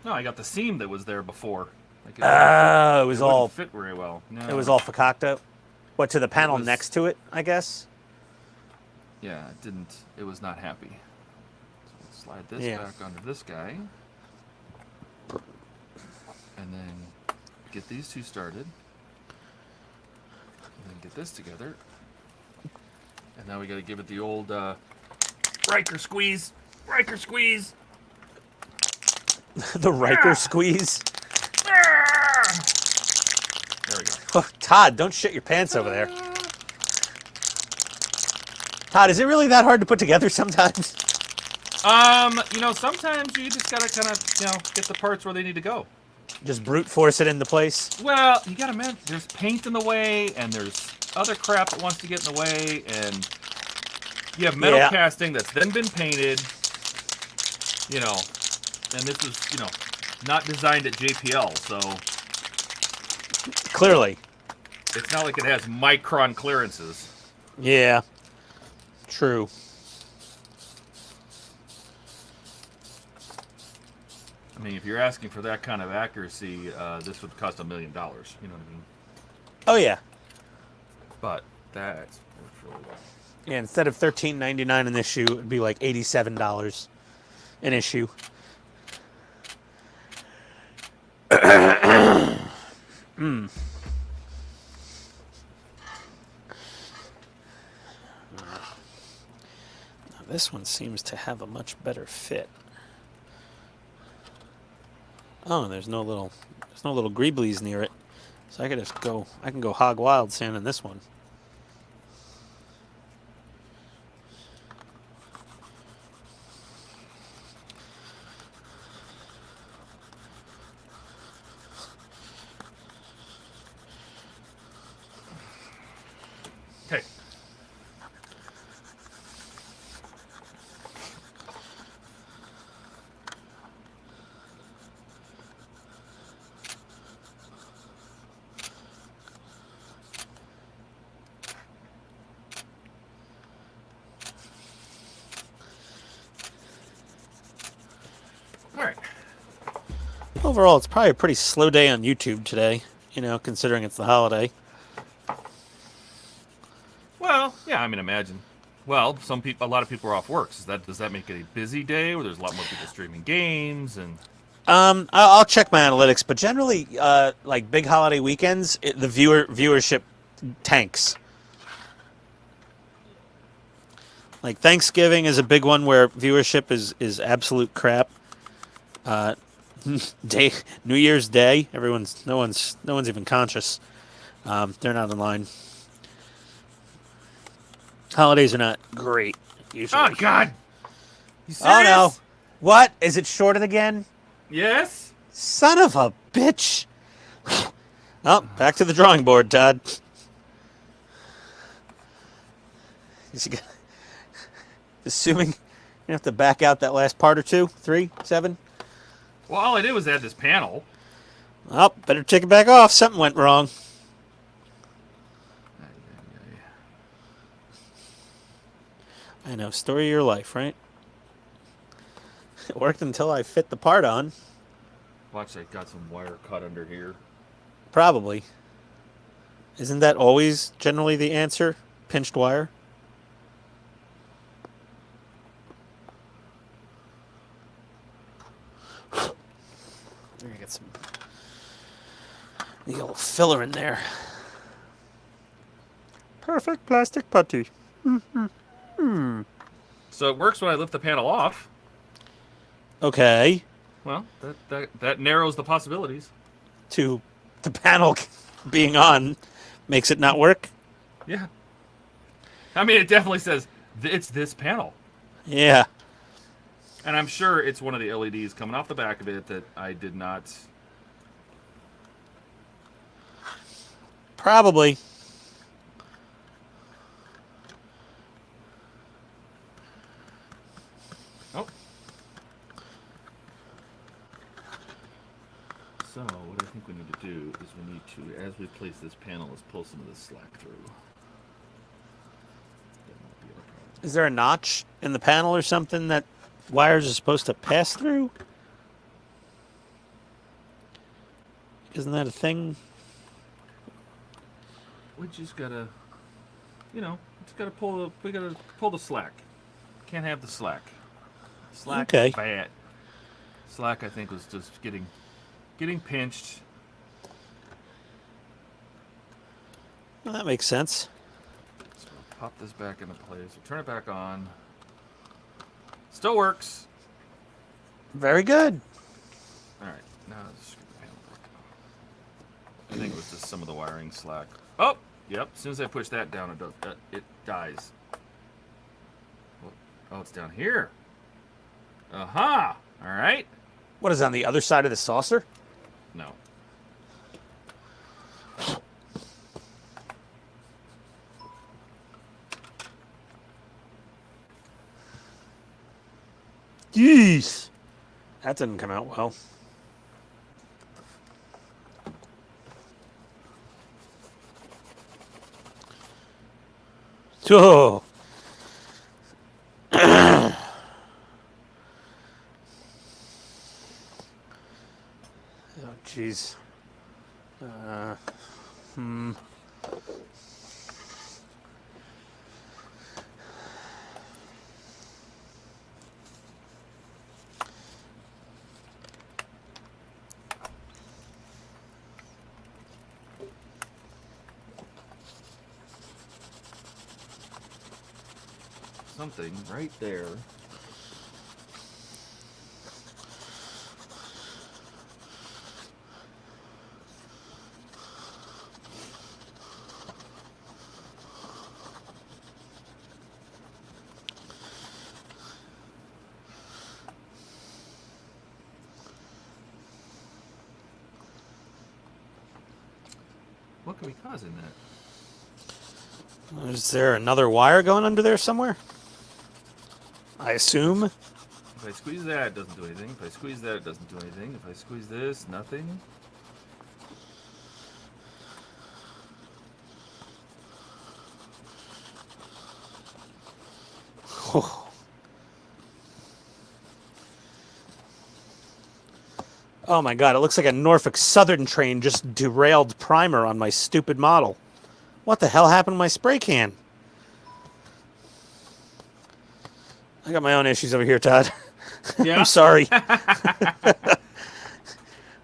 No, I got the seam that was there before. Like Oh, it was all fit very well. No. It was all fakakta. What, to the panel was- next to it, I guess? Yeah, it didn't. It was not happy. So let's slide this Yeah. back under this guy, and then get these two started, and then get this together, and now we got to give it the old Riker squeeze. Riker squeeze. The Riker squeeze. There we go. Oh, Todd, don't shit your pants over there. Todd, is it really that hard to put together sometimes? You know, sometimes you just gotta kind of, you know, get the parts where they need to go. Just brute force it into place? Well, you gotta imagine, there's paint in the way, and there's other crap that wants to get in the way, and you have metal Yeah. casting that's then been painted, you know, and this is, you know, not designed at JPL, so Clearly. it's not like it has micron clearances. Yeah. True. I mean, if you're asking for that kind of accuracy, this would cost $1 million, you know what I mean? Oh, yeah. But that's worked really well. Yeah, instead of $13.99 an issue, it would be like $87 an issue. Now, this one seems to have a much better fit. Oh, and there's no little greeblies near it. So I can go hog wild sanding this one. Overall, it's probably a pretty slow day on YouTube today, you know, considering it's the holiday. Well, yeah, I mean, imagine. Well, a lot of people are off work. Does that make it a busy day where there's a lot more people streaming games and? I'll check my analytics, but generally, like big holiday weekends, the viewership tanks. Like Thanksgiving is a big one where viewership is absolute crap. New Year's Day, no one's even conscious. They're not online. Holidays are not great usually. Oh God! You serious? Oh no! What is it shorted again? Yes. Son of a bitch! Oh, back to the drawing board, Todd. Assuming you have to back out that last part or 2, 3, 7. Well, all I did was add this panel. Oh, better take it back off. Something went wrong. I know, story of your life, right? It worked until I fit the part on. Watch, I got some wire cut under here. Probably. Isn't that always generally the answer? Pinched wire? There, get some the old filler in there. Perfect plastic putty. So it works when I lift the panel off. Okay. Well, that narrows the possibilities. To the panel being on makes it not work? Yeah. I mean, it definitely says it's this panel. Yeah. And I'm sure it's one of the LEDs coming off the back of it that I did not. Probably. Oh. So, what I think we need to do is we need to, as we place this panel, is pull some of this slack through. That won't be a problem. Is there a notch in the panel or something that wires are supposed to pass through? Isn't that a thing? We just gotta, we gotta pull the slack. Can't have the slack. Slack Okay. is bad. Slack, I think, was just getting pinched. Well, that makes sense. So we'll pop this back into place. We'll turn it back on. Still works. Very good. All right, now let's screw the panel back on. I think it was just some of the wiring slack. Oh, yep. As soon as I push that down, it dies. Oh, it's down here. Aha! All right. What is on the other side of the saucer? No. Jeez. That didn't come out well. Oh. Oh, jeez. Something right there. What could be causing that? Is there another wire going under there somewhere? I assume. If I squeeze that, it doesn't do anything. If I squeeze that, it doesn't do anything. If I squeeze this, nothing. Oh my god, it looks like a Norfolk Southern train just derailed primer on my stupid model. What the hell happened to my spray can? I got my own issues over here, Todd. Yeah. I'm sorry.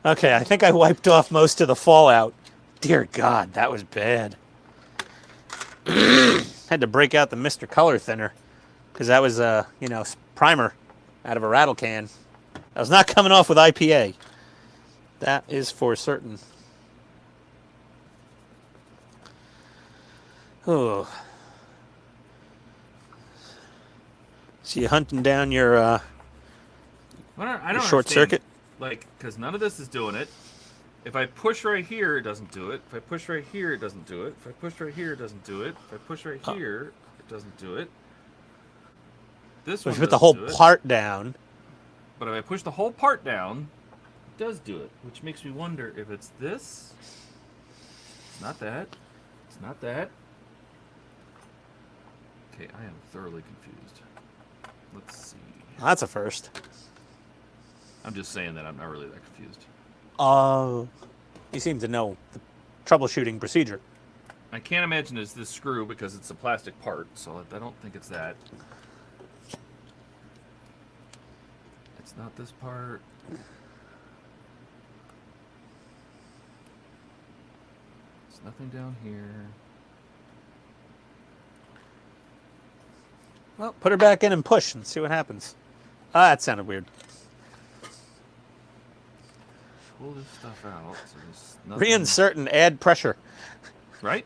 Okay, I think I wiped off most of the fallout. Dear God, that was bad. Had to break out the Mr. Color Thinner because that was you know, primer out of a rattle can. I was not coming off with IPA. That is for certain. Oh. So you hunting down your I don't short understand. circuit? Like, because none of this is doing it. If I push right here, it doesn't do it. If I push right here, it doesn't do it. If I push right here, it doesn't do it. If I push right here, it doesn't do it. This So one if you put the doesn't whole do it. part down. But if I push the whole part down, it does do it. Which makes me wonder if it's this. It's not that. It's not that. Okay, I am thoroughly confused. Let's see. That's a first. I'm just saying that I'm not really that confused. You seem to know the troubleshooting procedure. I can't imagine it's this screw because it's a plastic part, so I don't think it's that. It's not this part. There's nothing down here. Well, put her back in and push and see what happens. Ah, that sounded weird. Pull this stuff out. So there's nothing. Reinsert and add pressure. Right?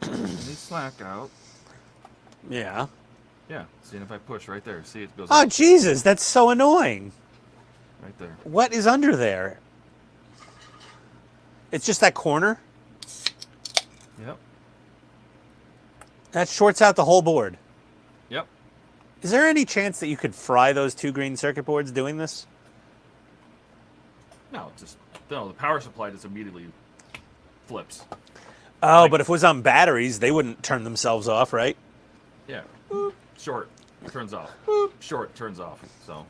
These slack out. Yeah. Yeah. See, and if I push right there, see it goes Oh, up Jesus, that's so annoying. right there. What is under there? It's just that corner? Yep. That shorts out the whole board. Yep. Is there any chance that you could fry those two green circuit boards doing this? No, the power supply just immediately flips. Oh, but if it was on batteries, they wouldn't turn themselves off, right? Yeah. Boop, short, turns off. Boop, short, turns off. So.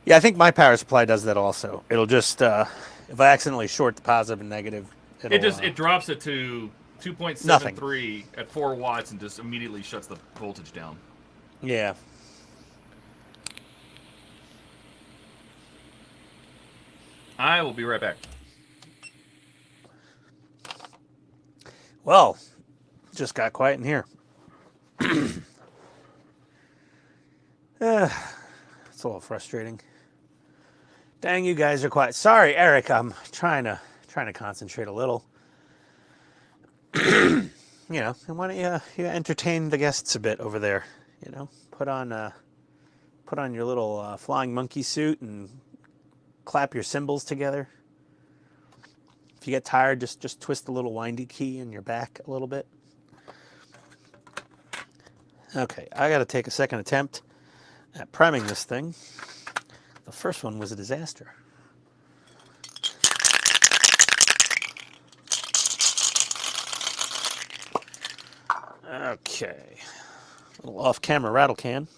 Yeah, I think my power supply does that also. It'll just, if I accidentally short the positive and negative, It drops it to 2.73 at 4 watts and just immediately shuts the voltage down. Yeah. I will be right back. Well, just got quiet in here. It's a little frustrating. Dang, you guys are quiet. Sorry, Eric. I'm trying to concentrate a little. You know, and why don't you entertain the guests a bit over there? You know, put on your little flying monkey suit and clap your cymbals together. If you get tired, just twist the little windy key in your back a little bit. Okay, I got to take a second attempt at priming this thing. The first one was a disaster. Okay, a little off-camera rattle can.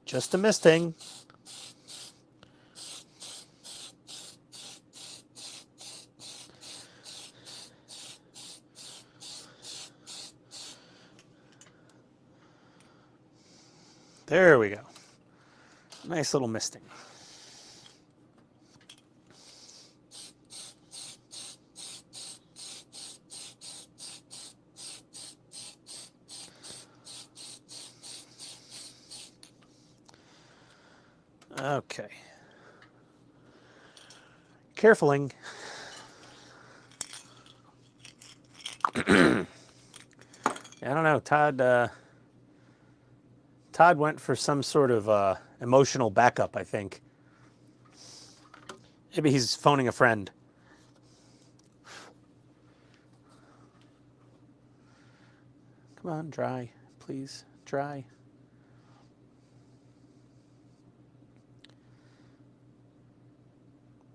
Just a misting. There we go. Nice little misting. Okay. Carefuling. I don't know, Todd went for some sort of emotional backup, I think. Maybe he's phoning a friend. Come on, dry, please, dry.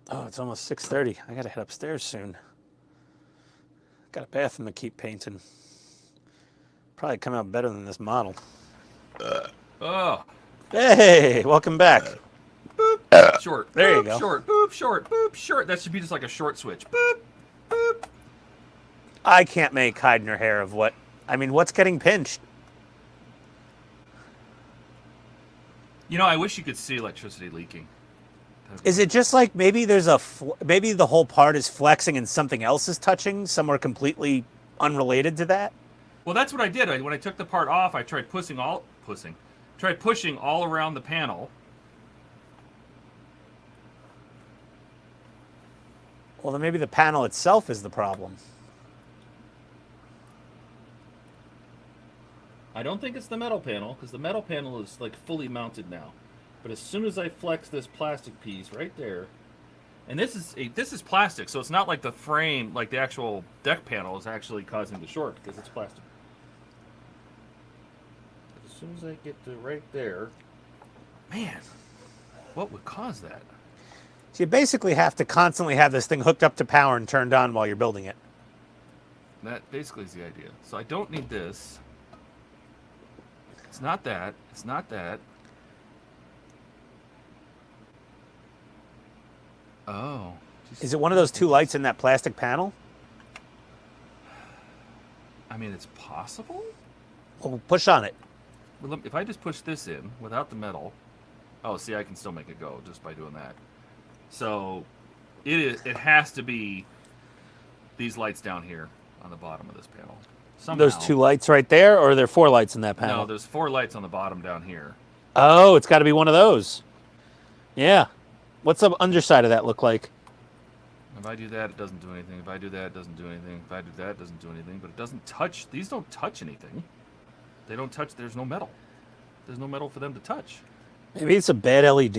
Oh, it's almost 6:30. I gotta head upstairs soon. Got a bathroom to keep painting. Probably come out better than this model. Oh, Hey, welcome back. boop, short. There you boop, go. Short, boop, short, boop, short. That should be just like a short switch. Boop, boop. I can't make hide nor hair of what. I mean, what's getting pinched? You know, I wish you could see electricity leaking. Is it just like maybe there's a maybe the whole part is flexing and something else is touching somewhere completely unrelated to that? Well, that's what I did. When I took the part off, I tried pushing all around the panel. Well, then maybe the panel itself is the problem. I don't think it's the metal panel, because the metal panel is like fully mounted now. But as soon as I flex this plastic piece right there, and this is plastic, so it's not like the frame, like the actual deck panel is actually causing the short, because it's plastic. But as soon as I get to right there, man, what would cause that? So you basically have to constantly have this thing hooked up to power and turned on while you're building it. That basically is the idea. So I don't need this. It's not that. It's not that. Oh. Is it one of those two lights in that plastic panel? I mean, it's possible. Well, push on it. Well, if I just push this in without the metal, oh, see, I can still make it go just by doing that. So it has to be these lights down here on the bottom of this panel. Somehow. Those two lights right there, or are there 4 lights in that panel? No, there's 4 lights on the bottom down here. Oh, it's got to be one of those. Yeah. What's the underside of that look like? If I do that, it doesn't do anything. If I do that, it doesn't do anything. If I do that, it doesn't do anything. But it doesn't touch. These don't touch anything. They don't touch. There's no metal. There's no metal for them to touch. Maybe it's a bad LED.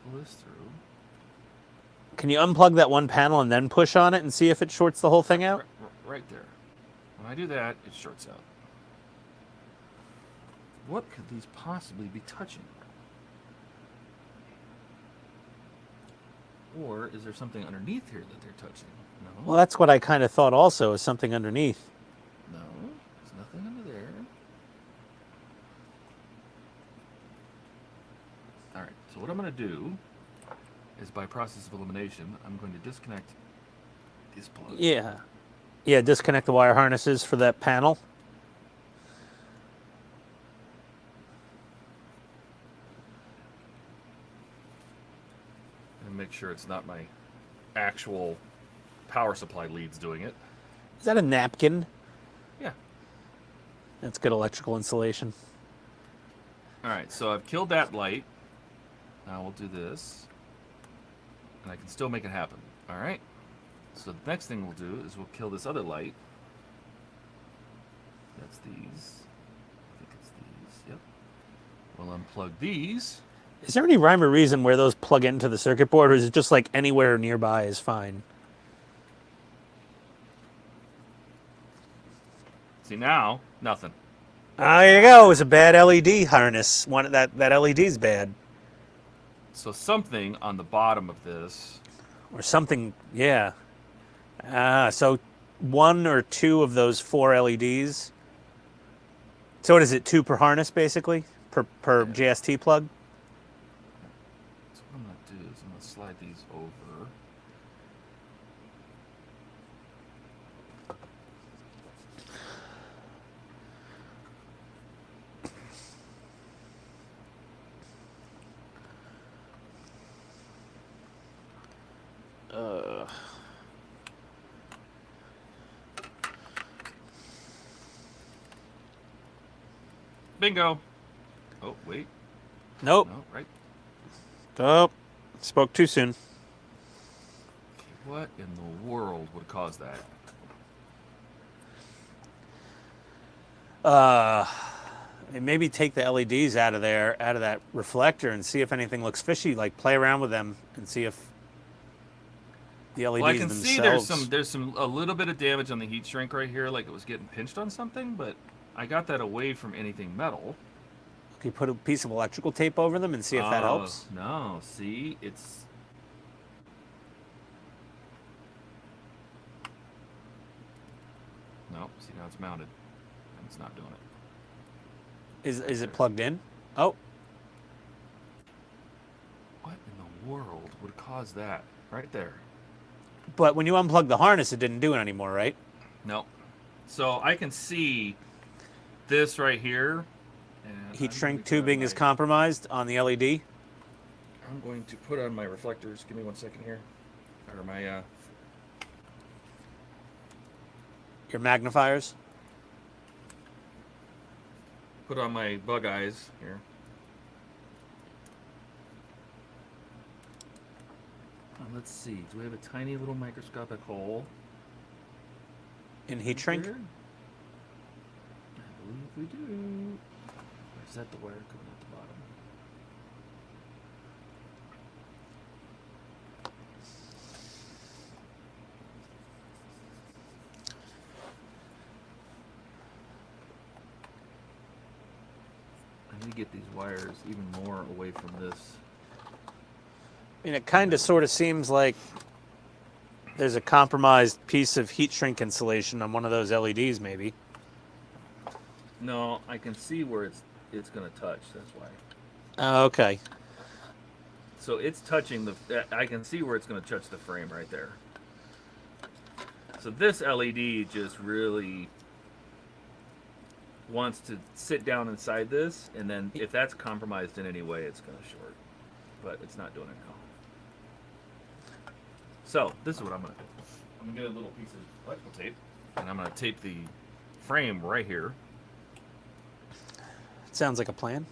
Pull this through. Can you unplug that one panel and then push on it and see if it shorts the whole thing out? Right there. When I do that, it shorts out. What could these possibly be touching? Or is there something underneath here that they're touching? No. Well, that's what I kind of thought also, is something underneath. No, there's nothing under there. Alright, so what I'm going to do is, by process of elimination, I'm going to disconnect these plugs. Yeah. Yeah, disconnect the wire harnesses for that panel. And make sure it's not my actual power supply leads doing it. Is that a napkin? Yeah. That's good electrical insulation. Alright, so I've killed that light. Now we'll do this. And I can still make it happen. Alright? So the next thing we'll do is we'll kill this other light. That's these. I think it's these. Yep. We'll unplug these. Is there any rhyme or reason where those plug into the circuit board, or is it just like anywhere nearby is fine? See, now, nothing. There you go. It was a bad LED harness. That LED's bad. So something on the bottom of this. Or something, yeah. So 1 or 2 of those 4 LEDs. So what is it, 2 per harness, basically? Per JST plug? So what I'm going to do is I'm going to slide these over. Bingo. Oh, wait. Nope. No, right. Oh, spoke too soon. Okay, what in the world would cause that? Maybe take the LEDs out of there, out of that reflector, and see if anything looks fishy. Like play around with them and see if the LEDs Well, I can themselves. see there's a little bit of damage on the heat shrink right here, like it was getting pinched on something, but I got that away from anything metal. Can you put a piece of electrical tape over them and see if that helps? No, see, it's Nope. See, now it's mounted. And it's not doing it. Is it plugged in? Oh. What in the world would cause that? Right there. But when you unplug the harness, it didn't do it anymore, right? Nope. So I can see this right here. And Heat I'm shrink going to put on tubing is my- compromised on the LED. I'm going to put on my reflectors. Give me 1 second here. Or my, Your magnifiers. put on my bug eyes here. Let's see. Do we have a tiny little microscopic hole? In heat shrink? Here? I believe we do. Or is that the wire coming at the bottom? I need to get these wires even more away from this. I mean, it kind of sort of seems like there's a compromised piece of heat shrink insulation on one of those LEDs, maybe. No, I can see where it's going to touch. That's why. Oh, okay. So it's touching the. I can see where it's going to touch the frame right there. So this LED just really wants to sit down inside this, and then if that's compromised in any way, it's going to short. But it's not doing it now. So this is what I'm going to do. I'm going to get a little piece of electrical tape, and I'm going to tape the frame right here. Sounds like a plan.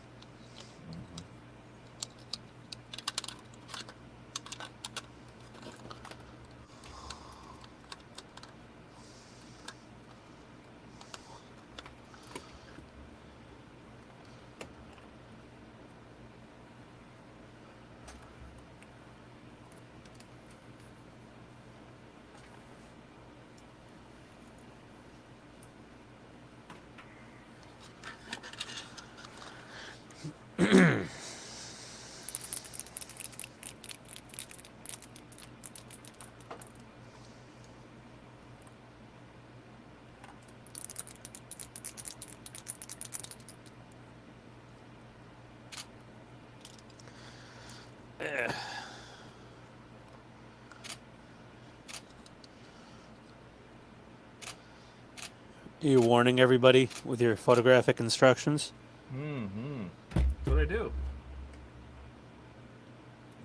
Are you warning everybody with your photographic instructions? Mm-hmm. That's what I do.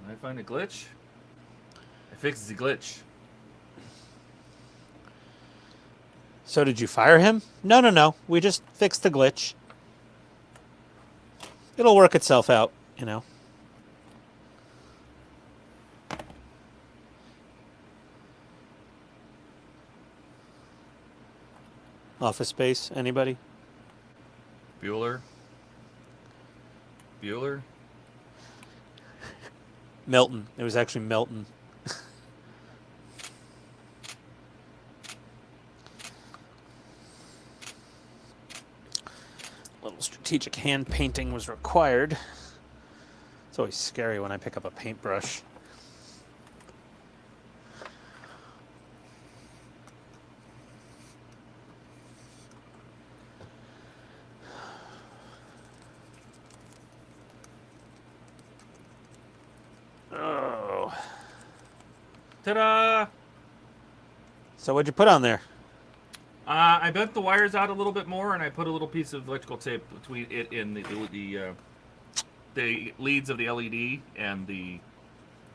When I find a glitch, I fix the glitch. So did you fire him? No. We just fixed the glitch. It'll work itself out, you know. Office Space, anybody? Bueller? Milton. It was actually Milton. A little strategic hand painting was required. It's always scary when I pick up a paintbrush. Oh. Ta-da! So what'd you put on there? I bent the wires out a little bit more, and I put a little piece of electrical tape between it and the leads of the LED and the.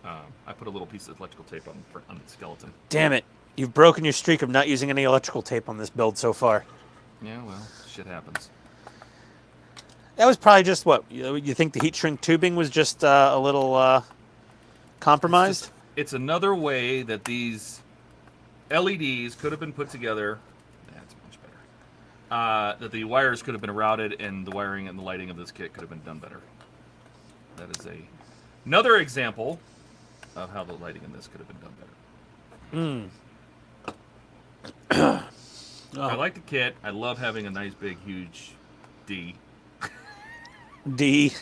I put a little piece of electrical tape on the skeleton. Damn it. You've broken your streak of not using any electrical tape on this build so far. Yeah, well, shit happens. That was probably just what? You think the heat shrink tubing was just a little compromised? It's another way that these LEDs could have been put together. That's much better. That the wires could have been routed, and the wiring and the lighting of this kit could have been done better. That is another example of how the lighting in this could have been done better. I like the kit. I love having a nice, big, huge D. D.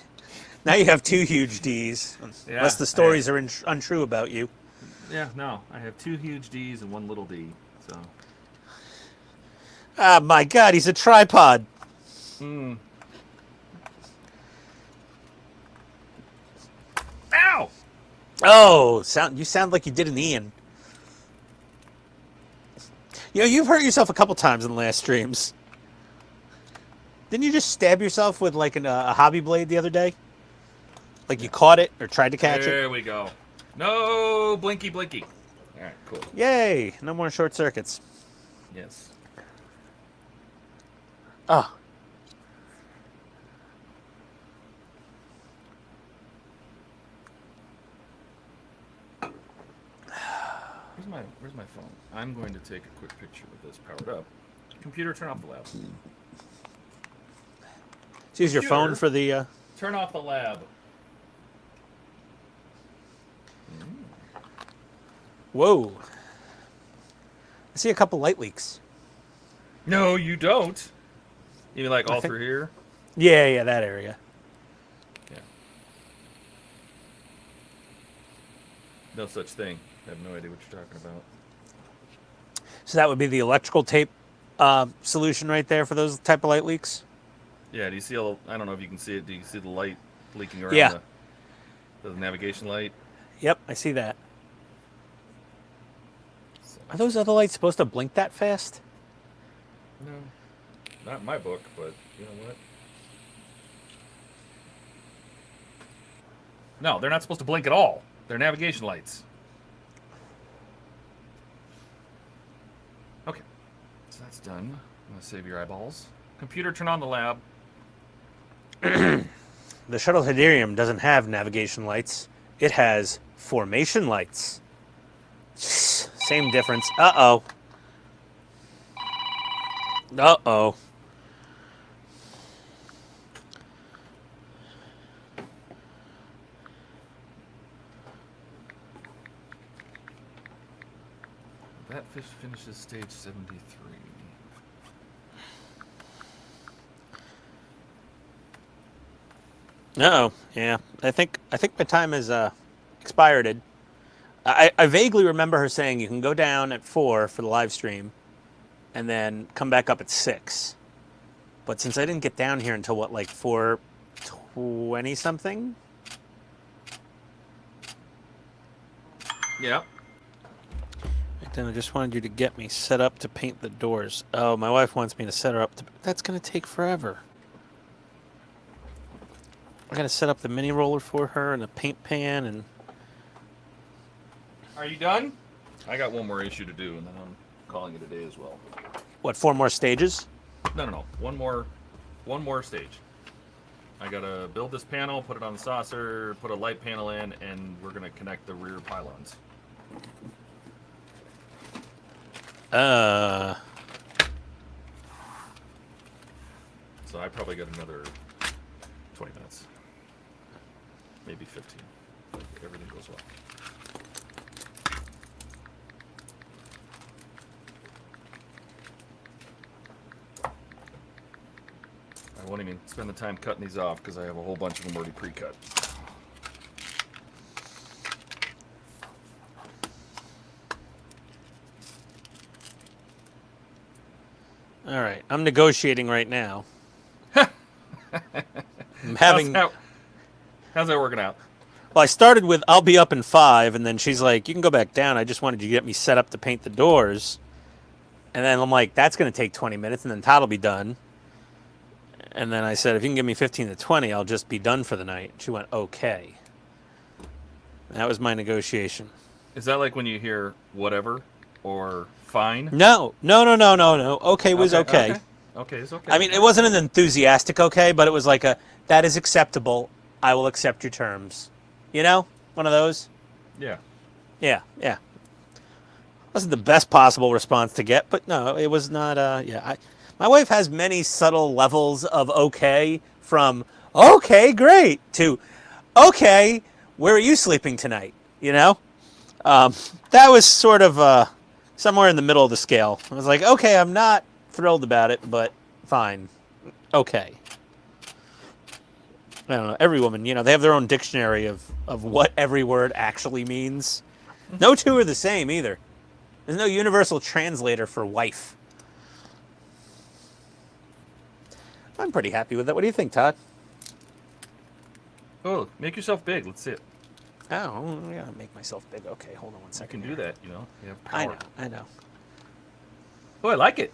Now you have two huge Ds. Yeah, unless the stories are untrue about you. Yeah, no. I have two huge Ds and one little D. So Ah, my God, he's a tripod. Hmm. Ow! Oh, you sound like you did an Ian. You know, you've hurt yourself a couple times in the last streams. Didn't you just stab yourself with like a hobby blade the other day? Like you caught it or tried to catch it? There we go. No blinky blinky. All right, cool. Yay! No more short circuits. Yes. Oh. Where's my phone? I'm going to take a quick picture with this powered up. Computer, turn off the lab. So use your phone for the. Turn off the lab. Whoa. I see a couple light leaks. No, you don't. You mean like all through here? Yeah, that area. Yeah. No such thing. I have no idea what you're talking about. So that would be the electrical tape solution right there for those type of light leaks? Yeah, do you see I don't know if you can see it. Do you see the light leaking around Yeah. the navigation light? Yep, I see that. So, Are those other lights supposed to blink that fast? no. Not in my book, but you know what? No, they're not supposed to blink at all. They're navigation lights. Okay. So that's done. I'm going to save your eyeballs. Computer, turn on the lab. The shuttle Hederium doesn't have navigation lights. It has formation lights. Same difference. Uh-oh. Uh-oh. That fish finishes stage 73. Uh-oh. Yeah. I think my time is expired. I vaguely remember her saying you can go down at 4 for the live stream and then come back up at 6. But since I didn't get down here until what, like 4:20 something? Yeah. Then I just wanted you to get me set up to paint the doors. Oh, my wife wants me to set her up to... That's going to take forever. I got to set up the mini roller for her and a paint pan and... Are you done? I got one more issue to do, and then I'm calling it a day as well. What, 4 more stages? No. One more stage. I gotta build this panel, put it on the saucer, put a light panel in, and we're gonna connect the rear pylons. So I probably got another 20 minutes. Maybe 15. If everything goes well. I won't even spend the time cutting these off because I have a whole bunch of them already pre-cut. All right, I'm negotiating right now. I'm having... How's that working out? Well, I started with, I'll be up in 5, and then she's like, you can go back down. I just wanted you to get me set up to paint the doors. And then I'm like, that's going to take 20 minutes, and then Todd will be done. And then I said, if you can give me 15 to 20, I'll just be done for the night. She went, okay. That was my negotiation. Is that like when you hear whatever or fine? No. Okay was okay. Okay, it's okay. I mean, it wasn't an enthusiastic okay, but it was like a, that is acceptable. I will accept your terms. You know? One of those? Yeah. Yeah. Wasn't the best possible response to get, but no, it was not, my wife has many subtle levels of okay, from okay, great, to okay, where are you sleeping tonight? You know? That was sort of somewhere in the middle of the scale. I was like, okay, I'm not thrilled about it, but fine. Okay. I don't know. Every woman, you know, they have their own dictionary of what every word actually means. No two are the same either. There's no universal translator for wife. I'm pretty happy with it. What do you think, Todd? Oh, make yourself big. Let's see it. Oh, I gotta make myself big. Okay, hold on one I second. can do that, you know. You have I power. know, I know. Oh, I like it.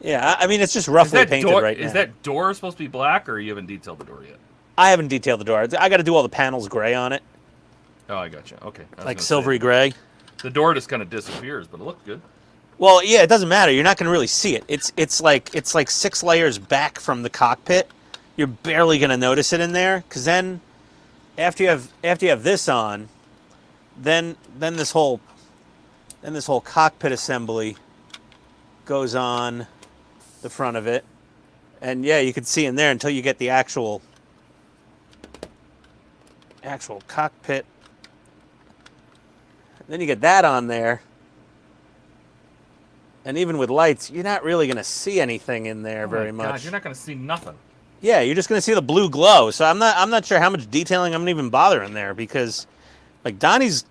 Yeah, I mean, it's just roughly painted right now. Is that door supposed to be black, or you haven't detailed the door yet? I haven't detailed the door. I got to do all the panels gray on it. Oh, I gotcha. Okay. I was Like gonna silvery say, gray. The door just kind of disappears, but it looked good. Well, yeah, it doesn't matter. You're not going to really see it. It's like 6 layers back from the cockpit. You're barely going to notice it in there, because then after you have this on, then this whole cockpit assembly goes on the front of it, and yeah, you can see in there until you get the actual cockpit. Then you get that on there. And even with lights, you're not really going to see anything in there very much. God, you're not going to see nothing. Yeah, you're just going to see the blue glow. So I'm not sure how much detailing I'm even bothering there, because like Donnie's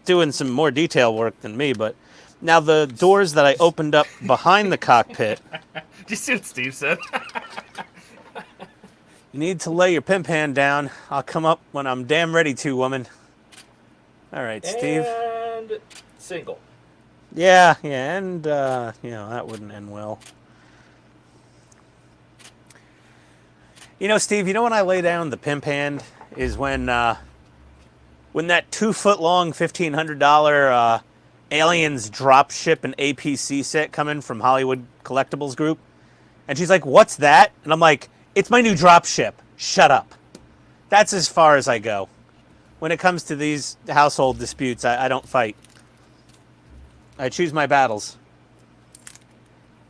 doing some more detail work than me. But now the doors that I opened up behind the cockpit. Did you see what Steve said? You need to lay your pimp hand down. I'll come up when I'm damn ready to, woman. All right, Steve. And single. Yeah, and you know, that wouldn't end well. You know, Steve, you know when I lay down the pimp hand is when that 2-foot-long, $1,500 Aliens drop ship and APC set coming from Hollywood Collectibles Group, and she's like, "What's that?" And I'm like, "It's my new drop ship. Shut up." That's as far as I go. When it comes to these household disputes, I don't fight. I choose my battles.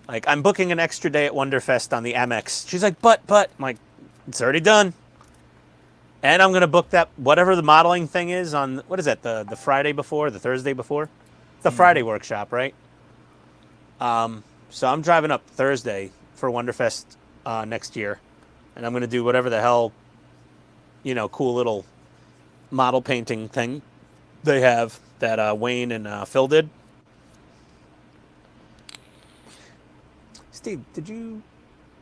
Like, I'm booking an extra day at Wonderfest on the Amex. She's like, but. I'm like, it's already done. And I'm going to book that, whatever the modeling thing is on, what is that, the Friday before, the Thursday before? The Friday workshop, right? So I'm driving up Thursday for Wonderfest next year. And I'm going to do whatever the hell, you know, cool little model painting thing they have that Wayne and Phil did. Steve, did you...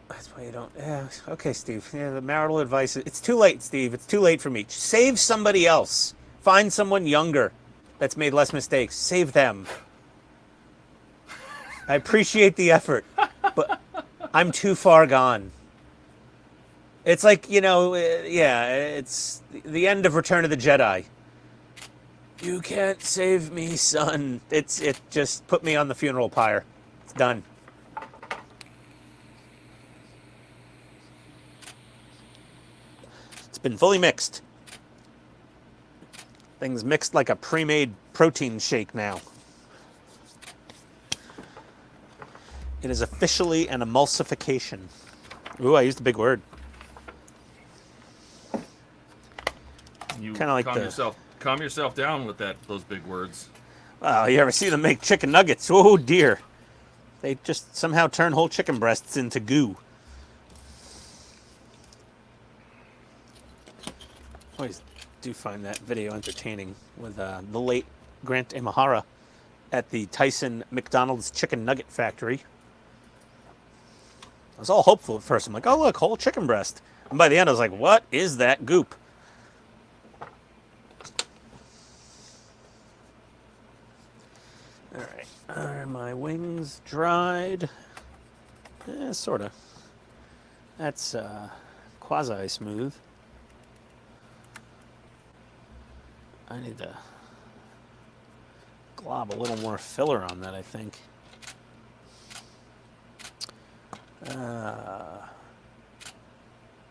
That's why you don't... Yeah, okay, Steve. Yeah, the marital advice... It's too late, Steve. It's too late for me. Save somebody else. Find someone younger that's made less mistakes. Save them. I appreciate the effort, but I'm too far gone. It's like, you know, yeah, it's the end of Return of the Jedi. You can't save me, son. It just put me on the funeral pyre. It's done. It's been fully mixed. Things mixed like a pre-made protein shake now. It is officially an emulsification. Ooh, I used a big word. You Kinda like calm yourself down with those big words. Wow, you ever see them make chicken nuggets? Oh dear. They just somehow turn whole chicken breasts into goo. Always do find that video entertaining with the late Grant Imahara at the Tyson McDonald's Chicken Nugget Factory. I was all hopeful at first. I'm like, oh look, whole chicken breast. And by the end I was like, what is that goop? Alright, are my wings dried? Sorta. That's quasi-smooth. I need to glob a little more filler on that, I think.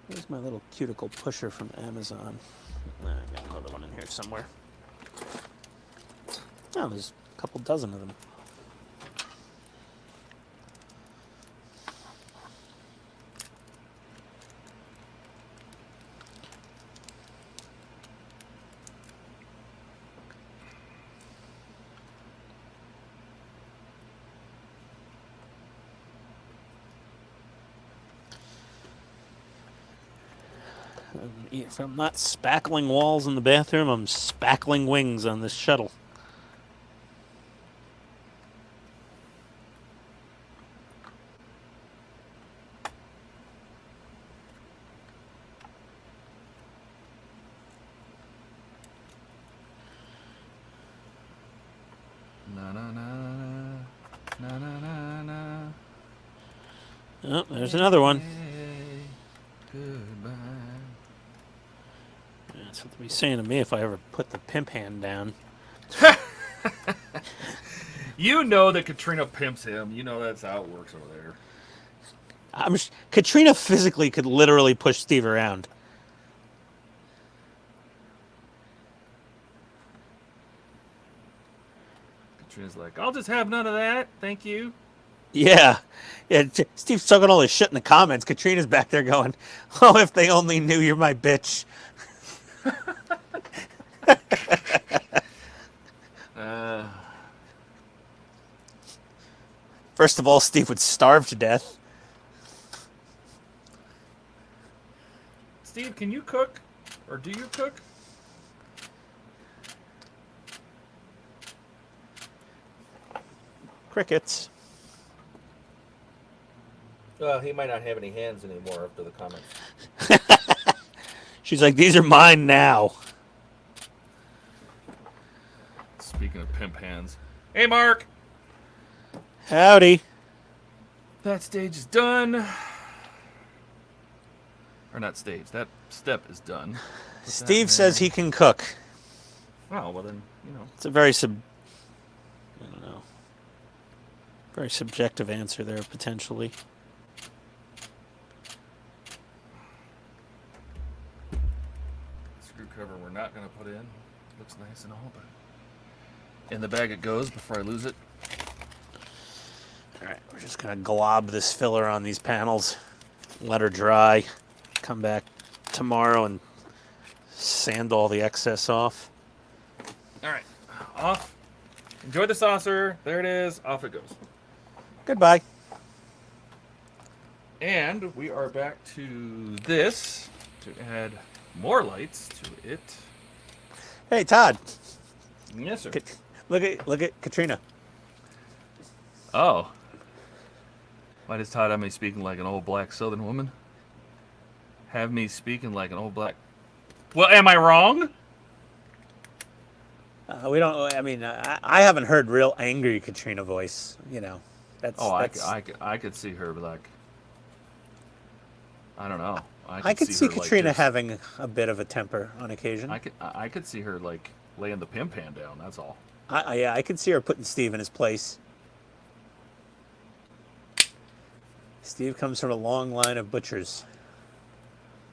Where's my little cuticle pusher from Amazon? I got another one in here somewhere. Oh, there's a couple dozen of them. If I'm not spackling walls in the bathroom, I'm spackling wings on this shuttle. Oh, there's another one. Goodbye. That's what they'll be saying to me if I ever put the pimp hand down. You know that Katrina pimps him. You know that's how it works over there. Katrina physically could literally push Steve around. Katrina's like, I'll just have none of that. Thank you. Yeah. Steve's talking all this shit in the comments. Katrina's back there going, oh, if they only knew you're my bitch. First of all, Steve would starve to death. Steve, can you cook? Or do you cook? Crickets. Well, he might not have any hands anymore after the comments. She's like, these are mine now. Speaking of pimp hands. Hey, Mark. Howdy. That stage is done. Or not stage. That step is done. Steve says he can cook. Oh, well then, you know. It's a very I don't know. Very subjective answer there, potentially. Screw cover we're not going to put in. Looks nice and all, but in the bag it goes before I lose it. All right, we're just going to glob this filler on these panels, let her dry, come back tomorrow and sand all the excess off. All right, off. Enjoy the saucer. There it is. Off it goes. Goodbye. And we are back to this to add more lights to it. Hey, Todd. Yes, sir. Look at Katrina. Oh. Why does Todd have me speaking like an old black Southern woman? Have me speaking like an old black... Well, am I wrong? We don't. I mean, I haven't heard real angry Katrina voice. You know, that's. Oh, that's, I could see her like... I don't know. I could see her, Katrina like, just, having a bit of a temper on occasion. I could see her like laying the pimp hand down. That's all. Yeah, I could see her putting Steve in his place. Steve comes from a long line of butchers.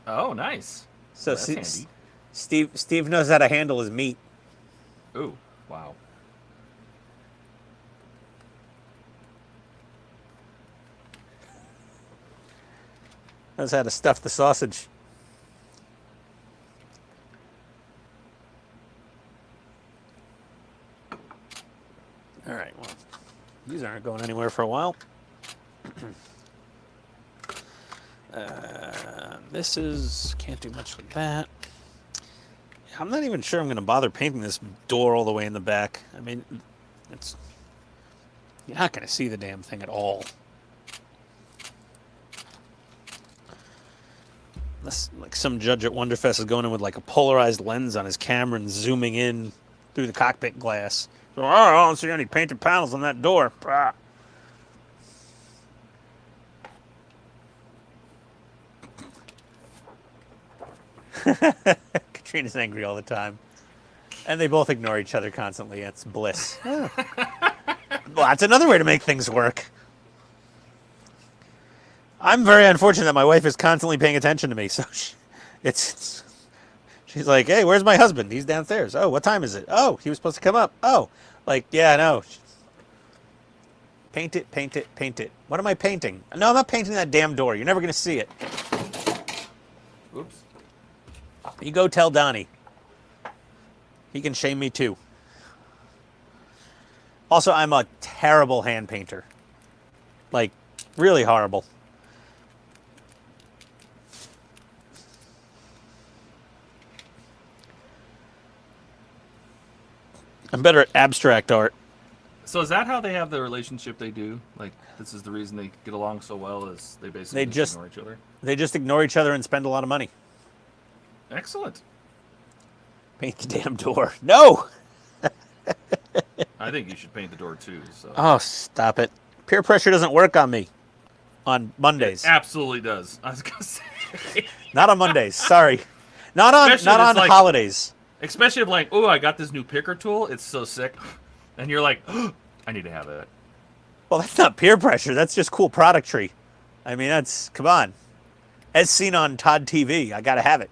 Oh, nice. So Well, that's handy. Steve knows how to handle his meat. Ooh, wow. Knows how to stuff the sausage. All right, well, these aren't going anywhere for a while. This is, can't do much with that. I'm not even sure I'm going to bother painting this door all the way in the back. I mean, it's, you're not going to see the damn thing at all. Unless, like, some judge at Wonderfest is going in with like a polarized lens on his camera and zooming in through the cockpit glass. So, oh, I don't see any painted panels on that door. Ah. Katrina's angry all the time. And they both ignore each other constantly. It's bliss. Well, that's another way to make things work. I'm very unfortunate that my wife is constantly paying attention to me. So she's like, hey, where's my husband? He's downstairs. Oh, what time is it? Oh, he was supposed to come up. Oh, like, yeah, no. Paint it, paint it, paint it. What am I painting? No, I'm not painting that damn door. You're never going to see it. Oops. You go tell Donnie. He can shame me too. Also, I'm a terrible hand painter. Like, really horrible. I'm better at abstract art. So is that how they have the relationship they do? Like, this is the reason they get along so well, is they basically just ignore each other? They just ignore each other and spend a lot of money. Excellent. Paint the damn door. No! I think you should paint the door too. So. Oh, stop it. Peer pressure doesn't work on me. on Mondays. It absolutely does. I was gonna say. Not on Mondays. Sorry. Not on Especially not if on it's like- holidays. Especially if like, oh, I got this new picker tool. It's so sick, and you're like, oh, I need to have that. Well, that's not peer pressure. That's just cool productry. I mean, that's come on. As seen on Todd TV, I gotta have it.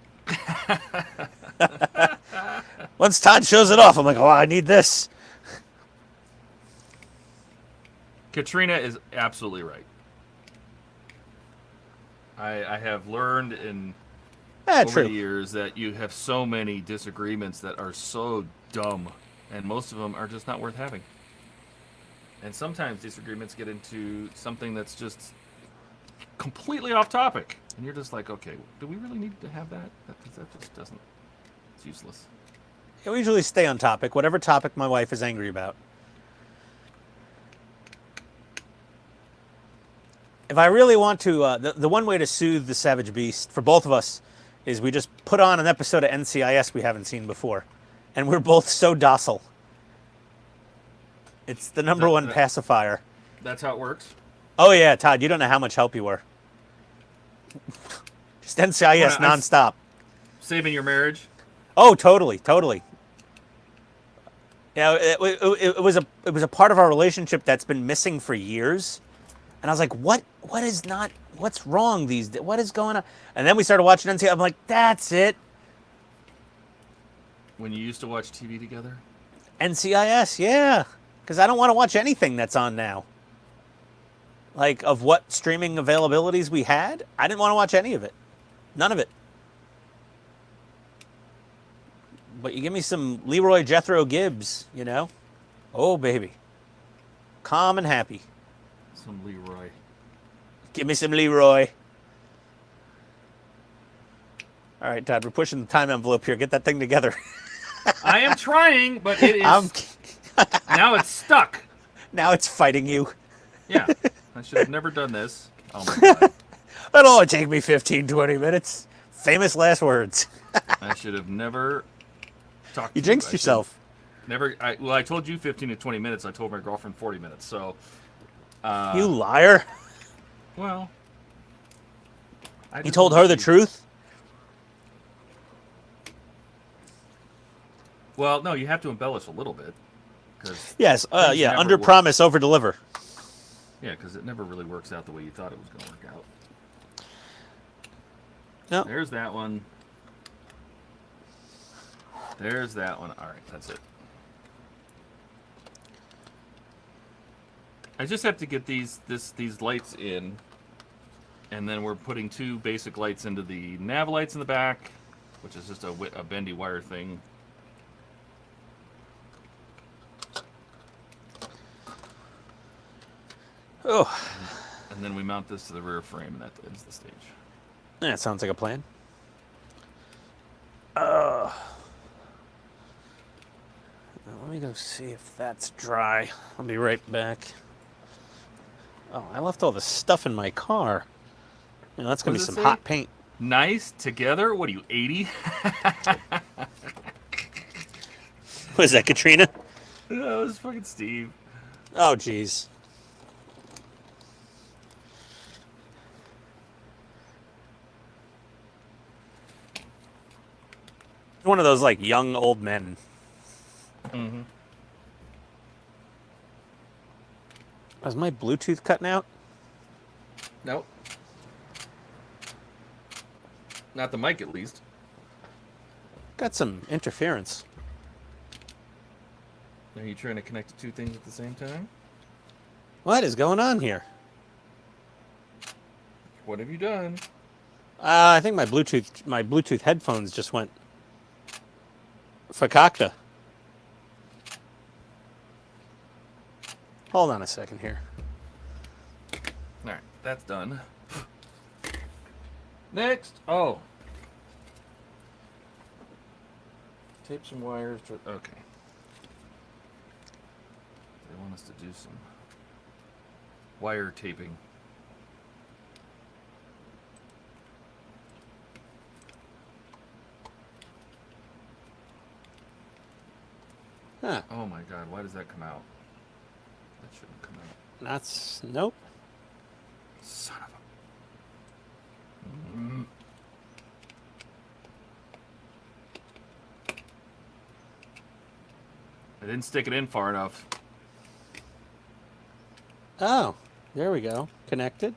Once Todd shows it off, I'm like, oh, I need this. Katrina is absolutely right. I have learned in over the years that you have so many disagreements that are so dumb, and most of them are just not worth having. And sometimes disagreements get into something that's just completely off topic, and you're just like, okay, do we really need to have that? That just doesn't. It's useless. We usually stay on topic, whatever topic my wife is angry about. If I really want to, the one way to soothe the Savage Beast for both of us is we just put on an episode of NCIS we haven't seen before, and we're both so docile. It's the number one pacifier. That's how it works. Oh yeah, Todd, you don't know how much help you were. Just NCIS nonstop. Saving your marriage. Oh, totally, totally. Yeah, it was a part of our relationship that's been missing for years, and I was like, what's wrong these days? What is going on? And then we started watching NCIS. I'm like, that's it. When you used to watch TV together. NCIS, yeah, because I don't want to watch anything that's on now. Like, of what streaming availabilities we had, I didn't want to watch any of it. None of it. But you give me some Leroy Jethro Gibbs, you know? Oh, baby. Calm and happy. Some Leroy. Give me some Leroy. All right, Todd, we're pushing the time envelope here. Get that thing together. I am trying, but it is... now it's stuck. Now it's fighting you. Yeah. I should have never done this. Oh, my God. That'll only take me 15, 20 minutes. Famous last words. I should have never talked to you jinxed yourself. Never. I told you 15 to 20 minutes. I told my girlfriend 40 minutes. So. You liar. Well. You told her the truth? Well, no, you have to embellish a little bit. Yes, yeah, under promise, over deliver. Yeah, because it never really works out the way you thought it was going to work out. No. There's that one. There's that one. All right, that's it. I just have to get these lights in, and then we're putting two basic lights into the nav lights in the back, which is just a bendy wire thing. Oh. And then we mount this to the rear frame, and that ends the stage. Yeah, sounds like a plan. Let me go see if that's dry. I'll be right back. Oh, I left all the stuff in my car. You know, that's going to be some hot paint. Nice together? What are you, 80? What is that, Katrina? That was fucking Steve. Oh, jeez. One of those, like, young old men. Mm-hmm. Is my Bluetooth cutting out? Nope. Not the mic, at least. Got some interference. Are you trying to connect the two things at the same time? What is going on here? What have you done? I think my Bluetooth headphones just went fakakta. Hold on a second here. All right, that's done. Next. Oh. Tape some wires to... Okay. They want us to do some wire taping. Huh. Oh my God, why does that come out? That shouldn't come out. That's... Nope. Son of a... didn't stick it in far enough. Oh, there we go. Connected.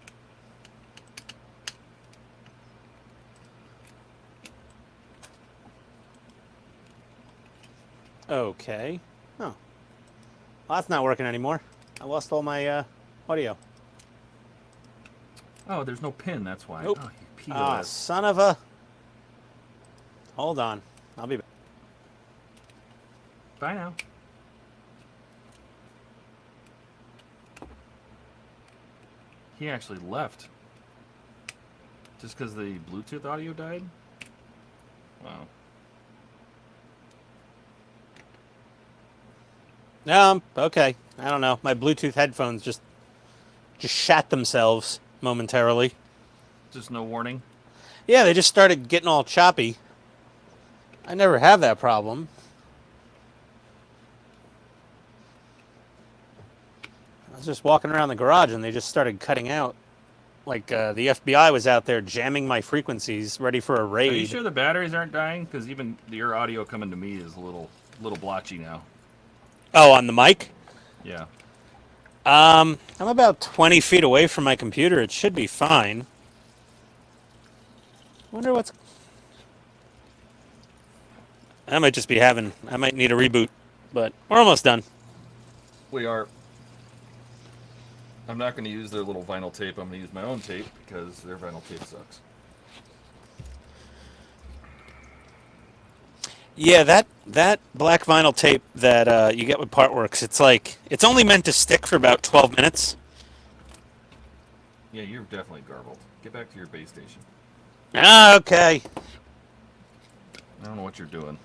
Okay. Oh. Well, that's not working anymore. I lost all my audio. Oh, there's no pin, that's why. Nope. Oh, you Ah, POS. son of a... Hold on. I'll be back. Bye now. He actually left. Just because the Bluetooth audio died? Wow. Okay. I don't know. My Bluetooth headphones just shat themselves momentarily. Just no warning? Yeah, they just started getting all choppy. I never have that problem. I was just walking around the garage and they just started cutting out. Like the FBI was out there jamming my frequencies, ready for a raid. Are you sure the batteries aren't dying? Because even your audio coming to me is a little blotchy now. Oh, on the mic? Yeah. I'm about 20 feet away from my computer. It should be fine. Wonder what's... I might just be having... I might need a reboot, but we're almost done. We are. I'm not going to use their little vinyl tape. I'm going to use my own tape because their vinyl tape sucks. Yeah, that black vinyl tape that you get with Partworks, it's only meant to stick for about 12 minutes. Yeah, you're definitely garbled. Get back to your base station. Ah, okay. I don't know what you're doing.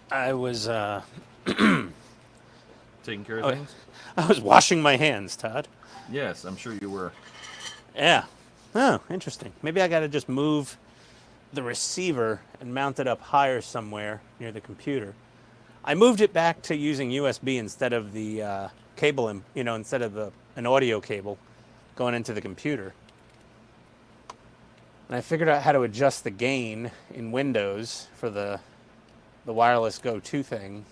I was Taking care of things? I was washing my hands, Todd. Yes, I'm sure you were. Yeah. Oh, interesting. Maybe I got to just move the receiver and mount it up higher somewhere near the computer. I moved it back to using USB instead of the cable, instead of an audio cable going into the computer. And I figured out how to adjust the gain in Windows for the wireless Go 2 thing.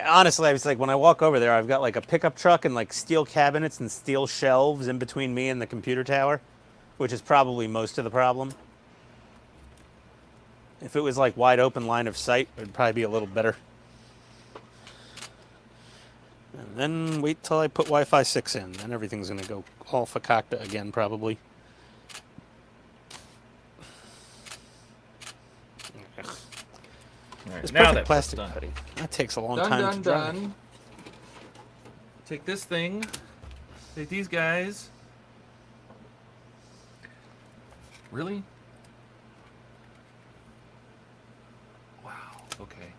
Honestly, I was like, when I walk over there, I've got like a pickup truck and like steel cabinets and steel shelves in between me and the computer tower, which is probably most of the problem. If it was like wide open line of sight, it would probably be a little better. And then wait till I put Wi-Fi 6 in, then everything's going to go all fakakta again, probably. All right, This now perfect that's plastic done. putty. That takes a long Done, time done, to dry. done. Take this thing. Take these guys. Really? Wow. Okay.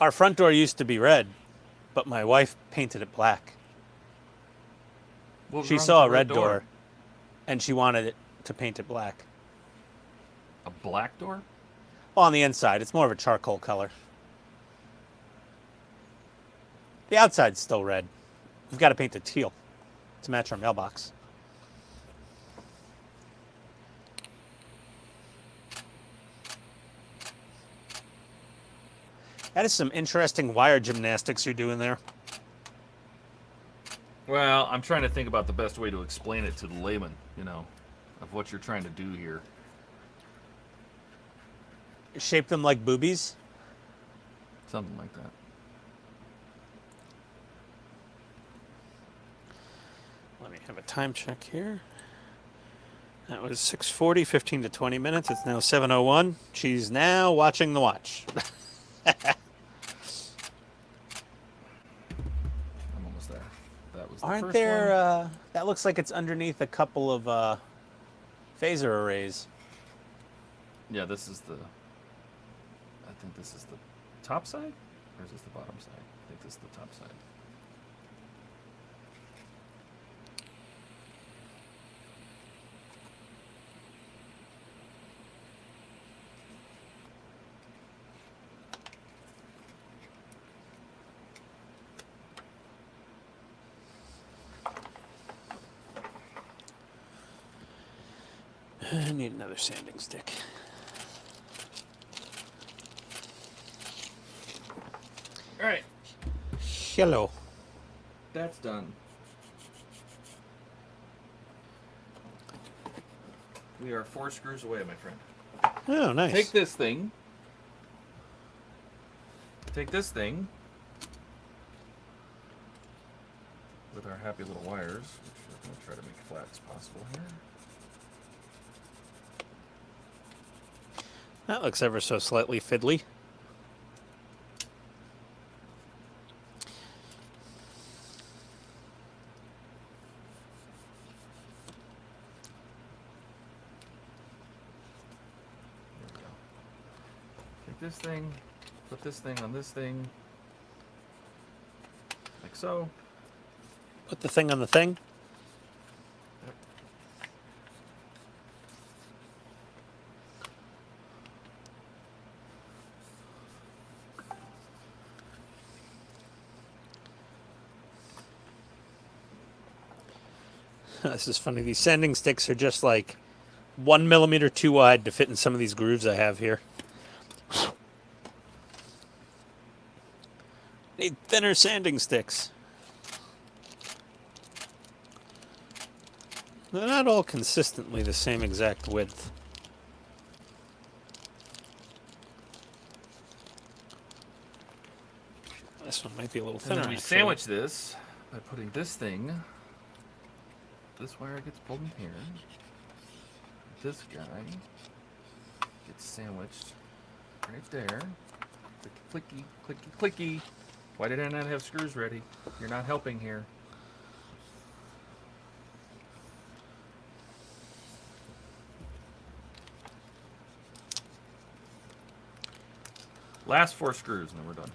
Our front door used to be red, but my wife painted it black. What was She wrong with saw the a red door, and she wanted it to paint it black. A black door? Well, on the inside, it's more of a charcoal color. The outside's still red. We've got to paint it teal to match our mailbox. That is some interesting wire gymnastics you're doing there. Well, I'm trying to think about the best way to explain it to the layman, of what you're trying to do here. Shape them like boobies. Something like that. Let me have a time check here. That was 6:40, 15 to 20 minutes. It's now 7:01. She's now watching the watch. I'm almost there. That was the Aren't first there, one. that looks like it's underneath a couple of phaser arrays. Yeah, this is I think this is the top side? Or is this the bottom side? I think this is the top side. I need another sanding stick. All right, Hello. that's done. We are 4 screws away, my friend. Oh, nice. Take this thing. With our happy little wires, which we're going to try to make flat as possible here. That looks ever so slightly fiddly. There we go. Take this thing, put this thing on this thing, like so. Put the thing on the thing. This is funny. These sanding sticks are just like 1 millimeter too wide to fit in some of these grooves I have here. Need thinner sanding sticks. They're not all consistently the same exact width. This one might be a little And thinner. then we actually. sandwich this by putting this thing. This wire gets pulled in here. This guy gets sandwiched right there. Clicky, clicky, clicky, clicky. Why did I not have screws ready? You're not helping here. Last 4 screws and then we're done.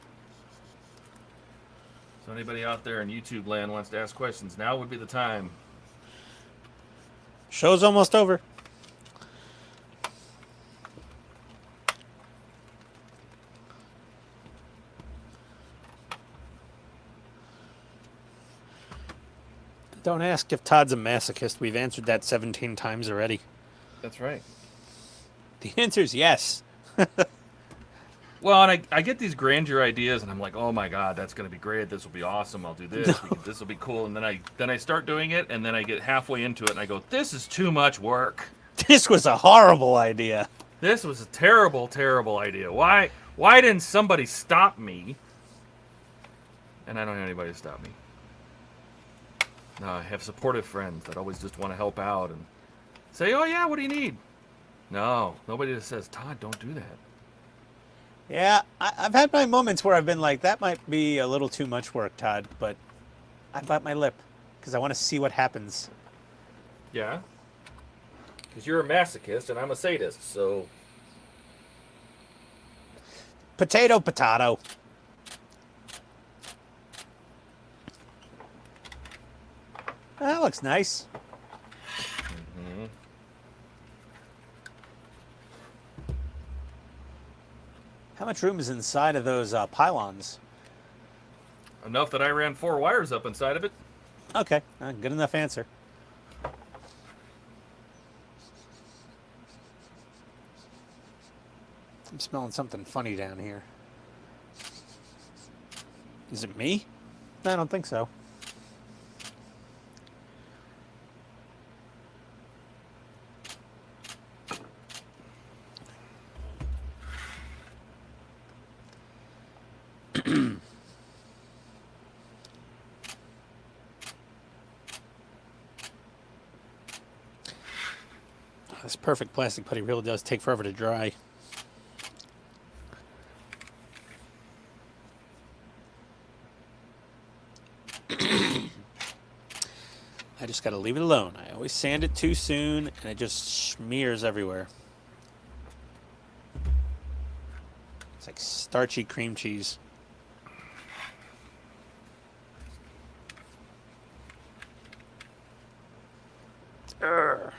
So anybody out there in YouTube land wants to ask questions, now would be the time. Show's almost over. Don't ask if Todd's a masochist. We've answered that 17 times already. That's right. The answer is yes. Well, and I get these grandeur ideas, and I'm like, oh my god, that's gonna be great. This will be awesome. I'll do this. This will be cool. And then I start doing it, and then I get halfway into it, and I go, this is too much work. This was a horrible idea. This was a terrible, terrible idea. Why didn't somebody stop me? And I don't have anybody to stop me. No, I have supportive friends that always just want to help out and say, oh yeah, what do you need? No, nobody just says, Todd, don't do that. Yeah, I've had my moments where I've been like, that might be a little too much work, Todd, but I bite my lip because I want to see what happens. Yeah. Because you're a masochist and I'm a sadist, so. Potato, potato. That looks nice. Mm-hmm. How much room is inside of those pylons? Enough that I ran 4 wires up inside of it. Okay, good enough answer. I'm smelling something funny down here. Is it me? I don't think so. This perfect plastic putty really does take forever to dry. I just gotta leave it alone. I always sand it too soon and it just smears everywhere. It's like starchy cream cheese. Urgh.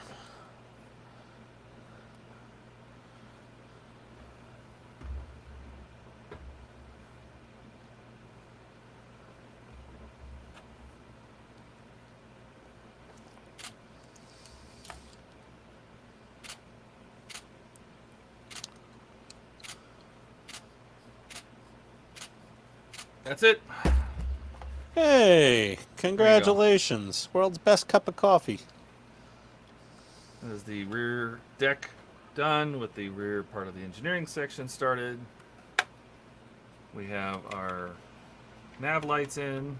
That's it. Hey, congratulations. World's best cup of coffee. That is the rear deck done with the rear part of the engineering section started. We have our nav lights in.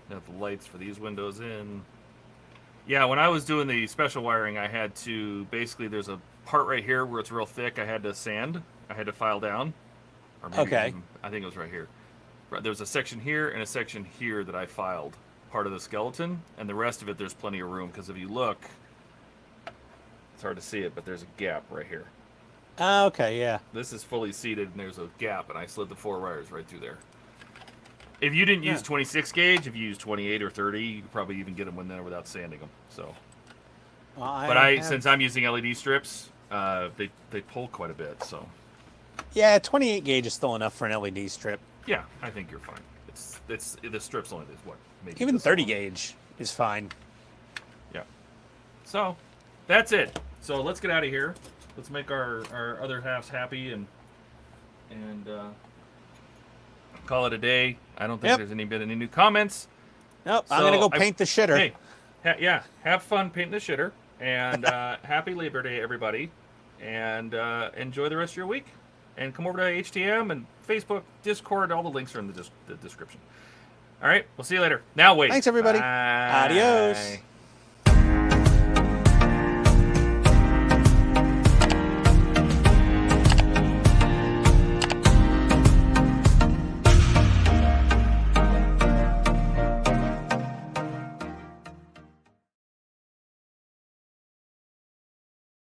We have the lights for these windows in. Yeah, when I was doing the special wiring, I had to, basically there's a part right here where it's real thick. I had to sand. I had to file down. Or maybe Okay. even, I think it was right here. There's a section here and a section here that I filed. Part of the skeleton. And the rest of it, there's plenty of room. Because if you look, it's hard to see it, but there's a gap right here. Okay, yeah. This is fully seated, and there's a gap, and I slid the 4 wires right through there. If you didn't use 26 gauge, if you use 28 or 30, you could probably even get them in there without sanding them. So, Well, since I'm using LED strips, they pull quite a bit. So, yeah, 28 gauge is still enough for an LED strip. yeah, I think you're fine. It's the strips only is what maybe Even this 30 long. gauge is fine. Yeah. So, that's it. So let's get out of here. Let's make our other halves happy and call it a day. I don't think there's any new comments. Nope, I'm So going to go paint the shitter. Hey, yeah, have fun painting the shitter, and happy Labor Day, everybody, and enjoy the rest of your week. And come over to HTM and Facebook, Discord. All the links are in the description. All right, we'll see you later. Now wait. Thanks, everybody. Bye. Adios.